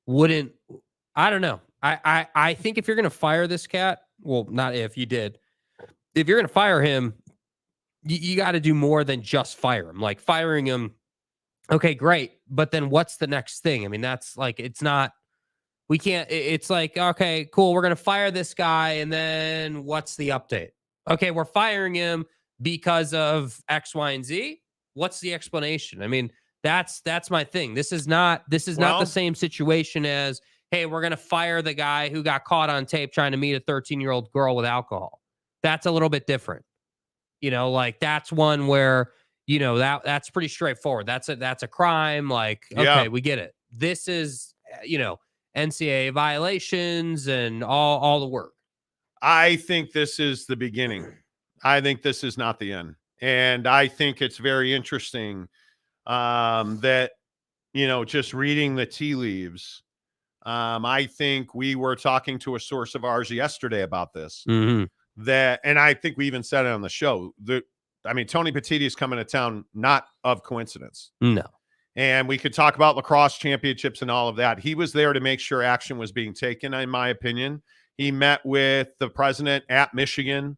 I don't know. I think if you're going to fire this cat, well, not if you did. If you're going to fire him, you got to do more than just fire him. Like, firing him, okay, great. But then what's the next thing? I mean, that's like, it's not, we can't, it's like, okay, cool, we're going to fire this guy. And then what's the update? Okay, we're firing him because of X, Y, and Z. What's the explanation? I mean, that's my thing. This is not the same situation as, hey, we're going to fire the guy who got caught on tape trying to meet a 13-year-old girl with alcohol. That's a little bit different. Like that's one where, that's pretty straightforward. That's a crime. Like, okay, yeah, we get it. This is, NCAA violations and all the work. I think this is the beginning. I think this is not the end. And I think it's very interesting that, just reading the tea leaves, I think we were talking to a source of ours yesterday about this. Mm-hmm. And I think we even said it on the show. Tony Petitti is coming to town, not of coincidence. No. And we could talk about lacrosse championships and all of that. He was there to make sure action was being taken, in my opinion. He met with the president at Michigan.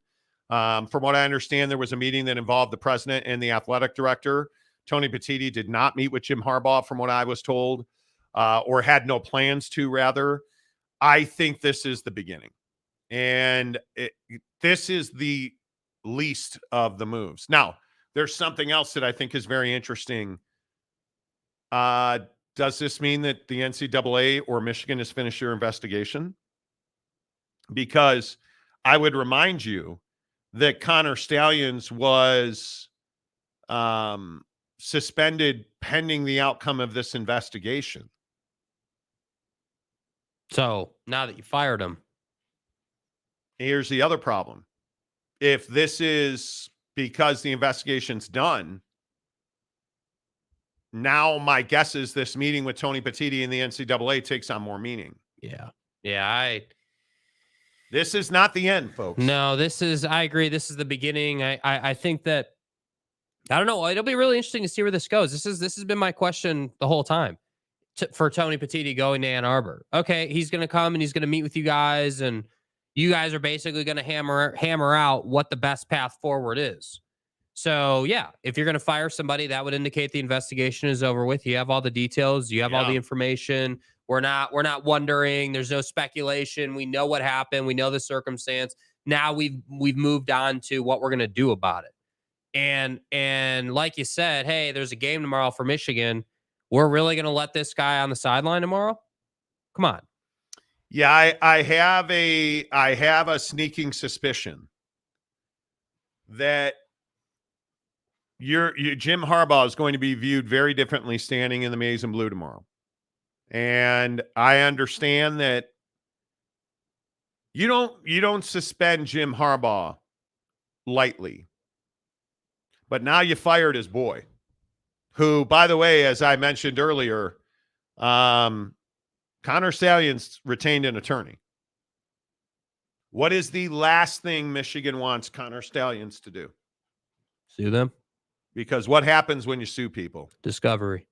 From what I understand, there was a meeting that involved the president and the athletic director. Tony Petitti did not meet with Jim Harbaugh, from what I was told, or had no plans to, rather. I think this is the beginning. And this is the least of the moves. Now, there's something else that I think is very interesting. Does this mean that the NCAA or Michigan has finished your investigation? Because I would remind you that Connor Stalions was suspended pending the outcome of this investigation. So now that you fired him, here's the other problem. If this is because the investigation's done, now my guess is this meeting with Tony Petitti and the NCAA takes on more meaning. Yeah. Yeah. This is not the end, folks. No, I agree. This is the beginning. I think that, I don't know. It'll be really interesting to see where this goes. This has been my question the whole time for Tony Petitti going to Ann Arbor. Okay. He's going to come and he's going to meet with you guys, and you guys are basically going to hammer out what the best path forward is. So yeah, if you're going to fire somebody, that would indicate the investigation is over with. You have all the details. You have all the information. We're not wondering. There's no speculation. We know what happened. We know the circumstance. Now we've moved on to what we're going to do about it. And like you said, hey, there's a game tomorrow for Michigan. We're really going to let this guy on the sideline tomorrow? Come on. Yeah, I have a sneaking suspicion that your Jim Harbaugh is going to be viewed very differently standing in the maize and blue tomorrow. And I understand that you don't suspend Jim Harbaugh lightly. But now you fired his boy, who, by the way, as I mentioned earlier, Connor Stalions retained an attorney. What is the last thing Michigan wants Connor Stalions to do? Sue them. Because what happens when you sue people? Discovery.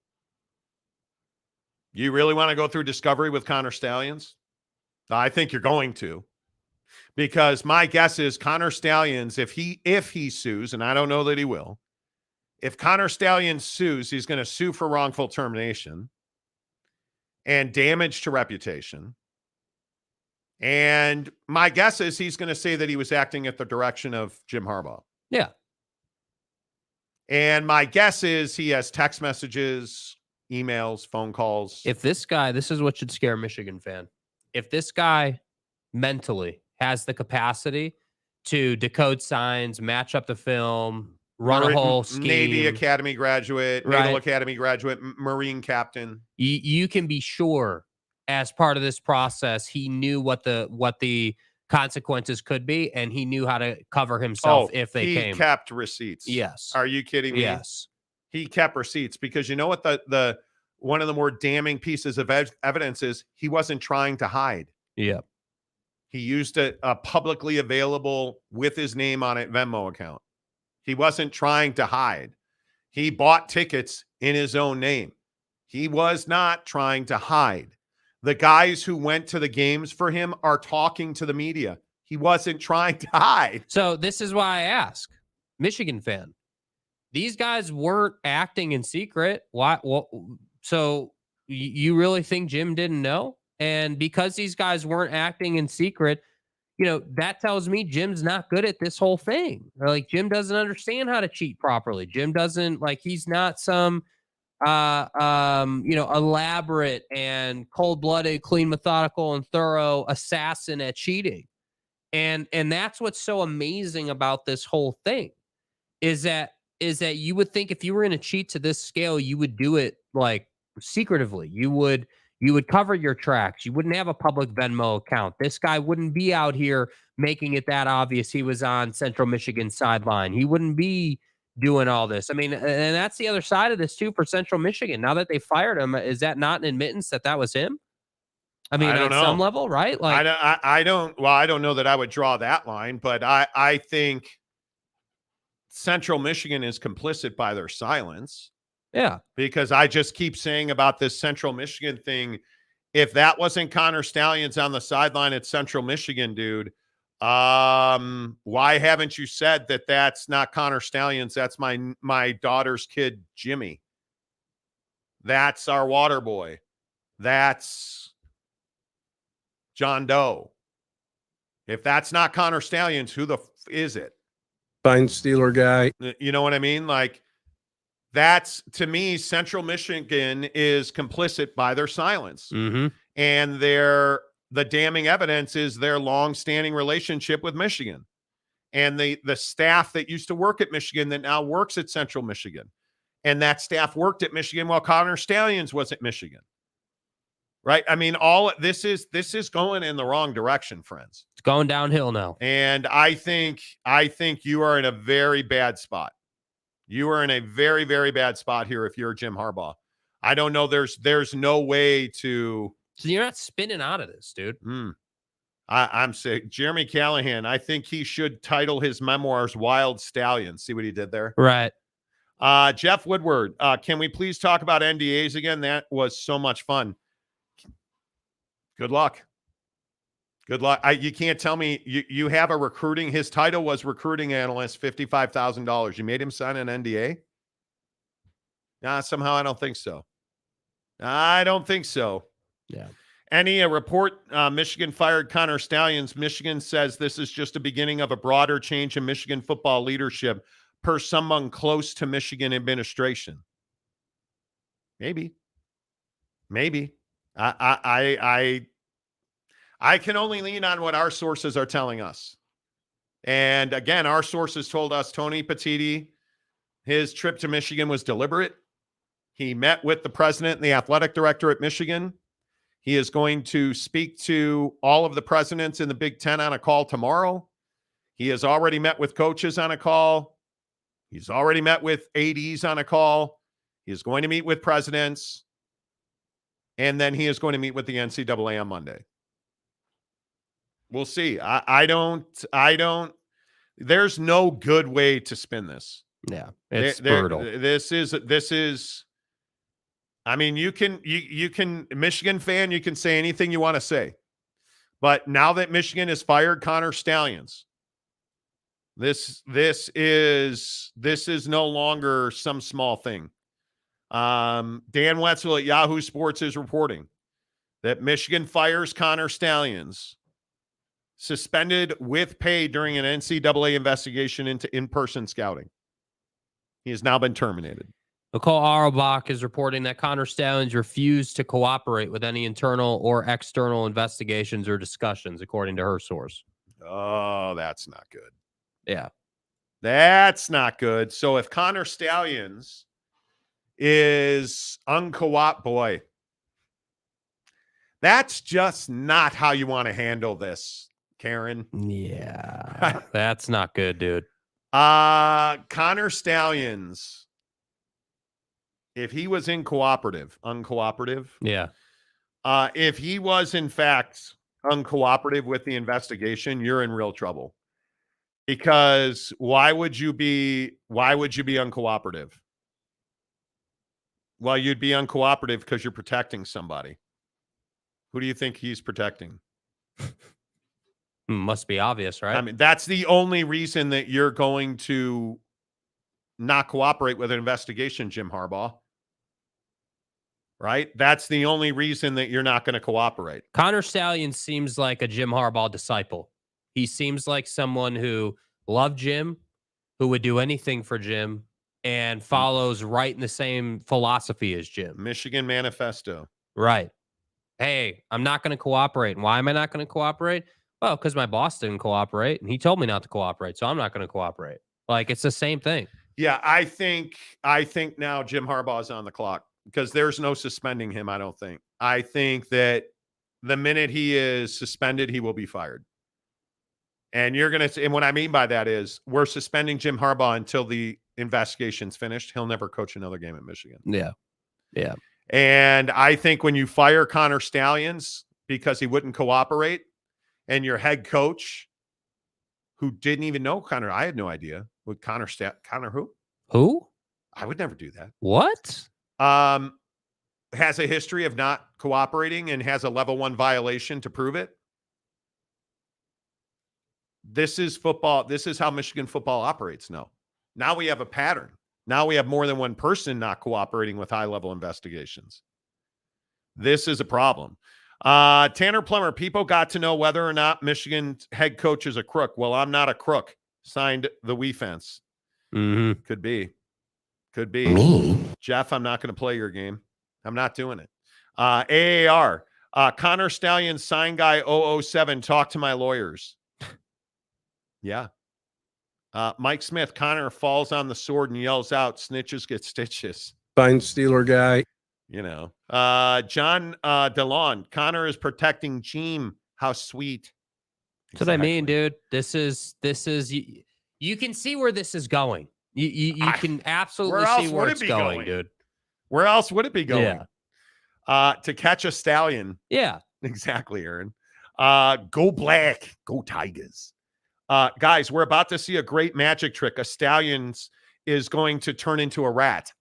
You really want to go through discovery with Connor Stalions? I think you're going to. Because my guess is Connor Stalions, if he sues, and I don't know that he will, if Connor Stalions sues, he's going to sue for wrongful termination and damage to reputation. And my guess is he's going to say that he was acting at the direction of Jim Harbaugh. Yeah. And my guess is he has text messages, emails, phone calls. If this guy, this is what should scare a Michigan fan. If this guy mentally has the capacity to decode signs, match up the film, run a whole scheme. Navy Academy graduate, right. Naval Academy graduate, Marine captain. You can be sure as part of this process, he knew what the consequences could be, and he knew how to cover himself if they came. He kept receipts. Yes. Are you kidding me? Yes. He kept receipts because you know what the one of the more damning pieces of evidence is he wasn't trying to hide. Yep. He used a publicly available with his name on it Venmo account. He wasn't trying to hide. He bought tickets in his own name. He was not trying to hide. The guys who went to the games for him are talking to the media. He wasn't trying to hide. So this is why I ask, Michigan fan, these guys weren't acting in secret. Why? So you really think Jim didn't know? And because these guys weren't acting in secret, that tells me Jim's not good at this whole thing. Like Jim doesn't understand how to cheat properly. Jim doesn't he's not some elaborate and cold-blooded, clean, methodical, and thorough assassin at cheating. And that's what's so amazing about this whole thing is that you would think if you were going to cheat to this scale, you would do it secretively. You would cover your tracks. You wouldn't have a public Venmo account. This guy wouldn't be out here making it that obvious he was on Central Michigan sideline. He wouldn't be doing all this. I mean, and that's the other side of this too for Central Michigan. Now that they fired him, is that not an admittance that was him? I mean, on some level, right? I don't know that I would draw that line, but I think Central Michigan is complicit by their silence. Yeah. Because I just keep saying about this Central Michigan thing, if that wasn't Connor Stalions on the sideline at Central Michigan, dude, why haven't you said that that's not Connor Stalions? That's my daughter's kid, Jimmy. That's our water boy. That's John Doe. If that's not Connor Stalions, who the is it? Fine Steeler guy. You know what I mean? That's, to me, Central Michigan is complicit by their silence. Mm-hmm. And the damning evidence is their long-standing relationship with Michigan. And the staff that used to work at Michigan that now works at Central Michigan. And that staff worked at Michigan while Connor Stalions was at Michigan. Right? I mean, this is going in the wrong direction, friends. It's going downhill now. And I think you are in a very bad spot. You are in a very, very bad spot here if you're Jim Harbaugh. I don't know. There's no way to. So you're not spinning out of this, dude. I'm sick. Jeremy Callahan, I think he should title his memoirs Wild Stallions. See what he did there? Right. Jeff Woodward, can we please talk about NDAs again? That was so much fun. Good luck. Good luck. You can't tell me you have a recruiting. His title was recruiting analyst, $55,000. You made him sign an NDA? Somehow I don't think so. I don't think so. Yeah. A report, Michigan fired Connor Stalions. Michigan says this is just a beginning of a broader change in Michigan football leadership per someone close to Michigan administration. Maybe. I can only lean on what our sources are telling us. And again, our sources told us Tony Petitti, his trip to Michigan was deliberate. He met with the president and the athletic director at Michigan. He is going to speak to all of the presidents in the Big Ten on a call tomorrow. He has already met with coaches on a call. He's already met with ADs on a call. He is going to meet with presidents. And then he is going to meet with the NCAA on Monday. We'll see. I don't, there's no good way to spin this. Yeah, it's brutal. This is, I mean, you can, Michigan fan, you can say anything you want to say. But now that Michigan has fired Connor Stalions, this is no longer some small thing. Dan Wetzel at Yahoo Sports is reporting that Michigan fires Connor Stalions, suspended with pay during an NCAA investigation into in-person scouting. He has now been terminated. Nicole Auerbach is reporting that Connor Stalions refused to cooperate with any internal or external investigations or discussions, according to her source. Oh, that's not good. Yeah. That's not good. So if Connor Stalions is boy, that's just not how you want to handle this, Karen. Yeah. That's not good, dude. Connor Stalions, if he was uncooperative. Yeah. If he was in fact uncooperative with the investigation, you're in real trouble. Because why would you be uncooperative? Well, you'd be uncooperative because you're protecting somebody. Who do you think he's protecting? Must be obvious, right? I mean, that's the only reason that you're going to not cooperate with an investigation, Jim Harbaugh. Right? That's the only reason that you're not going to cooperate. Connor Stalions seems like a Jim Harbaugh disciple. He seems like someone who loved Jim, who would do anything for Jim, and follows right in the same philosophy as Jim. Michigan Manifesto. Right. Hey, I'm not going to cooperate. And why am I not going to cooperate? Well, because my boss didn't cooperate, and he told me not to cooperate, so I'm not going to cooperate. Like, it's the same thing. Yeah, I think now Jim Harbaugh is on the clock because there's no suspending him, I don't think. I think that the minute he is suspended, he will be fired. And you're going to, and what I mean by that is we're suspending Jim Harbaugh until the investigation's finished. He'll never coach another game at Michigan. Yeah. Yeah. And I think when you fire Connor Stalions because he wouldn't cooperate, and your head coach, who didn't even know Connor, I had no idea. With Connor who? Who? I would never do that. What? Has a history of not cooperating and has a level 1 violation to prove it. This is football. This is how Michigan football operates now. Now we have a pattern. Now we have more than one person not cooperating with high-level investigations. This is a problem. Tanner Plummer, people got to know whether or not Michigan head coach is a crook. Well, I'm not a crook. Signed the Wee Fence. Mm-hmm. Could be. Me. Jeff, I'm not going to play your game. I'm not doing it. AAR. Connor Stalions, sign guy 007. Talk to my lawyers. Yeah. Mike Smith. Connor falls on the sword and yells out, snitches get stitches. Fine Steeler guy. You know. John DeLon. Connor is protecting Jeem. How sweet. That's what I mean, dude. This is you can see where this is going. You can absolutely see where it's going, dude. Where else would it be going? Yeah. To catch a stallion. Yeah. Exactly, Aaron. Go black. Go Tigers. Guys, we're about to see a great magic trick. A stallion is going to turn into a rat.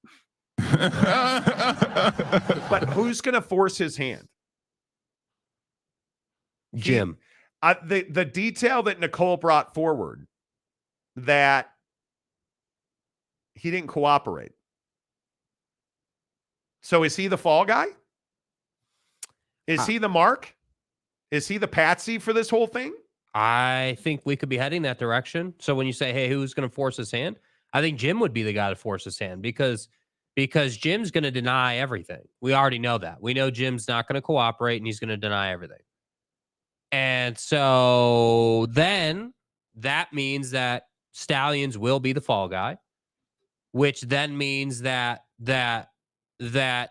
But who's going to force his hand? Jim. The detail that Nicole brought forward that he didn't cooperate. So is he the fall guy? Is he the mark? Is he the patsy for this whole thing? I think we could be heading that direction. So when you say, hey, who's going to force his hand? I think Jim would be the guy to force his hand because Jim's going to deny everything. We already know that. We know Jim's not going to cooperate and he's going to deny everything. And so then that means that Stalions will be the fall guy, which then means that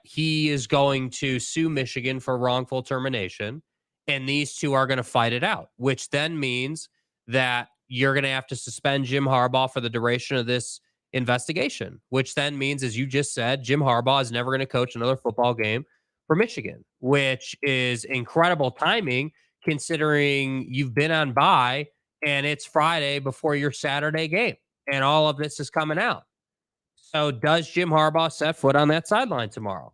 he is going to sue Michigan for wrongful termination, and these two are going to fight it out, which then means that you're going to have to suspend Jim Harbaugh for the duration of this investigation, which then means, as you just said, Jim Harbaugh is never going to coach another football game for Michigan, which is incredible timing considering you've been on bye and it's Friday before your Saturday game and all of this is coming out. So does Jim Harbaugh set foot on that sideline tomorrow?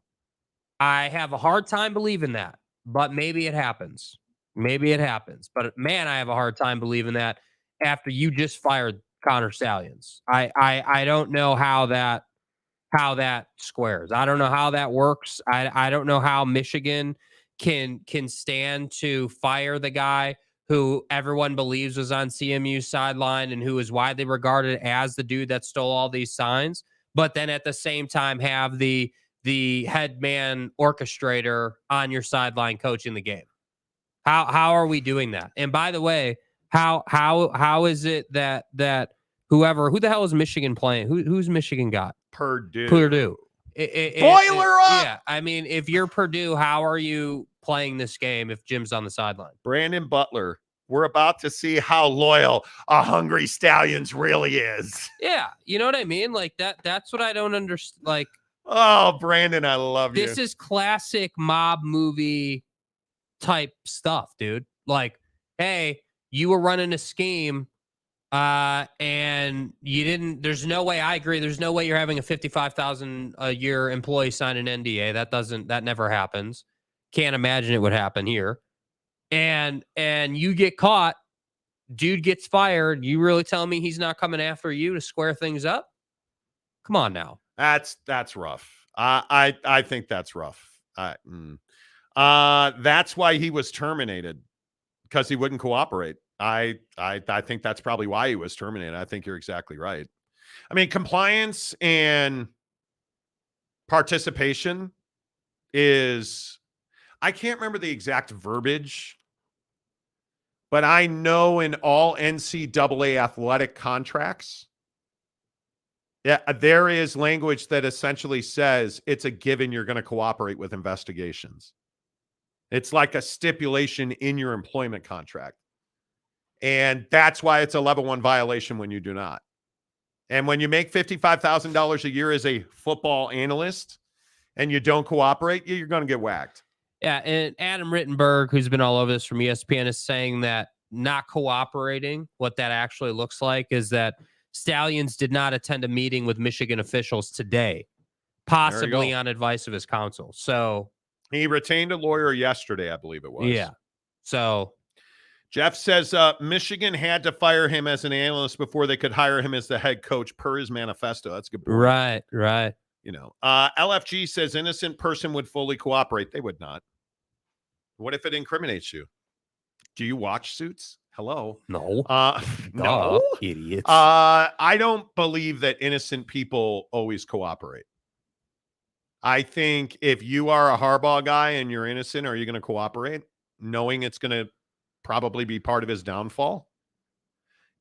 I have a hard time believing that, but maybe it happens. Maybe it happens. But man, I have a hard time believing that after you just fired Connor Stalions. I don't know how that squares. I don't know how that works. I don't know how Michigan can stand to fire the guy who everyone believes was on CMU's sideline and who is widely regarded as the dude that stole all these signs, but then at the same time have the head man orchestrator on your sideline coaching the game. How are we doing that? And by the way, how is it that who the hell is Michigan playing? Who's Michigan got? Purdue. Boiler up. Yeah, I mean, if you're Purdue, how are you playing this game if Jim's on the sideline? Brandon Butler. We're about to see how loyal a hungry Stalions really is. Yeah, you know what I mean? Like that's what I don't understand. Like, oh, Brandon, I love you. This is classic mob movie type stuff, dude. Like, hey, you were running a scheme and you didn't, there's no way, I agree, there's no way you're having a $55,000 a year employee sign an NDA. That never happens. Can't imagine it would happen here. And you get caught, dude gets fired. You really telling me he's not coming after you to square things up? Come on now. That's rough. I think that's rough. That's why he was terminated, because he wouldn't cooperate. I think that's probably why he was terminated. I think you're exactly right. I mean, compliance and participation is, I can't remember the exact verbiage, but I know in all NCAA athletic contracts, yeah, there is language that essentially says it's a given you're going to cooperate with investigations. It's like a stipulation in your employment contract. And that's why it's a level 1 violation when you do not. And when you make $55,000 a year as a football analyst and you don't cooperate, you're going to get whacked. Yeah, and Adam Rittenberg, who's been all over this from ESPN, is saying that not cooperating, what that actually looks like is that Stalions did not attend a meeting with Michigan officials today, possibly on advice of his counsel. So he retained a lawyer yesterday, I believe it was. Yeah. So Jeff says Michigan had to fire him as an analyst before they could hire him as the head coach per his manifesto. That's a good point. Right. You know, LFG says innocent person would fully cooperate. They would not. What if it incriminates you? Do you watch Suits? Hello. No. No. Idiots. I don't believe that innocent people always cooperate. I think if you are a Harbaugh guy and you're innocent, are you going to cooperate, knowing it's going to probably be part of his downfall?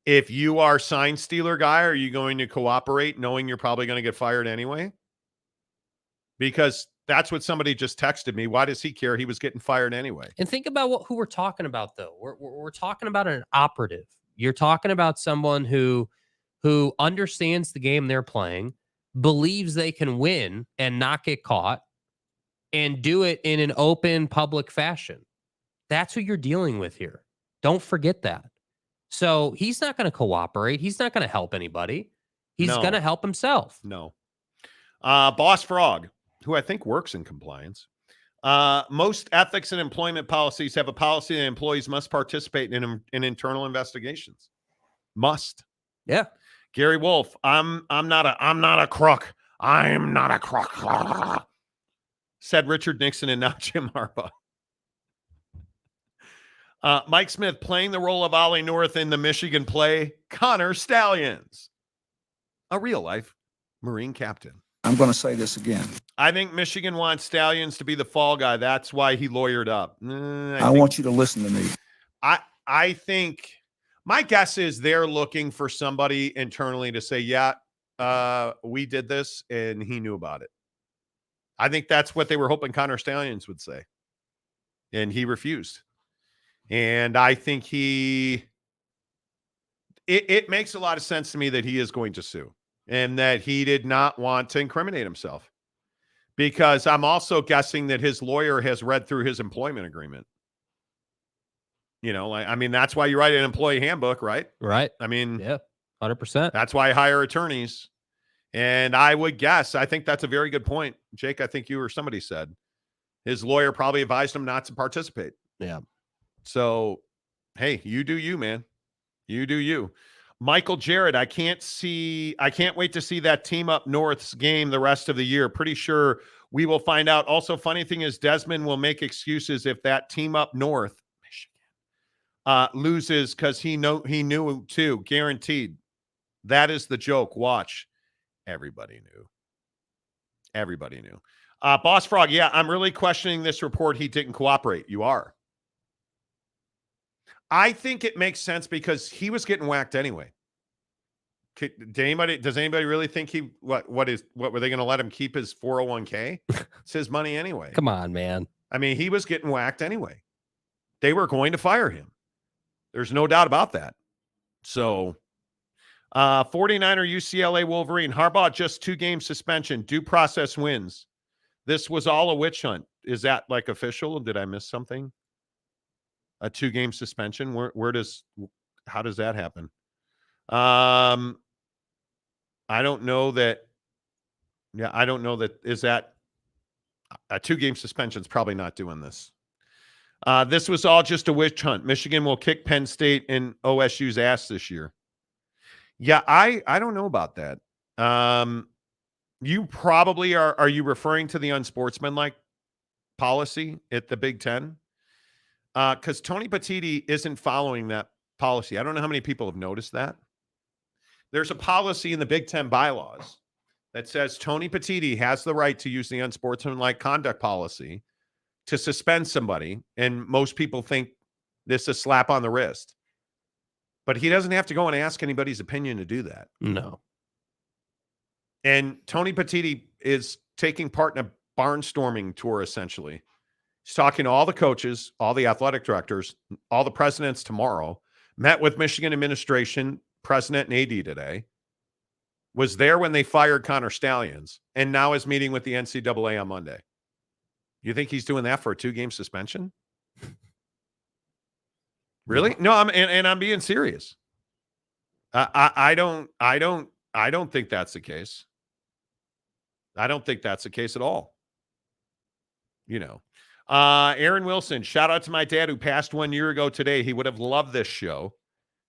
If you are sign stealer guy, are you going to cooperate, knowing you're probably going to get fired anyway? Because that's what somebody just texted me. Why does he care? He was getting fired anyway. And think about who we're talking about, though. We're talking about an operative. You're talking about someone who understands the game they're playing, believes they can win and not get caught, and do it in an open, public fashion. That's who you're dealing with here. Don't forget that. So he's not going to cooperate. He's not going to help anybody. He's going to help himself. No. Boss Frog, who I think works in compliance. Most ethics and employment policies have a policy that employees must participate in internal investigations. Must. Yeah. Gary Wolf, I'm not a crook. I'm not a crook. Said Richard Nixon and now Jim Harbaugh. Mike Smith playing the role of Ollie North in the Michigan play, Connor Stalions, a real life Marine captain. I'm going to say this again. I think Michigan wants Stalions to be the fall guy. That's why he lawyered up. I want you to listen to me. I think My guess is they're looking for somebody internally to say, yeah, we did this and he knew about it. I think that's what they were hoping Connor Stalions would say. And he refused. And I think it makes a lot of sense to me that he is going to sue and that he did not want to incriminate himself. Because I'm also guessing that his lawyer has read through his employment agreement. That's why you write an employee handbook, right? Right. I mean, yeah, 100%. That's why I hire attorneys. And I would guess, I think that's a very good point. Jake, I think you or somebody said his lawyer probably advised him not to participate. Yeah. So, hey, you do you, man. You do you. Michael Jarrett, I can't wait to see that Team Up North's game the rest of the year. Pretty sure we will find out. Also, funny thing is Desmond will make excuses if that Team Up North, Michigan, loses because he knew too. Guaranteed. That is the joke. Watch. Everybody knew. Everybody knew. Boss Frog, yeah, I'm really questioning this report. He didn't cooperate. You are. I think it makes sense because he was getting whacked anyway. Does anybody really think what were they going to let him keep his 401k? It's his money anyway. Come on, man. I mean, he was getting whacked anyway. They were going to fire him. There's no doubt about that. So, 49er UCLA Wolverine. Harbaugh just 2-game suspension. Due process wins. This was all a witch hunt. Is that like official? Did I miss something? A 2-game suspension? How does that happen? I don't know that. Yeah, I don't know that. Is that a 2-game suspension? Is probably not doing this. This was all just a witch hunt. Michigan will kick Penn State and OSU's ass this year. Yeah, I don't know about that. You probably are you referring to the unsportsmanlike policy at the Big Ten? Because Tony Petitti isn't following that policy. I don't know how many people have noticed that. There's a policy in the Big Ten bylaws that says Tony Petitti has the right to use the unsportsmanlike conduct policy to suspend somebody, and most people think this is a slap on the wrist. But he doesn't have to go and ask anybody's opinion to do that. No. And Tony Petitti is taking part in a barnstorming tour, essentially. He's talking to all the coaches, all the athletic directors, all the presidents tomorrow. Met with Michigan administration, president and AD today. Was there when they fired Connor Stalions, and now is meeting with the NCAA on Monday. You think he's doing that for a 2-game suspension? Really? No, I'm being serious. I don't think that's the case. I don't think that's the case at all. Aaron Wilson, shout out to my dad who passed 1 year ago today. He would have loved this show.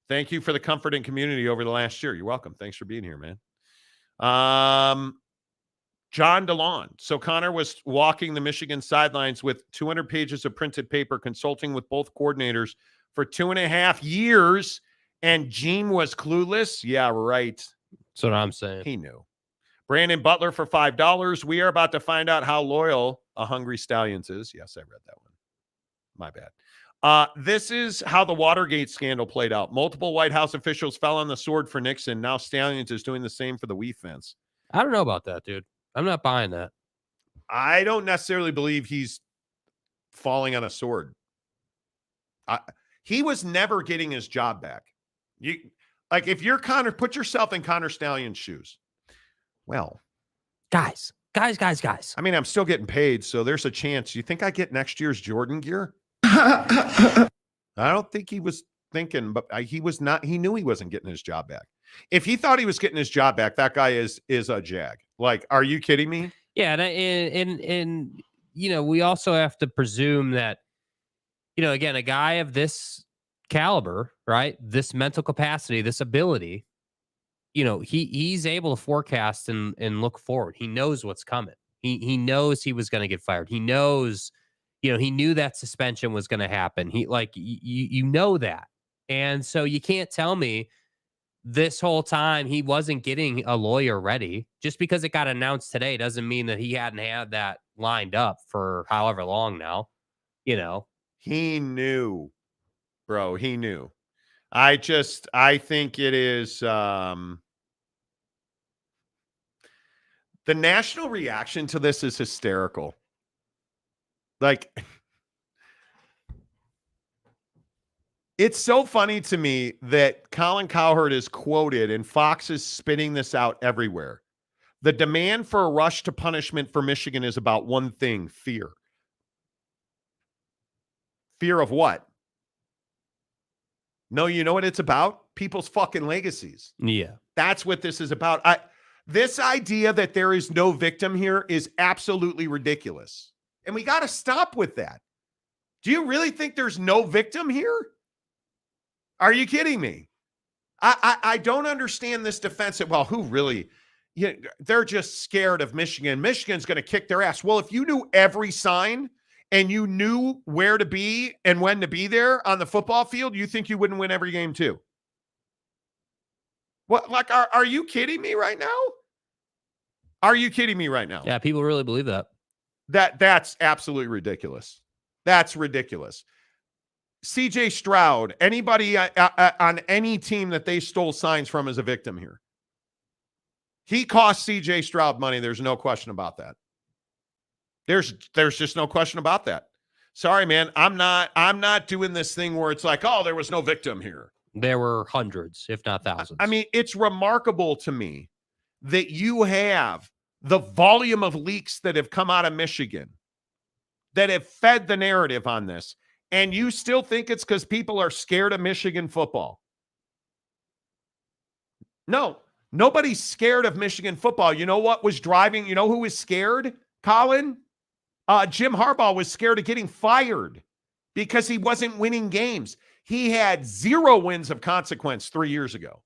Thank you for the comfort and community over the last year. You're welcome. Thanks for being here, man. John DeLon. So Connor was walking the Michigan sidelines with 200 pages of printed paper, consulting with both coordinators for 2.5 years, and Gene was clueless. Yeah, right. That's what I'm saying. He knew. Brandon Butler for $5. We are about to find out how loyal a Hungry Stallions is. Yes, I read that one. My bad. This is how the Watergate scandal played out. Multiple White House officials fell on the sword for Nixon. Now Stalions is doing the same for the Wii fence. I don't know about that, dude. I'm not buying that. I don't necessarily believe he's falling on a sword. He was never getting his job back. If you're Connor, put yourself in Connor Stalions' shoes. Well, guys. I mean, I'm still getting paid, so there's a chance. You think I get next year's Jordan gear? I don't think he was thinking, but he was not. He knew he wasn't getting his job back. If he thought he was getting his job back, that guy is a jag. Like, are you kidding me? Yeah, and we also have to presume that, again, a guy of this caliber, right? This mental capacity, this ability, he's able to forecast and look forward. He knows what's coming. He knows he was going to get fired. He knows, he knew that suspension was going to happen. You know that. And so you can't tell me this whole time he wasn't getting a lawyer ready. Just because it got announced today doesn't mean that he hadn't had that lined up for however long now. He knew, bro. He knew. I think it is the national reaction to this is hysterical. Like, it's so funny to me that Colin Cowherd is quoted and Fox is spitting this out everywhere. The demand for a rush to punishment for Michigan is about one thing: fear. Fear of what? No, you know what it's about? People's fucking legacies. Yeah. That's what this is about. This idea that there is no victim here is absolutely ridiculous. And we got to stop with that. Do you really think there's no victim here? Are you kidding me? I don't understand this defensive. Well, who really? They're just scared of Michigan. Michigan's going to kick their ass. Well, if you knew every sign and you knew where to be and when to be there on the football field, you think you wouldn't win every game too? What? Like, are you kidding me right now? Are you kidding me right now? Yeah, people really believe that. That's absolutely ridiculous. That's ridiculous. CJ Stroud, anybody on any team that they stole signs from is a victim here. He cost CJ Stroud money. There's no question about that. There's just no question about that. Sorry, man. I'm not doing this thing where it's like, oh, there was no victim here. There were hundreds, if not thousands. I mean, it's remarkable to me that you have the volume of leaks that have come out of Michigan that have fed the narrative on this, and you still think it's because people are scared of Michigan football. No, nobody's scared of Michigan football. You know what was driving? You know who was scared, Colin? Jim Harbaugh was scared of getting fired because he wasn't winning games. He had 0 wins of consequence 3 years ago.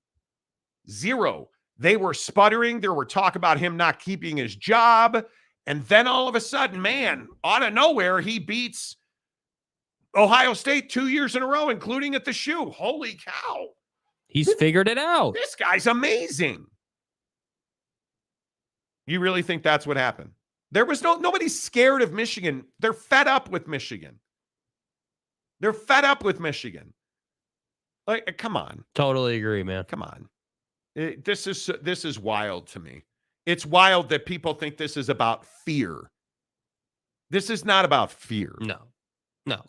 0. They were sputtering. There were talk about him not keeping his job. And then all of a sudden, man, out of nowhere, he beats Ohio State 2 years in a row, including at the shoe. Holy cow. He's figured it out. This guy's amazing. You really think that's what happened? There was nobody's scared of Michigan. They're fed up with Michigan. They're fed up with Michigan. Like, come on. Totally agree, man. Come on. This is wild to me. It's wild that people think this is about fear. This is not about fear. No,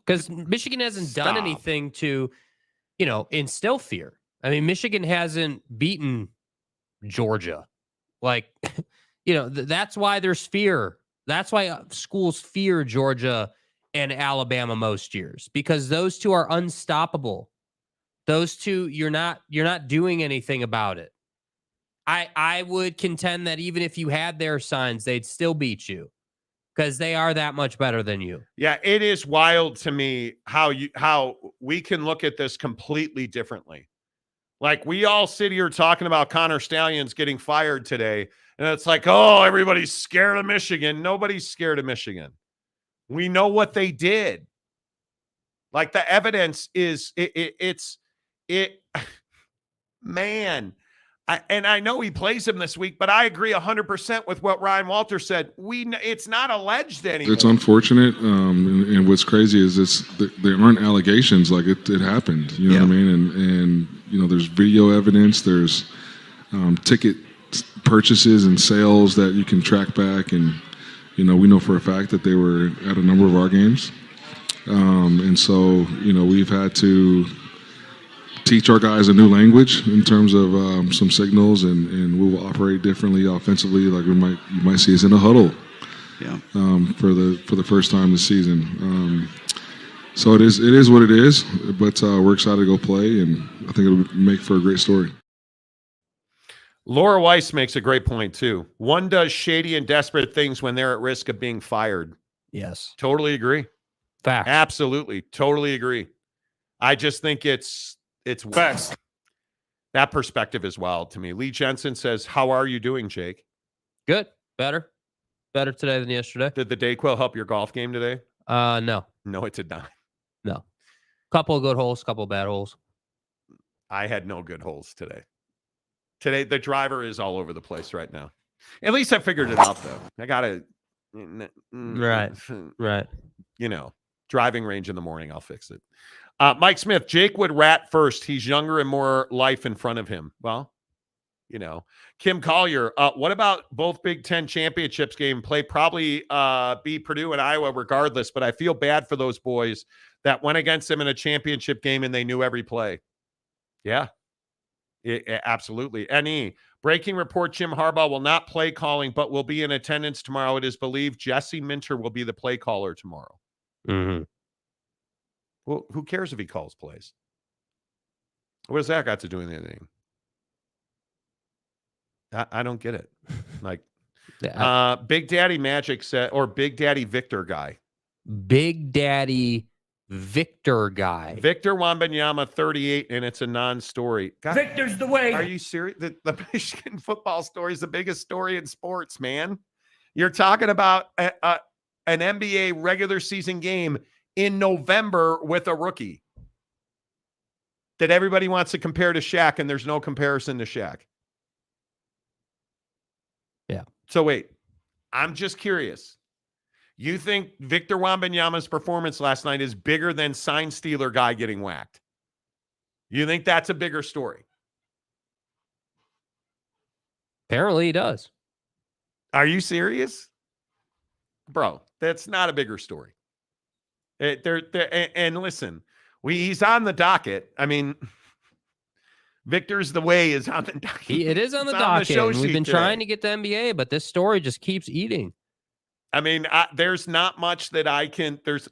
because Michigan hasn't done anything to, instill fear. I mean, Michigan hasn't beaten Georgia. Like, that's why there's fear. That's why schools fear Georgia and Alabama most years, because those two are unstoppable. Those two, you're not doing anything about it. I would contend that even if you had their signs, they'd still beat you because they are that much better than you. Yeah, it is wild to me how we can look at this completely differently. Like, we all sit here talking about Connor Stalions getting fired today, and it's like, oh, everybody's scared of Michigan. Nobody's scared of Michigan. We know what they did. Like, the evidence is man. I know he plays him this week, but I agree 100% with what Ryan Walter said. It's not alleged anymore. It's unfortunate, and what's crazy is there aren't allegations. Like, it happened. You know what I mean? And there's video evidence. There's ticket purchases and sales that you can track back, and we know for a fact that they were at a number of our games, and so we've had to teach our guys a new language in terms of some signals, and we will operate differently offensively. Like, you might see us in a huddle, for the first time this season. So it is what it is, but we're excited to go play, and I think it'll make for a great story. Laura Weiss makes a great point too. One does shady and desperate things when they're at risk of being fired. Yes, totally agree. Fact. Absolutely, totally agree. I just think it's facts. That perspective is wild to me. Lee Jensen says, "How are you doing, Jake?" Good, better today than yesterday. Did the Dayquil help your golf game today? No, it did not. No, couple of good holes, couple of bad holes. I had no good holes today. Today, the driver is all over the place right now. At least I figured it out, though. I got to... Right. Driving range in the morning, I'll fix it. Mike Smith, Jake would rat first. He's younger and more life in front of him. Well, Kim Collier, what about both Big Ten championships game play? Probably be Purdue and Iowa regardless, but I feel bad for those boys that went against them in a championship game and they knew every play. Yeah, absolutely. NE, breaking report, Jim Harbaugh will not play calling, but will be in attendance tomorrow. It is believed Jesse Minter will be the play caller tomorrow. Mm-hmm. Well, who cares if he calls plays? What does that got to do with anything? I don't get it. Like, Big Daddy Magic said, or Big Daddy Victor guy. Big Daddy Victor guy. Victor Wembanyama, 38, and it's a non-story. God, Victor's the way. are you serious? The Michigan football story is the biggest story in sports, man. You're talking about an NBA regular season game in November with a rookie that everybody wants to compare to Shaq, and there's no comparison to Shaq. Yeah. So wait, I'm just curious. You think Victor Wembanyama's performance last night is bigger than sign stealer guy getting whacked? You think that's a bigger story? Apparently he does. Are you serious? Bro, that's not a bigger story. And listen, he's on the docket. I mean, Victor's the way is on the docket. It is on the It's docket. show And we've sheet been today. trying to get the NBA, but this story just keeps eating. I mean, there's not much that I can. It's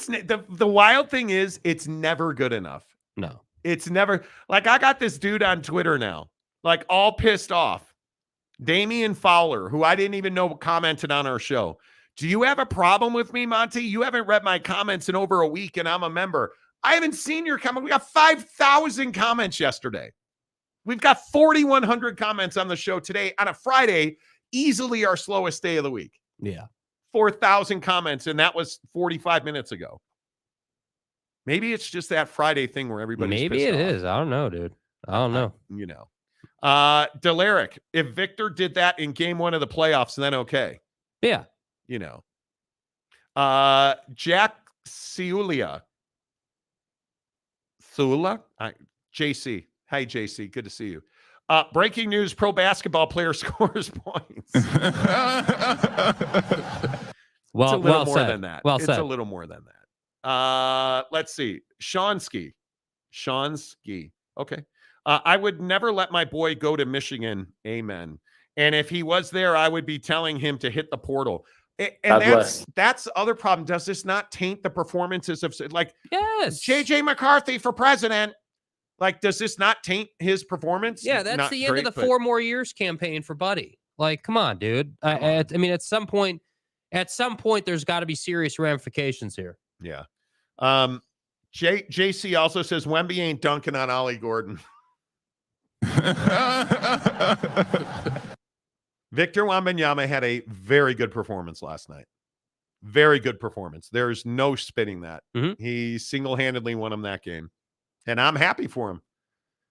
the wild thing is it's never good enough. No. It's never like I got this dude on Twitter now, like all pissed off. Damian Fowler, who I didn't even know commented on our show. Do you have a problem with me, Monty? You haven't read my comments in over a week, and I'm a member. I haven't seen your comment. We got 5,000 comments yesterday. We've got 4,100 comments on the show today on a Friday, easily our slowest day of the week. Yeah. 4,000 comments, and that was 45 minutes ago. Maybe it's just that Friday thing where everybody's Maybe pissed it off. is. I don't know, dude. I don't know. Delaric, if Victor did that in game one of the playoffs, then okay. Yeah. Jack Ciulia. JC. Hi, JC. Good to see you. Breaking news, pro basketball player scores points. It's a little more than that. Well it's said. a little more than that. Let's see. Shonsky. Okay. I would never let my boy go to Michigan. Amen. And if he was there, I would be telling him to hit the portal. And that's the other problem. Does this not taint the performances of, like, Yes. JJ McCarthy for president? Like, does this not taint his performance? Yeah, that's Not the great, end of the but 4 more years campaign for Buddy. Like, come on, dude. I mean, at some point, there's got to be serious ramifications here. Yeah. JC also says Wemby ain't dunking on Ollie Gordon. Victor Wembanyama had a very good performance last night. Very good performance. There's no spinning that. Mhm. He single-handedly won him that game. And I'm happy for him.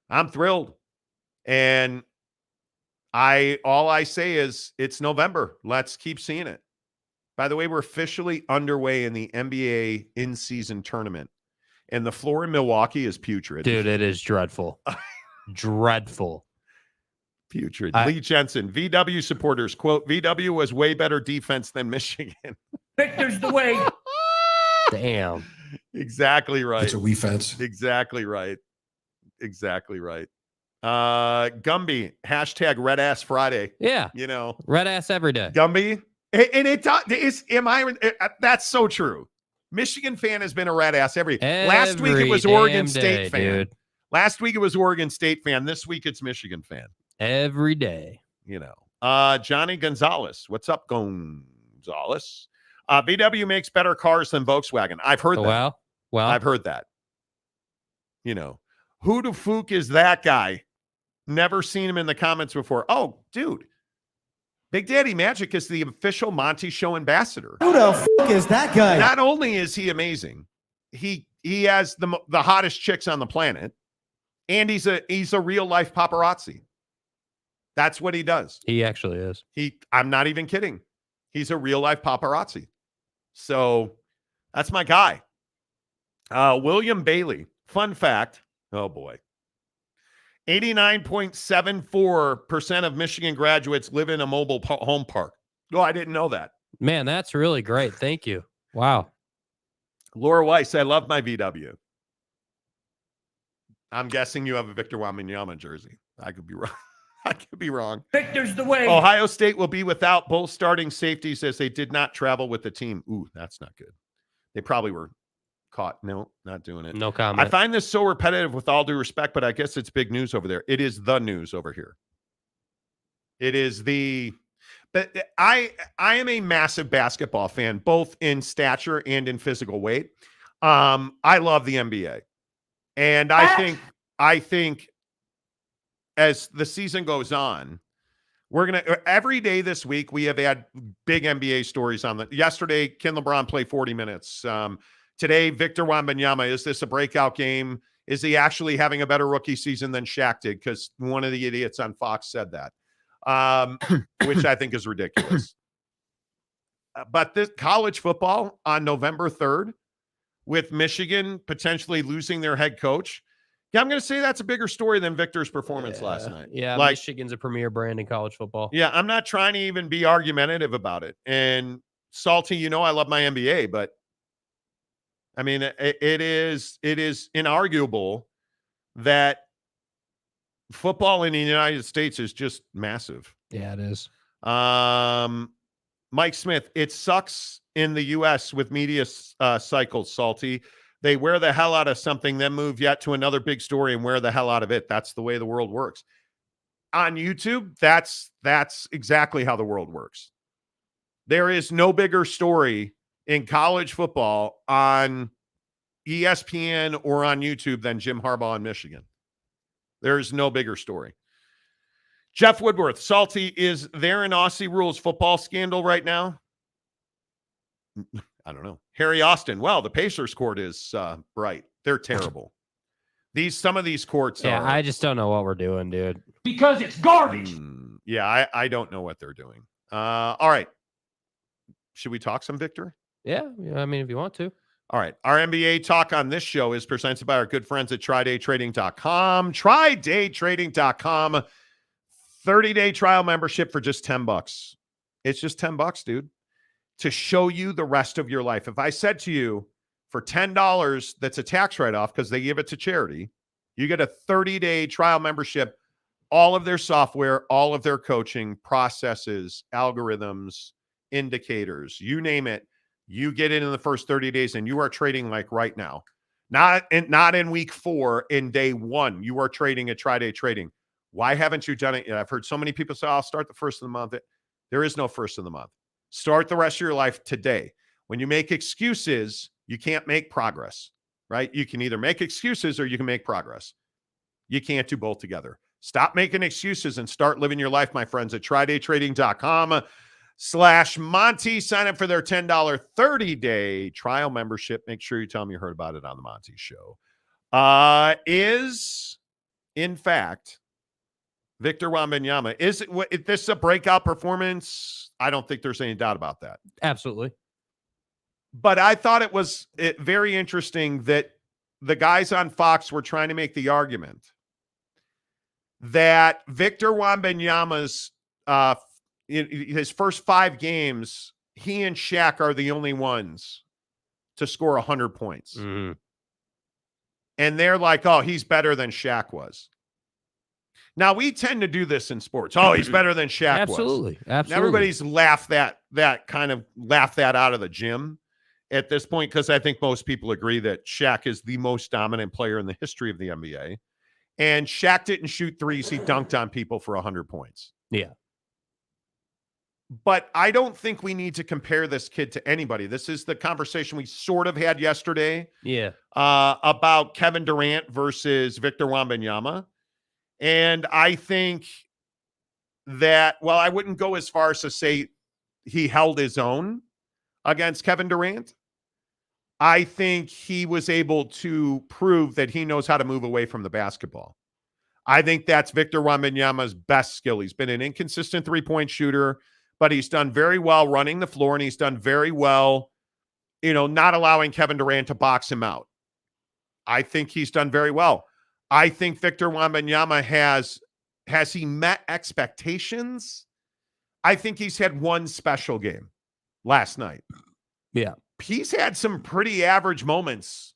I'm thrilled. And all I say is it's November. Let's keep seeing it. By the way, we're officially underway in the NBA in-season tournament. And the floor in Milwaukee is putrid. Dude, it is dreadful. Dreadful. Putrid. Lee Jensen, VW supporters, quote, VW was way better defense than Michigan. Victor's the way. Damn. Exactly right. It's a wee fence. Exactly right. Gumby, hashtag Red Ass Friday. Yeah. Red ass every day. Gumby. And that's so true. Michigan fan has been a red ass every last week it was Oregon State fan. Dude. Last week it was Oregon State fan. This week it's Michigan fan. Every day. Johnny Gonzalez. What's up, Gonzalez? VW makes better cars than Volkswagen. I've heard that. Well, I've heard that. Who the fuck is that guy? Never seen him in the comments before. Oh, dude. Big Daddy Magic is the official Monty Show ambassador. Who the fuck is that guy? Not only is he amazing, he has the hottest chicks on the planet, and he's a real life paparazzi. That's what he does. he actually is. I'm not even kidding. He's a real life paparazzi. So That's my guy. William Bailey. Fun fact. Oh, boy. 89.74% of Michigan graduates live in a mobile home park. Oh, I didn't know that. Man, that's really great. Thank you. Wow. Laura Weiss, I love my VW. I'm guessing you have a Victor Wembanyama jersey. I could be wrong. I could be wrong. Victor's the way. Ohio State will be without both starting safeties as they did not travel with the team. Ooh, that's not good. They probably were caught. No, not doing it. No comment. I find this so repetitive with all due respect, but I guess it's big news over there. It is the news over here. It is the... But I am a massive basketball fan, both in stature and in physical weight. I love the NBA. And I think as the season goes on, we're going to, every day this week, we have had big NBA stories on yesterday, Ken LeBron played 40 minutes. Today, Victor Wembanyama, is this a breakout game? Is he actually having a better rookie season than Shaq did? Because one of the idiots on Fox said that, which I think is ridiculous. But this college football on November 3rd, with Michigan potentially losing their head coach, yeah, I'm going to say that's a bigger story than Victor's performance last night. Yeah, like, Michigan's a premier brand in college football. Yeah, I'm not trying to even be argumentative about it. And Salty, you know I love my NBA, but I mean, it is inarguable that football in the United States is just massive. Yeah, it is. Mike Smith, it sucks in the U.S. with media cycles, Salty. They wear the hell out of something, then move yet to another big story and wear the hell out of it. That's the way the world works. On YouTube, that's exactly how the world works. There is no bigger story in college football on ESPN or on YouTube than Jim Harbaugh in Michigan. There's no bigger story. Jeff Woodworth, Salty, is there an Aussie rules football scandal right now? I don't know. Harry Austin, well, the Pacers court is bright. They're terrible. Some of these courts are. I just don't know what we're doing, dude. Because it's garbage. Yeah, I don't know what they're doing. All right. Should we talk some Victor? Yeah, I mean, if you want to. All right. Our NBA talk on this show is presented by our good friends at TryDayTrading.com. TryDayTrading.com. 30-day trial membership for just $10. It's just $10, dude, to show you the rest of your life. If I said to you, for $10, that's a tax write-off because they give it to charity, you get a 30-day trial membership, all of their software, all of their coaching, processes, algorithms, indicators, you name it, you get it in the first 30 days, and you are trading like right now. Not in week 4, in day 1, you are trading at Tri-Day Trading. Why haven't you done it yet? I've heard so many people say, I'll start the first of the month. There is no first of the month. Start the rest of your life today. When you make excuses, you can't make progress, right? You can either make excuses or you can make progress. You can't do both together. Stop making excuses and start living your life, my friends, at TryDayTrading.com/Monty. Sign up for their $10 30-day trial membership. Make sure you tell them you heard about it on the Monty Show. Is, in fact, Victor Wembanyama, is this a breakout performance? I don't think there's any doubt about that. Absolutely. But I thought it was very interesting that the guys on Fox were trying to make the argument that Victor Wembanyama's in his first 5 games, he and Shaq are the only ones to score 100 points. Mm-hmm. And they're like, oh, he's better than Shaq was. Now, we tend to do this in sports. Oh, he's better than Shaq Absolutely. was. Absolutely. Everybody's laughed that out of the gym at this point, because I think most people agree that Shaq is the most dominant player in the history of the NBA. And Shaq didn't shoot threes. He dunked on people for 100 points. Yeah. But I don't think we need to compare this kid to anybody. This is the conversation we sort of had yesterday. Yeah. About Kevin Durant versus Victor Wembanyama. And I think that, well, I wouldn't go as far as to say he held his own against Kevin Durant. I think he was able to prove that he knows how to move away from the basketball. I think that's Victor Wembanyama's best skill. He's been an inconsistent three-point shooter, but he's done very well running the floor, and he's done very well not allowing Kevin Durant to box him out. I think he's done very well. I think Victor Wembanyama has he met expectations? I think he's had one special game last night. Yeah. He's had some pretty average moments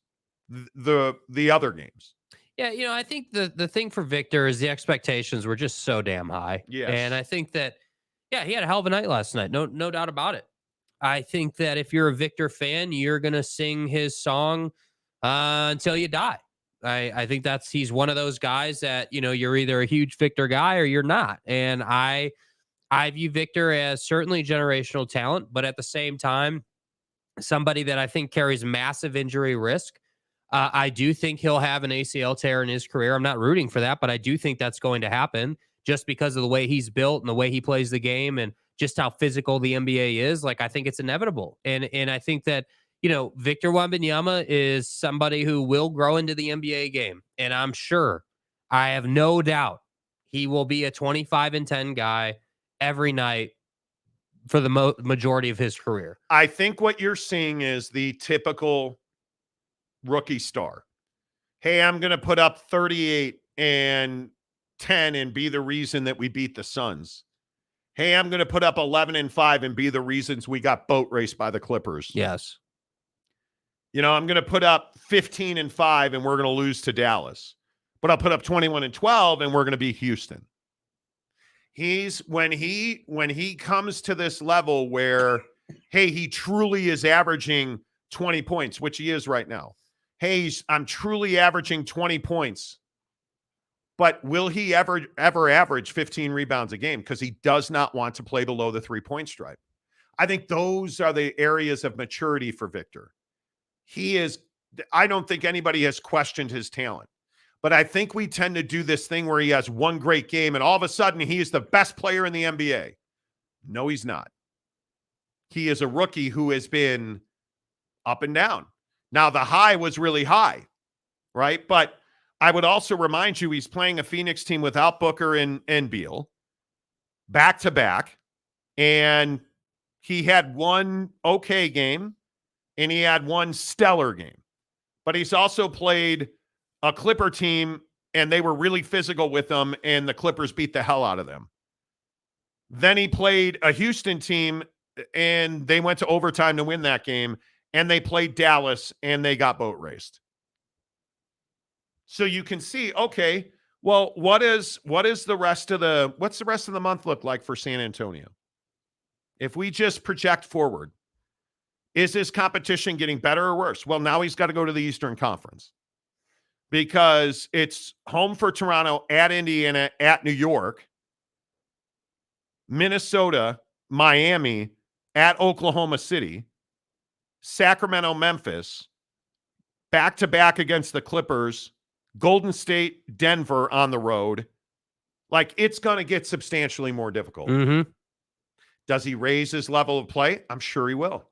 the other games. Yeah, I think the thing for Victor is the expectations were just so damn high. Yes. And I think that, he had a hell of a night last night. No doubt about it. I think that if you're a Victor fan, you're going to sing his song until you die. I think he's one of those guys that, you're either a huge Victor guy or you're not. And I view Victor as certainly generational talent, but at the same time, somebody that I think carries massive injury risk. I do think he'll have an ACL tear in his career. I'm not rooting for that, but I do think that's going to happen just because of the way he's built and the way he plays the game and just how physical the NBA is. Like, I think it's inevitable. And I think that, Victor Wembanyama is somebody who will grow into the NBA game. And I'm sure, I have no doubt, he will be a 25-10 guy every night for the majority of his career. I think what you're seeing is the typical rookie star. Hey, I'm going to put up 38 and 10 and be the reason that we beat the Suns. Hey, I'm going to put up 11 and 5 and be the reasons we got boat raced by the Clippers. Yes. I'm going to put up 15 and 5 and we're going to lose to Dallas. But I'll put up 21 and 12 and we're going to beat Houston. When he comes to this level where, hey, he truly is averaging 20 points, which he is right now. Hey, I'm truly averaging 20 points. But will he ever average 15 rebounds a game? Because he does not want to play below the 3-point stripe. I think those are the areas of maturity for Victor. I don't think anybody has questioned his talent. But I think we tend to do this thing where he has one great game and all of a sudden he is the best player in the NBA. No, he's not. He is a rookie who has been up and down. Now, the high was really high, right? But I would also remind you he's playing a Phoenix team without Booker and Beal back-to-back, and he had one okay game, and he had one stellar game. But he's also played a Clipper team, and they were really physical with them, and the Clippers beat the hell out of them. Then he played a Houston team, and they went to overtime to win that game, and they played Dallas, and they got boat raced. So you can see, okay, well, what's the rest of the month look like for San Antonio? If we just project forward, is this competition getting better or worse? Well, now he's got to go to the Eastern Conference because it's home for Toronto, at Indiana, at New York, Minnesota, Miami, at Oklahoma City, Sacramento, Memphis, back-to-back against the Clippers, Golden State, Denver on the road. Like, it's going to get substantially more difficult. Mm-hmm. Does he raise his level of play? I'm sure he will.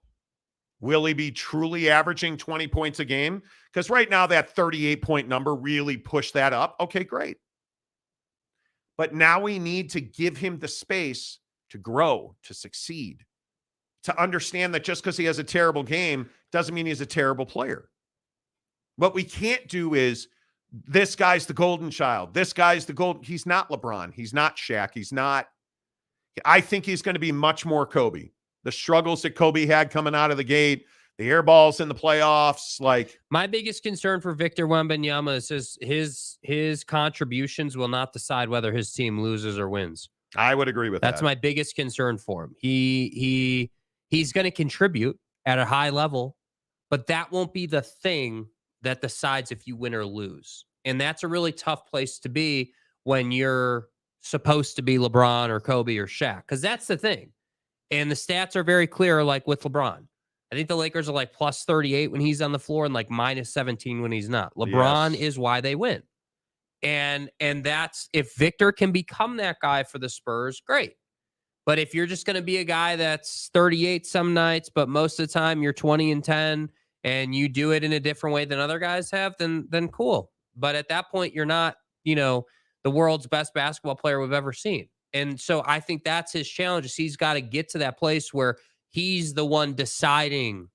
Will he be truly averaging 20 points a game? Because right now that 38-point number really pushed that up. Okay, great. But now we need to give him the space to grow, to succeed, to understand that just because he has a terrible game doesn't mean he's a terrible player. What we can't do is, this guy's the golden child. This guy's the golden. He's not LeBron. He's not Shaq. He's not. I think he's going to be much more Kobe. The struggles that Kobe had coming out of the gate, the air balls in the playoffs. Like, my biggest concern for Victor Wembanyama is his contributions will not decide whether his team loses or wins. I would agree with that. That's my biggest concern for him. He's going to contribute at a high level, but that won't be the thing that decides if you win or lose. And that's a really tough place to be when you're supposed to be LeBron or Kobe or Shaq, because that's the thing. And the stats are very clear, like with LeBron. I think the Lakers are like plus 38 when he's on the floor and like minus 17 when he's not. LeBron is why they win. And that's, if Victor can become that guy for the Spurs, great. But if you're just going to be a guy that's 38 some nights, but most of the time you're 20 and 10 and you do it in a different way than other guys have, then cool. But at that point, you're not, the world's best basketball player we've ever seen. And so I think that's his challenge, is he's got to get to that place where he's the one deciding,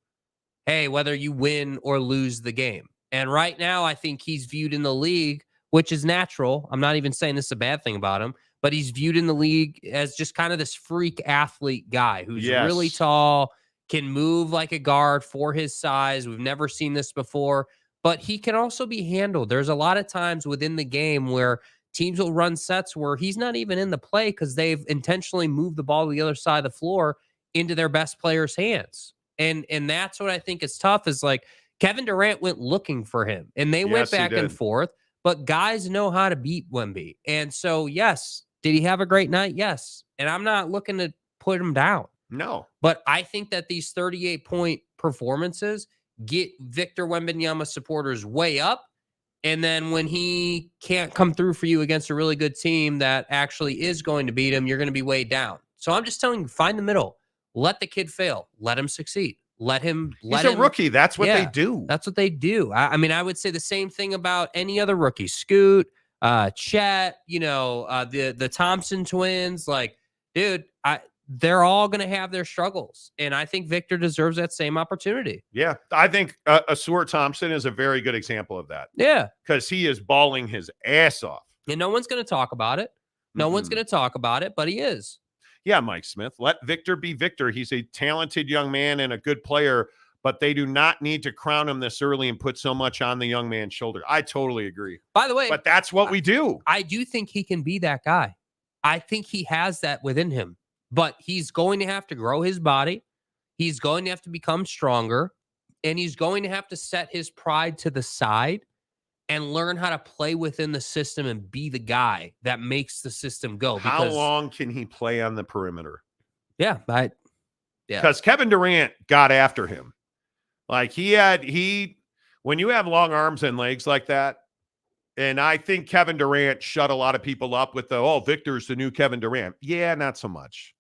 hey, whether you win or lose the game. And right now, I think he's viewed in the league, which is natural. I'm not even saying this is a bad thing about him, but he's viewed in the league as just kind of this freak athlete guy who's really tall, can move like a guard for his size. We've never seen this before, but he can also be handled. There's a lot of times within the game where teams will run sets where he's not even in the play because they've intentionally moved the ball to the other side of the floor into their best player's hands. And that's what I think is tough is like Kevin Durant went looking for him and they went back and forth, but guys know how to beat Wemby. And so, yes, did he have a great night? Yes. And I'm not looking to put him down. No. But I think that these 38-point performances get Victor Wembanyama supporters way up. And then when he can't come through for you against a really good team that actually is going to beat him, you're going to be way down. So I'm just telling you, find the middle. Let the kid fail. Let him succeed. He's a rookie. That's what they do. That's what they do. I mean, I would say the same thing about any other rookie. Scoot, Chet, the Thompson twins. Like, dude, they're all going to have their struggles. And I think Victor deserves that same opportunity. Yeah. I think Asur Thompson is a very good example of that. Yeah. Because he is balling his ass off. And no one's going to talk about it. No one's going to talk about it, but he is. Yeah, Mike Smith. Let Victor be Victor. He's a talented young man and a good player, but they do not need to crown him this early and put so much on the young man's shoulder. I totally agree. By the way, but that's what we do. I do think he can be that guy. I think he has that within him. But he's going to have to grow his body. He's going to have to become stronger. And he's going to have to set his pride to the side and learn how to play within the system and be the guy that makes the system go. How long can he play on the perimeter? Yeah. Because Kevin Durant got after him. Like when you have long arms and legs like that, and I think Kevin Durant shut a lot of people up with Victor's the new Kevin Durant. Yeah, not so much.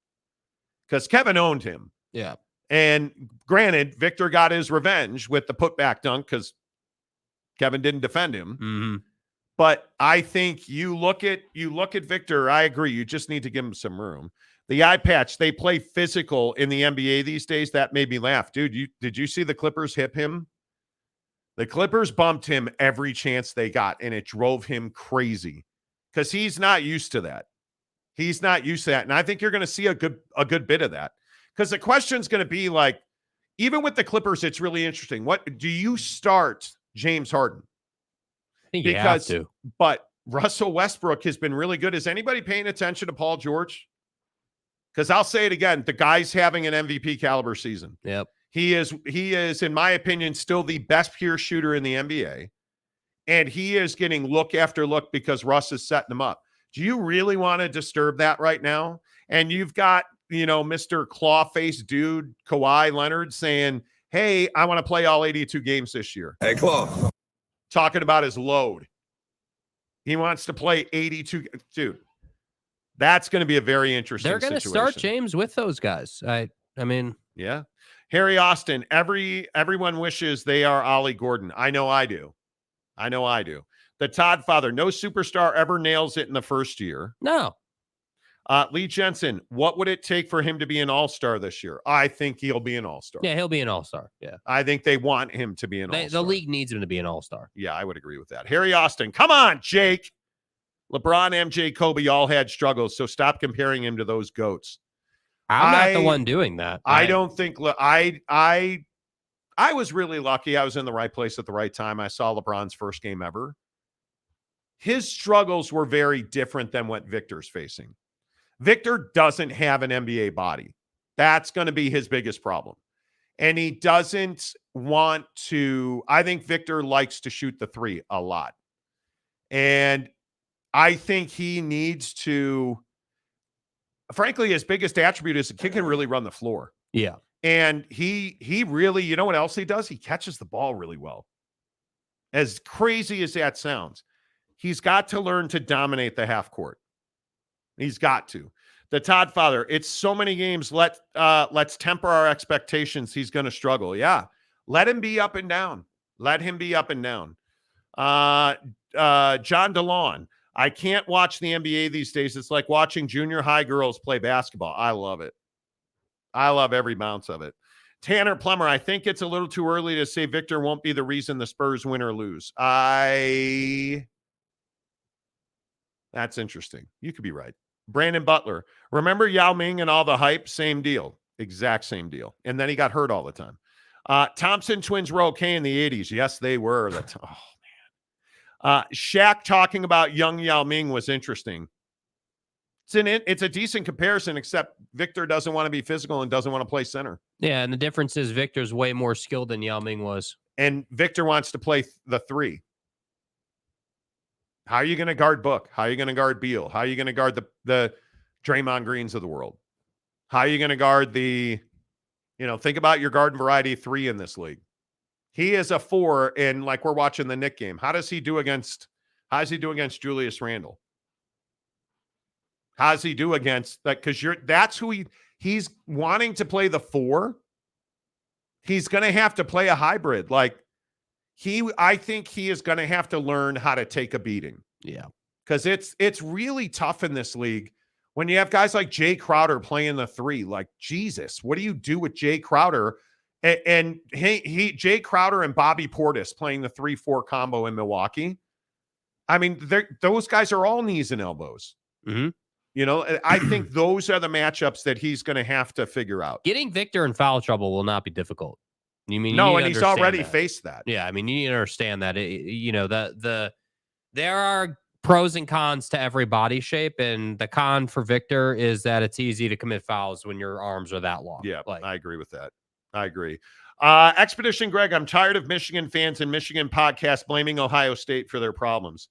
Because Kevin owned him. Yeah. And granted, Victor got his revenge with the putback dunk because Kevin didn't defend him. Mm-hmm. But I think you look at Victor, I agree. You just need to give him some room. The eye patch, they play physical in the NBA these days. That made me laugh. Dude, did you see the Clippers hit him? The Clippers bumped him every chance they got, and it drove him crazy because he's not used to that. He's not used to that. And I think you're going to see a good bit of that because the question's going to be like, even with the Clippers, it's really interesting. What do you start James Harden? I think you have to. But Russell Westbrook has been really good. Is anybody paying attention to Paul George? Because I'll say it again, the guy's having an MVP caliber season. Yep. He is, in my opinion, still the best pure shooter in the NBA. And he is getting look after look because Russ is setting him up. Do you really want to disturb that right now? And you've got, Mr. Claw-faced dude, Kawhi Leonard, saying, hey, I want to play all 82 games this year. Hey, Claw. Talking about his load. He wants to play 82. Dude, that's going to be a very interesting situation. They're going to start James with those guys. I mean. Yeah. Harry Austin, everyone wishes they are Ollie Gordon. I know I do. The Todd father, no superstar ever nails it in the first year. No. Lee Jensen, what would it take for him to be an all-star this year? I think he'll be an all-star. Yeah, he'll be an all-star. Yeah. I think they want him to be an all-star. The league needs him to be an all-star. Yeah, I would agree with that. Harry Austin, come on, Jake. LeBron, MJ, Kobe all had struggles, so stop comparing him to those GOATs. I'm not the one doing that. I don't think I was really lucky. I was in the right place at the right time. I saw LeBron's first game ever. His struggles were very different than what Victor's facing. Victor doesn't have an NBA body. That's going to be his biggest problem. And he doesn't want to, I think Victor likes to shoot the three a lot. And I think he needs to, frankly, his biggest attribute is the kid can really run the floor. Yeah. And he really, you know what else he does? He catches the ball really well. As crazy as that sounds, he's got to learn to dominate the half court. He's got to. The Todd father, it's so many games. Let's temper our expectations. He's going to struggle. Yeah. Let him be up and down. Let him be up and down. John DeLon, I can't watch the NBA these days. It's like watching junior high girls play basketball. I love it. I love every bounce of it. Tanner Plummer, I think it's a little too early to say Victor won't be the reason the Spurs win or lose. That's interesting. You could be right. Brandon Butler, remember Yao Ming and all the hype? Same deal. Exact same deal. And then he got hurt all the time. Thompson twins were okay in the 80s. Yes, they were. Oh, man. Shaq talking about young Yao Ming was interesting. It's a decent comparison, except Victor doesn't want to be physical and doesn't want to play center. Yeah, and the difference is Victor's way more skilled than Yao Ming was. And Victor wants to play the 3. How are you going to guard Book? How are you going to guard Beal? How are you going to guard the Draymond Greens of the world? How are you going to guard think about your garden variety 3 in this league. He is a 4, and like we're watching the Knick game. How does he do against Julius Randle? How does he do against that? Because that's who he's wanting to play the 4. He's going to have to play a hybrid. I think he is going to have to learn how to take a beating. Yeah. Because it's really tough in this league when you have guys like Jay Crowder playing the 3. Like, Jesus, what do you do with Jay Crowder? And Jay Crowder and Bobby Portis playing the 3-4 combo in Milwaukee. I mean, those guys are all knees and elbows. Mm-hmm. I think those are the matchups that he's going to have to figure out. Getting Victor in foul trouble will not be difficult. No, and he's already faced that. Yeah, I mean, you need to understand that. There are pros and cons to every body shape, and the con for Victor is that it's easy to commit fouls when your arms are that long. Yeah, I agree with that. I agree. Expedition Greg, I'm tired of Michigan fans and Michigan podcasts blaming Ohio State for their problems.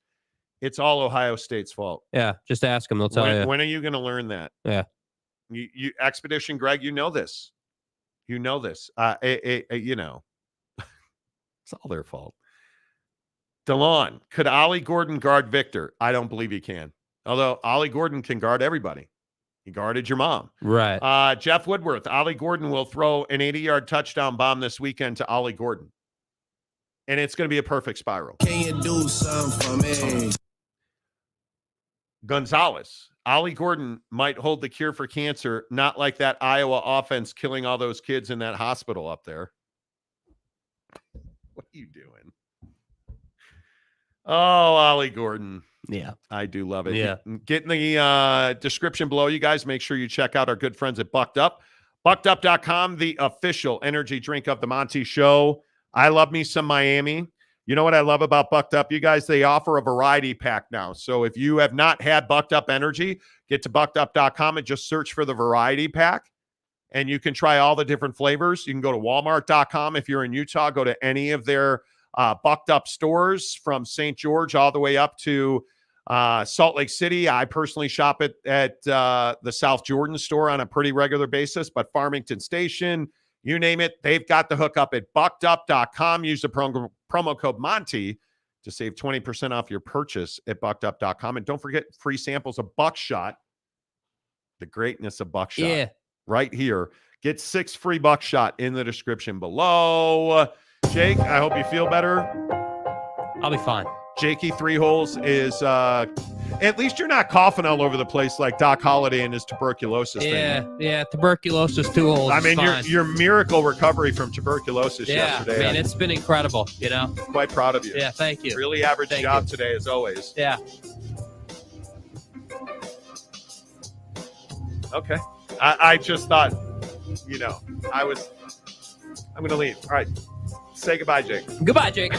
It's all Ohio State's fault. Yeah, just ask them. They'll tell you. When are you going to learn that? Yeah. You Expedition Greg, you know this. It's all their fault. DeLon, could Ollie Gordon guard Victor? I don't believe he can. Although Ollie Gordon can guard everybody. He guarded your mom. Right. Jeff Woodworth, Ollie Gordon will throw an 80-yard touchdown bomb this weekend to Ollie Gordon. And it's going to be a perfect spiral. Can you do something for me? Gonzalez, Ollie Gordon might hold the cure for cancer, not like that Iowa offense killing all those kids in that hospital up there. What are you doing? Oh, Ollie Gordon. Yeah. I do love it. Yeah. Get in the description below, you guys. Make sure you check out our good friends at BuckedUp. BuckedUp.com, the official energy drink of the Monty Show. I love me some Miami. You know what I love about BuckedUp? You guys, they offer a variety pack now. So if you have not had BuckedUp Energy, get to BuckedUp.com and just search for the variety pack. And you can try all the different flavors. You can go to Walmart.com. If you're in Utah, go to any of their BuckedUp stores from St. George all the way up to Salt Lake City. I personally shop at the South Jordan store on a pretty regular basis, but Farmington Station, you name it, they've got the hookup at BuckedUp.com. Use the promo code Monty to save 20% off your purchase at BuckedUp.com. And don't forget free samples of Buckshot, the greatness of Buckshot. Yeah. Right here. Get 6 free Buckshot in the description below. Jake, I hope you feel better. I'll be fine. Jakey 3 holes is at least you're not coughing all over the place like Doc Holliday and his tuberculosis thing. Yeah, tuberculosis 2 holes. I mean, your miracle recovery from tuberculosis yesterday. Man, it's been incredible, Quite proud of you. Yeah, thank you. Really average job today, as always. Yeah. Okay. I just thought, I'm going to leave. All right. Say goodbye, Jake. Goodbye, Jake.